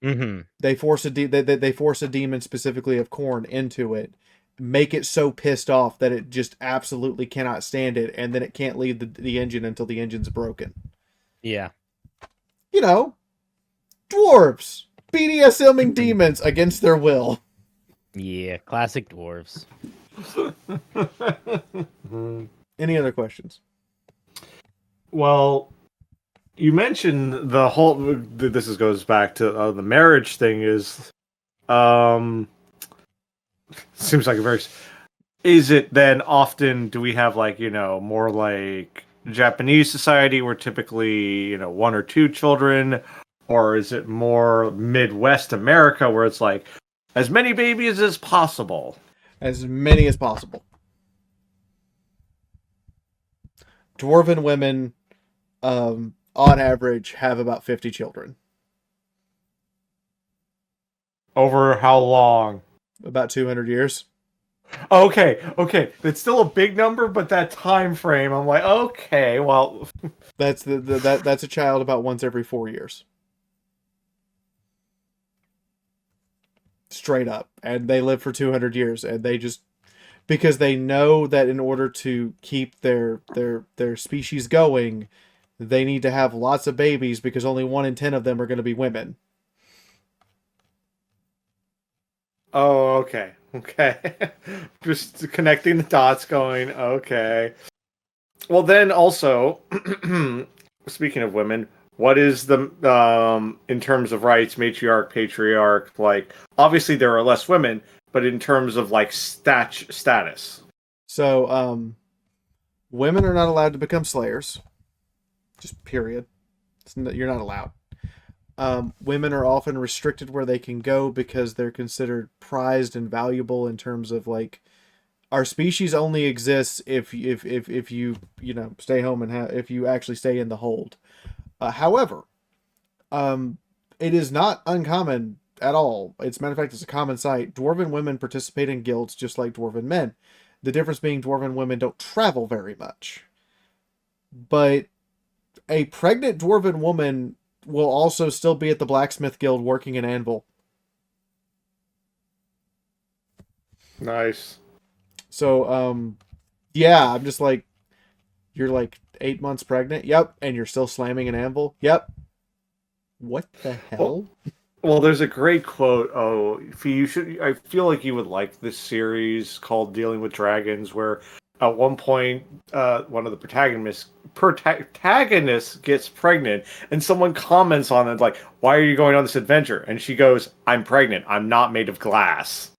Mm-hmm. They force a demon, specifically of Khorne, into it, make it so pissed off that it just absolutely cannot stand it, and then it can't leave the engine until the engine's broken. Yeah. You know, dwarves BDSMing demons against their will. Yeah, classic dwarves. Any other questions? Well, you mentioned the whole. This goes back to the marriage thing. Seems like a very. Is it then often? Do we have more like Japanese society where typically one or two children, or is it more Midwest America where it's like as many babies as possible? As many as possible. Dwarven women, on average, have about 50 children. Over how long? About 200 years. Okay. That's still a big number, but that time frame, I'm like, okay, well, That's that's a child about once every 4 years. Straight up. And they live for 200 years, and they just, because they know that in order to keep their species going, they need to have lots of babies because only 1 in 10 of them are going to be women. oh, okay. Just connecting the dots, going, okay. Well, then also, speaking of women, what is the in terms of rights, matriarch, patriarch? Like, obviously there are less women, but in terms of like status. So, women are not allowed to become slayers. Just period. You're not allowed. Women are often restricted where they can go because they're considered prized and valuable in terms of like, our species only exists if you stay home and if you actually stay in the hold. However, it is not uncommon at all. It's, matter of fact, it's a common sight. Dwarven women participate in guilds just like dwarven men. The difference being dwarven women don't travel very much. But a pregnant dwarven woman will also still be at the blacksmith guild working an anvil. Nice. So, yeah, I'm just like, you're like 8 months pregnant? Yep. And you're still slamming an anvil? Yep. What the hell? Well, there's a great quote. Oh, you should. I feel like you would like this series called "Dealing with Dragons," where at one point, one of the protagonists gets pregnant, and someone comments on it like, "Why are you going on this adventure?" And she goes, "I'm pregnant. I'm not made of glass."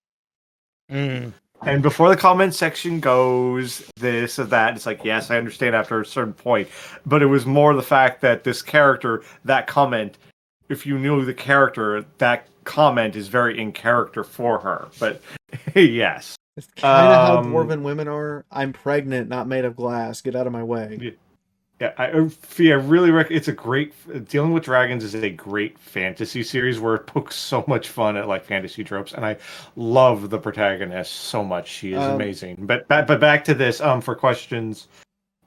Mm. And before the comment section goes this or that, it's like, yes, I understand after a certain point, but it was more the fact that this character, that comment, if you knew the character, that comment is very in character for her. But yes. It's kind of how dwarven women are. I'm pregnant, not made of glass. Get out of my way. Yeah, I really it's a great, Dealing with Dragons is a great fantasy series where it pokes so much fun at like fantasy tropes, and I love the protagonist so much. She is amazing. But back to this for questions.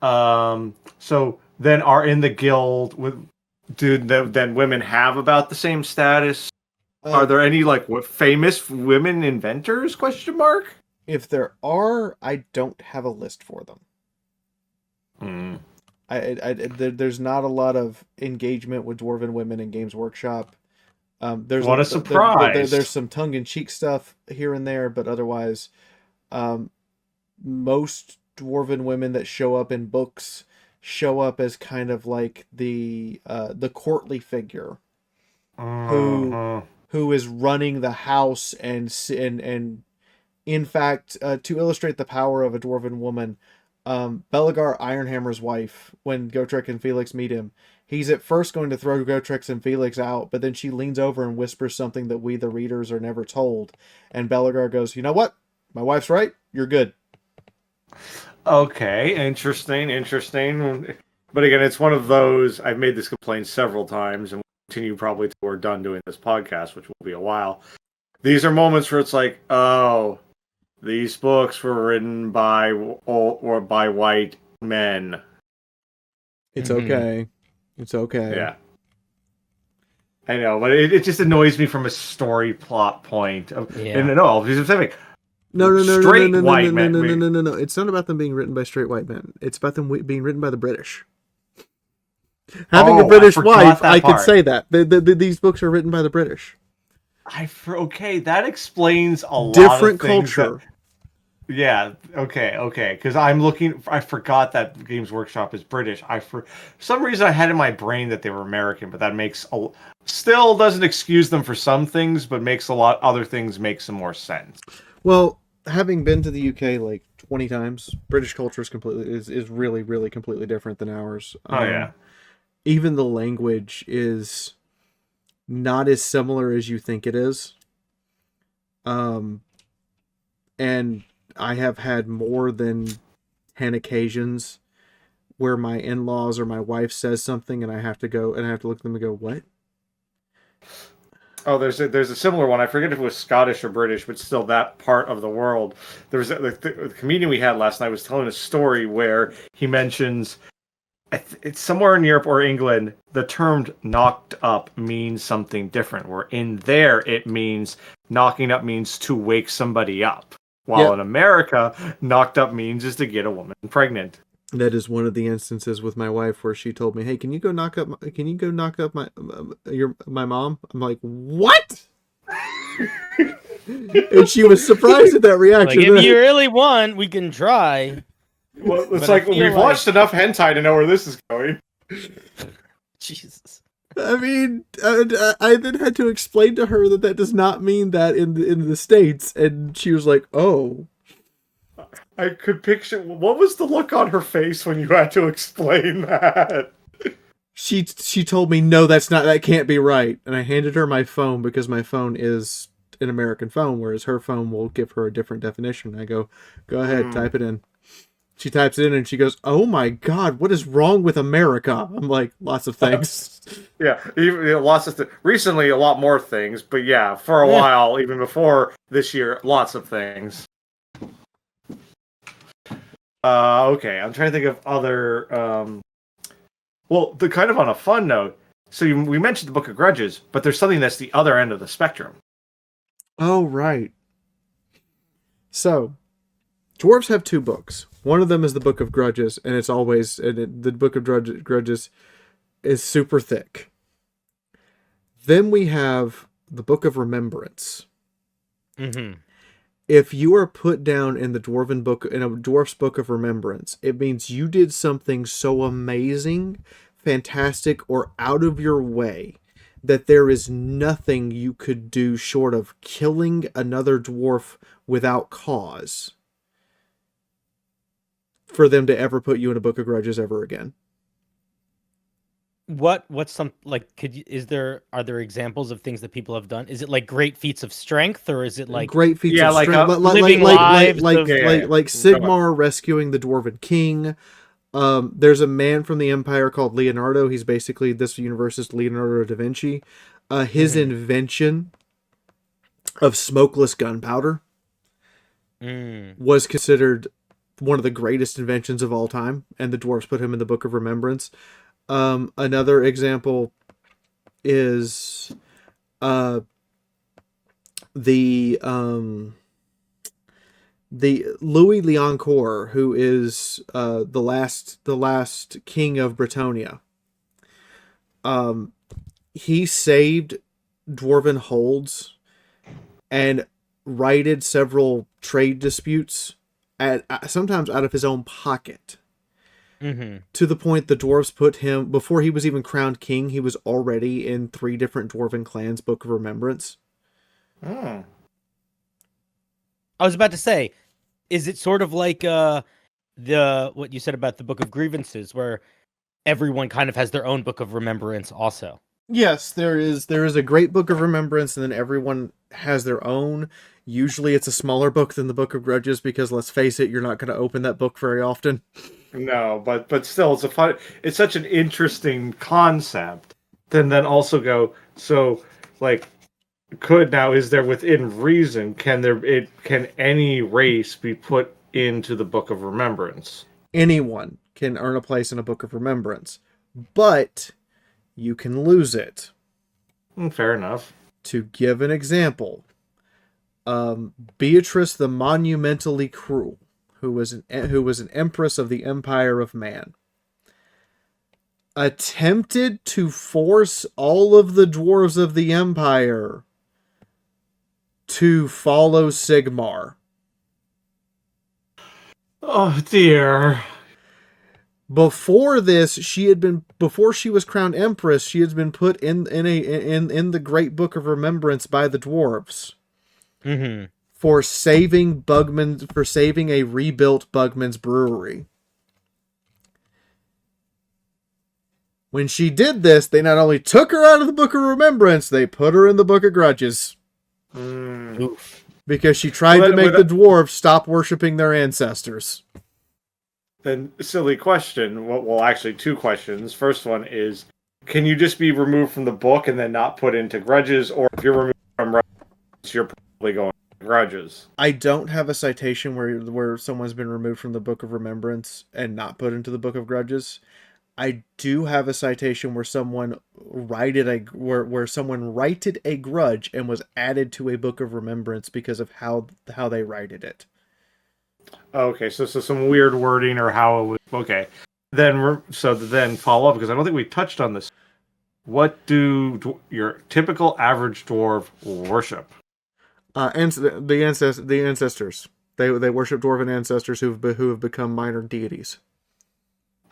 So then are in the guild with, then women have about the same status? Are there any like what famous women inventors? Question mark. If there are, I don't have a list for them. Hmm. There's not a lot of engagement with dwarven women in Games Workshop. What a surprise! There's some tongue-in-cheek stuff here and there, but otherwise, most dwarven women that show up in books show up as kind of like the courtly figure who is running the house and in fact, to illustrate the power of a dwarven woman, Belagar Ironhammer's wife, when Gotrek and Felix meet him, he's at first going to throw Gotrek and Felix out, but then she leans over and whispers something that we, the readers, are never told. And Belagar goes, "You know what? My wife's right. You're good." Okay, interesting. But again, it's one of those, I've made this complaint several times, and we'll continue probably till we're done doing this podcast, which will be a while. These are moments where it's like, oh, these books were written by or by white men. It's okay. It's okay. Yeah. I know, but it just annoys me from a story plot point. And no, I'll be specific. No. Straight white men. No. It's not about them being written by straight white men. It's about them being written by the British. Having a British wife, I could say that. These books are written by the British. Okay, that explains a lot Different of things. culture. Yeah, okay. Because I forgot that Games Workshop is British. For some reason I had in my brain that they were American, but that still doesn't excuse them for some things, but makes a lot other things make some more sense. Well, having been to the UK like 20 times, British culture is really, really completely different than ours. Yeah. Even the language is not as similar as you think it is. And I have had more than 10 occasions where my in-laws or my wife says something and I have to look at them and go, "What?" Oh, there's a similar one. I forget if it was Scottish or British, but still that part of the world. There was the comedian we had last night was telling a story where he mentions it's somewhere in Europe or England. The term "knocked up" means something different. Where in there it means knocking up means to wake somebody up, while in America, knocked up means is to get a woman pregnant. That is one of the instances with my wife where she told me, "Hey, can you go knock up my mom?" I'm like, "What?" And she was surprised at that reaction. Like, if you really want, we can try. Well, it's like we've watched enough hentai to know where this is going. Jesus. I mean, I then had to explain to her that does not mean that in the States, and she was like, "Oh." I could picture what was the look on her face when you had to explain that. She told me, "No, that can't be right." And I handed her my phone because my phone is an American phone, whereas her phone will give her a different definition. I go ahead, type it in. She types it in and she goes, "Oh my God, what is wrong with America?" I'm like, "Lots of things." Yeah, lots of recently a lot more things, but yeah, for a while, even before this year, lots of things. Okay, I'm trying to think of other. Well, the kind of on a fun note. So we mentioned the Book of Grudges, but there's something that's the other end of the spectrum. Oh, right. So, dwarves have two books. One of them is the Book of Grudges, and it's always the Book of Grudges is super thick. Then we have the Book of Remembrance. Mm-hmm. If you are put down in a dwarf's Book of Remembrance, it means you did something so amazing, fantastic, or out of your way that there is nothing you could do short of killing another dwarf without cause for them to ever put you in a Book of Grudges ever again. What's some like are there examples of things that people have done? Is it like great feats of strength, or is it like great feats of like strength, living lives like of- Sigmar rescuing the Dwarven King? There's a man from the Empire called Leonardo. He's basically this universe's Leonardo da Vinci. His invention of smokeless gunpowder was considered one of the greatest inventions of all time, and the dwarves put him in the Book of Remembrance. Another example is the Louis Leoncoeur, who is the last king of Bretonia. He saved dwarven holds and righted several trade disputes sometimes out of his own pocket. To the point the dwarves put him, before he was even crowned king, he was already in 3 different dwarven clans' Book of Remembrance. I was about to say, is it sort of like what you said about the Book of Grievances, where everyone kind of has their own Book of Remembrance also? Yes, there is a great Book of Remembrance, and then everyone has their own. Usually it's a smaller book than the Book of Grudges, because let's face it, you're not going to open that book very often. No, but still, it's such an interesting concept. Then also go, so like, is there within reason, can any race be put into the Book of Remembrance? Anyone can earn a place in a Book of Remembrance, but you can lose it. Fair enough. To give an example, Beatrice the Monumentally Cruel, who was an empress of the Empire of Man, attempted to force all of the dwarves of the Empire to follow Sigmar. Oh dear. Before this, before she was crowned empress, she had been put in the Great Book of Remembrance by the dwarves. For saving a rebuilt Bugman's brewery. When she did this, they not only took her out of the Book of Remembrance, they put her in the Book of Grudges. Oof. Because she tried to make the dwarves stop worshipping their ancestors. Then, silly question. Well, actually, 2 questions. First one is can you just be removed from the book and then not put into grudges, or if you're removed from grudges, you're probably going to grudges? I don't have a citation where someone's been removed from the Book of Remembrance and not put into the Book of Grudges. I do have a citation where someone where someone righted a grudge and was added to a Book of Remembrance because of how they righted it. Okay, so some weird wording or how it was. Okay, then follow up, because I don't think we touched on this. What do your typical average dwarf worship? And the ancestors. They worship dwarven ancestors who have become minor deities.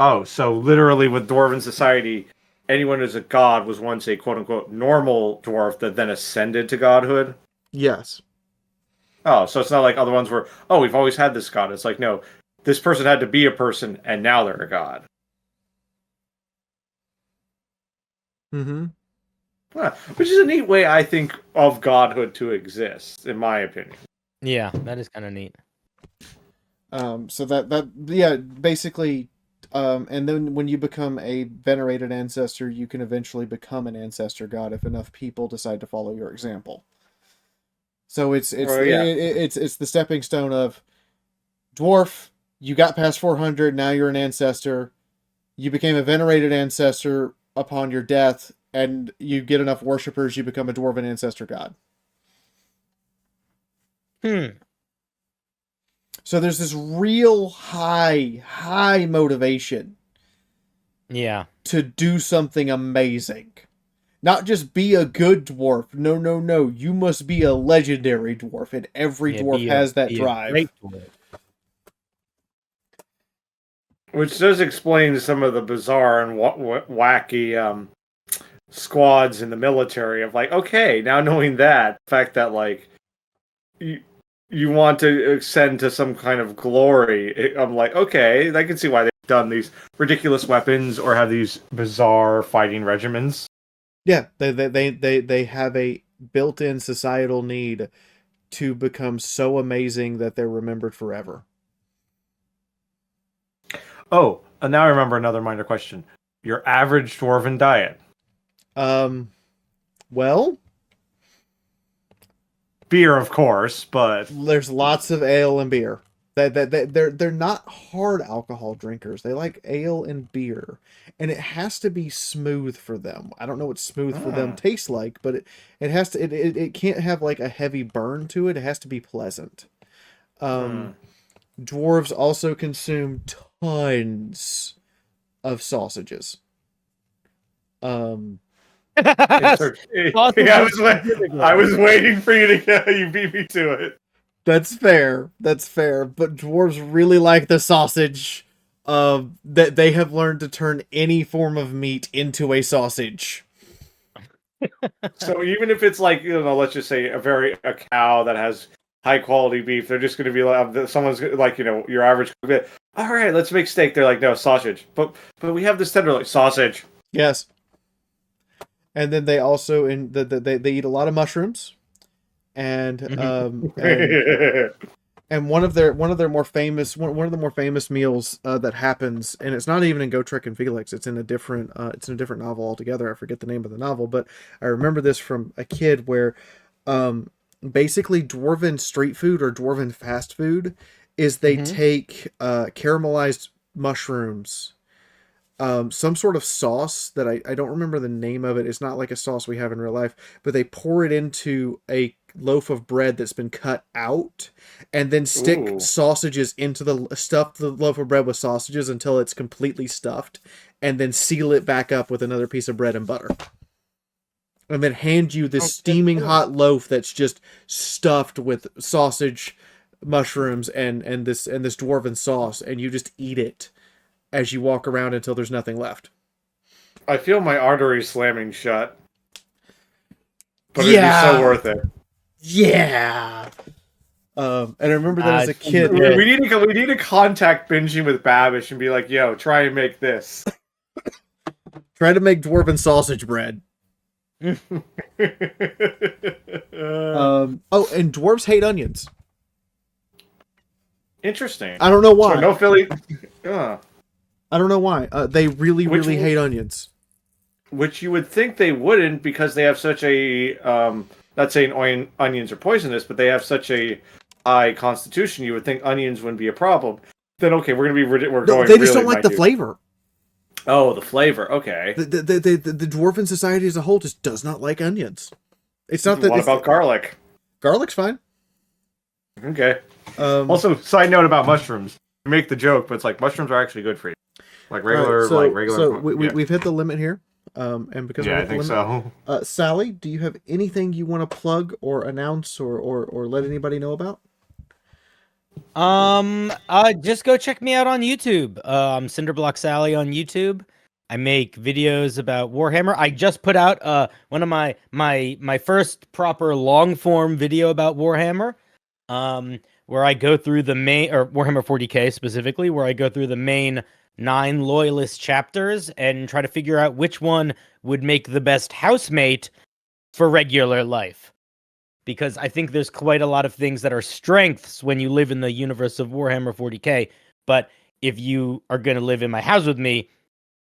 Oh, so literally with dwarven society, anyone who's a god was once a quote unquote normal dwarf that then ascended to godhood. Yes. Oh, so it's not like other ones where, oh, we've always had this god. It's like, no, this person had to be a person and now they're a god. Mm-hmm. Which is a neat way, I think, of godhood to exist, in my opinion. Yeah, that is kind of neat. So yeah, basically, and then when you become a venerated ancestor, you can eventually become an ancestor god if enough people decide to follow your example. So it's the stepping stone of dwarf. You got past 400, now you're an ancestor. You became a venerated ancestor upon your death, and you get enough worshippers, you become a dwarven ancestor god. So there's this real high motivation. Yeah. To do something amazing. Not just be a good dwarf. No. You must be a legendary dwarf, and every dwarf has that drive. Which does explain some of the bizarre and wacky squads in the military of like, okay, now knowing that, the fact that like you want to ascend to some kind of glory, I'm like, okay, I can see why they've done these ridiculous weapons or have these bizarre fighting regimens. Yeah, they have a built-in societal need to become so amazing that they're remembered forever. Oh, and now I remember another minor question. Your average dwarven diet? Well, beer, of course, but there's lots of ale and beer. They're not hard alcohol drinkers. They like ale and beer, and it has to be smooth for them. I don't know what smooth for them tastes like, but it has to. It can't have like a heavy burn to it. It has to be pleasant. Dwarves also consume tons of sausages. I was waiting for you to you beat me to it. That's fair. But dwarves really like the sausage. That they have learned to turn any form of meat into a sausage. So even if it's like, let's just say a cow that has high quality beef, they're just going to be like, someone's like, your average. All right, let's make steak. They're like, no, sausage. But we have this tenderloin sausage. Yes. And then they also they eat a lot of mushrooms. And and one of the more famous meals that happens, and it's not even in Go Trek and Felix, it's in a different novel altogether. I forget the name of the novel, but I remember this from a kid where basically dwarven street food or dwarven fast food is they take caramelized mushrooms, some sort of sauce that I don't remember the name of it. It's not like a sauce we have in real life, but they pour it into a loaf of bread that's been cut out, and then stick sausages into stuff the loaf of bread with sausages until it's completely stuffed, and then seal it back up with another piece of bread and butter, and then hand you this steaming hot loaf that's just stuffed with sausage, mushrooms, and this dwarven sauce, and you just eat it as you walk around until there's nothing left. I feel my arteries slamming shut. But it'd be so worth it. Yeah. And I remember that as a kid. We need to contact Binging with Babish and be like, yo, try and make this. Try to make dwarven sausage bread. And dwarves hate onions. Interesting. I don't know why. So no Philly. I don't know why. They really hate onions. which you would think they wouldn't because they have such a not saying onions are poisonous, but they have such a high constitution. You would think onions wouldn't be a problem. Then okay, we're No, going. they just really don't like the minute. flavor. Oh, the flavor. Okay. The dwarven society as a whole just does not like onions. It's not that. What about garlic? Garlic's fine. Okay. Um, Also, side note about mushrooms. You make the joke, but it's like mushrooms are actually good for you. Like regular, So we've hit the limit here. And because yeah, we're I at the think limit, so. Sally, do you have anything you want to plug or announce or let anybody know about? Just go check me out on YouTube. Cinderblocksally on YouTube. I make videos about Warhammer. I just put out one of my first proper long form video about Warhammer. Where I go through the main, or Warhammer 40k specifically, where I go through the main 9 loyalist chapters and try to figure out which one would make the best housemate for regular life. Because I think there's quite a lot of things that are strengths when you live in the universe of Warhammer 40k, but if you are going to live in my house with me,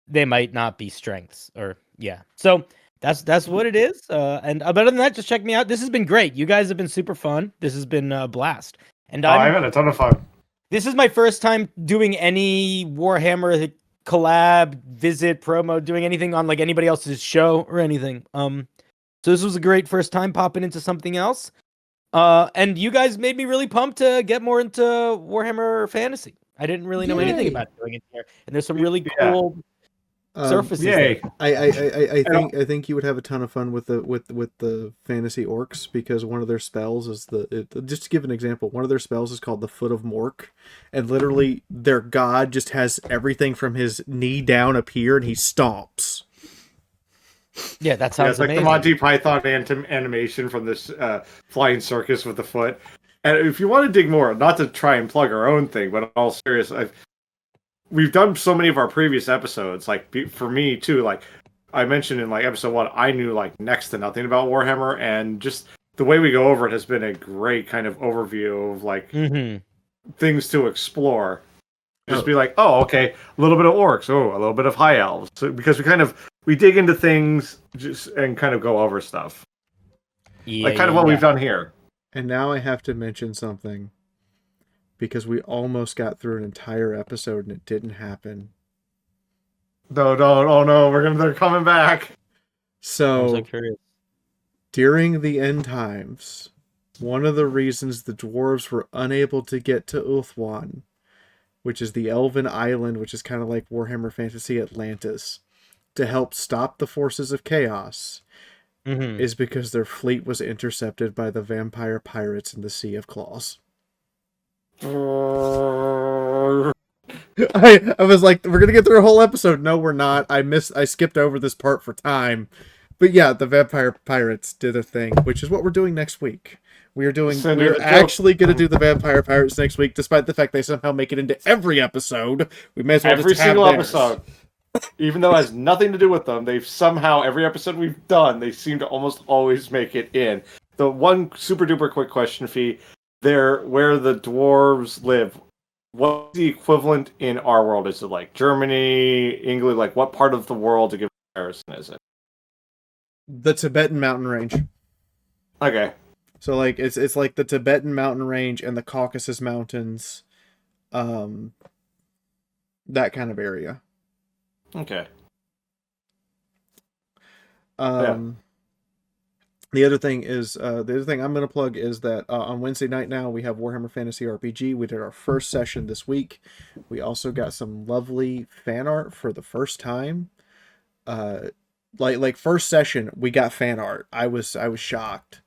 they might not be strengths. Or yeah, so that's what it is. And other than that, just check me out. This has been great. You guys have been super fun. This has been a blast. And I've had a ton of fun. this is my first time doing any Warhammer collab, visit, promo, doing anything on like anybody else's show or anything. So this was a great first time popping into something else. And you guys made me really pumped to get more into Warhammer Fantasy. I didn't really know anything about doing it here. And there's some really cool surfaces Yay. there. I think you would have a ton of fun with the fantasy orcs, because one of their spells is just to give an example, one of their spells is called the Foot of Mork, and literally their god just has everything from his knee down appear and he stomps. Yeah, that sounds it's like amazing. the Monty Python animation from this flying circus with the foot. And if you want to dig more, not to try and plug our own thing, but in all serious, we've done so many of our previous episodes. Like for me too, like I mentioned in like episode 1, I knew like next to nothing about Warhammer, and just the way we go over it has been a great kind of overview of like things to explore. Just be like, oh, okay, a little bit of orcs, a little bit of high elves, so, because we dig into things just and kind of go over stuff, like kind of what we've done here. And now I have to mention something, because we almost got through an entire episode and it didn't happen. No, oh no, they're coming back. So during the end times, one of the reasons the dwarves were unable to get to Ulthuan, which is the elven island, which is kind of like Warhammer Fantasy Atlantis, to help stop the forces of chaos, is because their fleet was intercepted by the vampire pirates in the Sea of Claws. I was like, we're gonna get through a whole episode. No, we're not. I skipped over this part for time. But yeah, the vampire pirates did a thing, which is what we're doing next week. We're actually going to do the vampire pirates next week, despite the fact they somehow make it into every episode. We may as well every just have single theirs. episode, even though it has nothing to do with them. They've somehow every episode we've done, they seem to almost always make it in. The one super duper quick question, Fee, where the dwarves live. What's the equivalent in our world? Is it like Germany, England? Like what part of the world, to give a comparison, is it? The Tibetan mountain range. Okay. So like it's like the Tibetan mountain range and the Caucasus Mountains, that kind of area. Okay. The other thing I'm going to plug is that on Wednesday night now we have Warhammer Fantasy RPG. We did our first session this week. We also got some lovely fan art for the first time. Like first session we got fan art. I was shocked.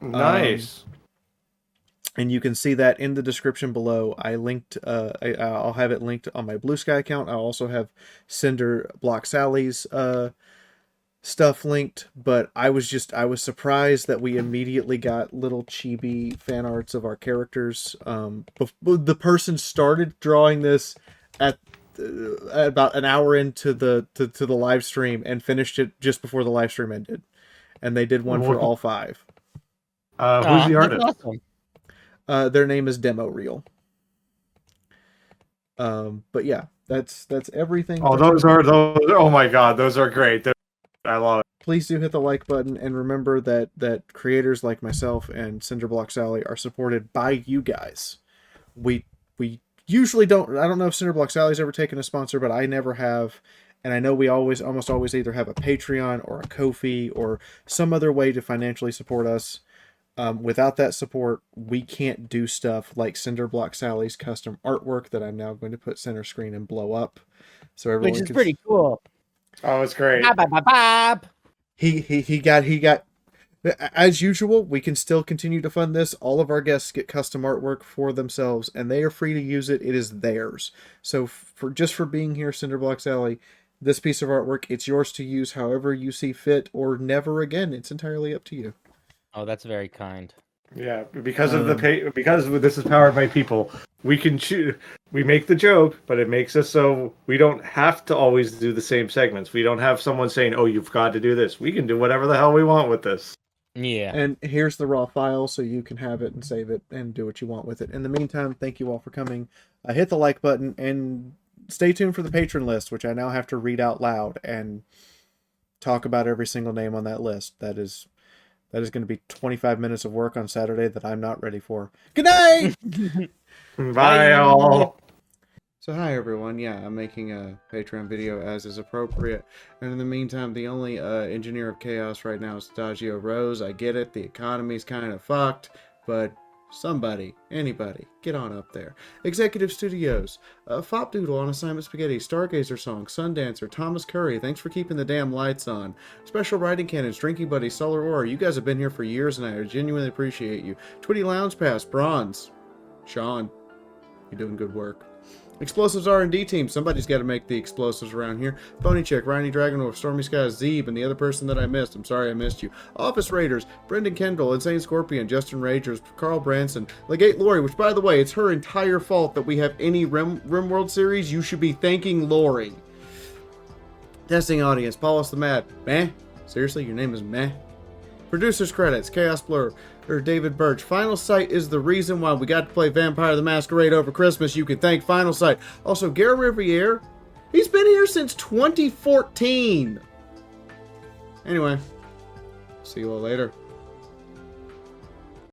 Nice. And you can see that in the description below. I linked. I'll have it linked on my Blue Sky account. I'll also have Cinderblocksally's stuff linked. But I was surprised that we immediately got little chibi fan arts of our characters. The person started drawing this at about an hour into the live stream and finished it just before the live stream ended, and they did one for all 5. Who's the artist? Awesome. Their name is Demo Reel. But yeah, that's everything. Oh, those are. Oh my god, those are great. I love it. Please do hit the like button, and remember that creators like myself and Cinderblocksally are supported by you guys. We usually don't. I don't know if Cinderblockally's ever taken a sponsor, but I never have. And I know we almost always either have a Patreon or a Ko-fi or some other way to financially support us. Without that support, we can't do stuff like Cinderblockally's custom artwork that I'm now going to put center screen and blow up, so everyone Which is can pretty cool. Oh, it's great. He got as usual. We can still continue to fund this. All of our guests get custom artwork for themselves, and they are free to use it. It is theirs. So for being here, Cinderblockality, this piece of artwork, it's yours to use however you see fit, or never again. It's entirely up to you. Oh, that's very kind. Yeah, because of because this is powered by people, we can choose. We make the joke, but it makes us so we don't have to always do the same segments. We don't have someone saying, "Oh, you've got to do this." We can do whatever the hell we want with this. Yeah. And here's the raw file, so you can have it and save it and do what you want with it. In the meantime, thank you all for coming. Hit the like button and stay tuned for the patron list, which I now have to read out loud and talk about every single name on that list. That is going to be 25 minutes of work on Saturday that I'm not ready for. Good night! Bye, all. So hi everyone, yeah, I'm making a Patreon video as is appropriate, and in the meantime, the only engineer of chaos right now is Stagio Rose. I get it, the economy's kind of fucked, but somebody, anybody, get on up there. Executive Studios, Fop Doodle on Assignment Spaghetti, Stargazer Song, Sundancer, Thomas Curry, thanks for keeping the damn lights on. Special Writing Cannons, Drinking Buddy, Solar Aura, you guys have been here for years and I genuinely appreciate you. Twitty Lounge Pass, Bronze, Sean, you're doing good work. Explosives R&D team. Somebody's got to make the explosives around here. Phony Chick, Ryan Dragonwolf, Stormy Skies, Zeeb, and the other person that I missed. I'm sorry I missed you. Office Raiders, Brendan Kendall, Insane Scorpion, Justin Ragers, Carl Branson, Legate Lori, which by the way, it's her entire fault that we have any RimWorld series. You should be thanking Lori. Testing audience, Paulus the Mad. Meh? Seriously, your name is Meh? Producers credits, Chaos Blur, or David Birch. Final Sight is the reason why we got to play Vampire the Masquerade over Christmas. You can thank Final Sight. Also, Gare Riviere, he's been here since 2014. Anyway, see you all later.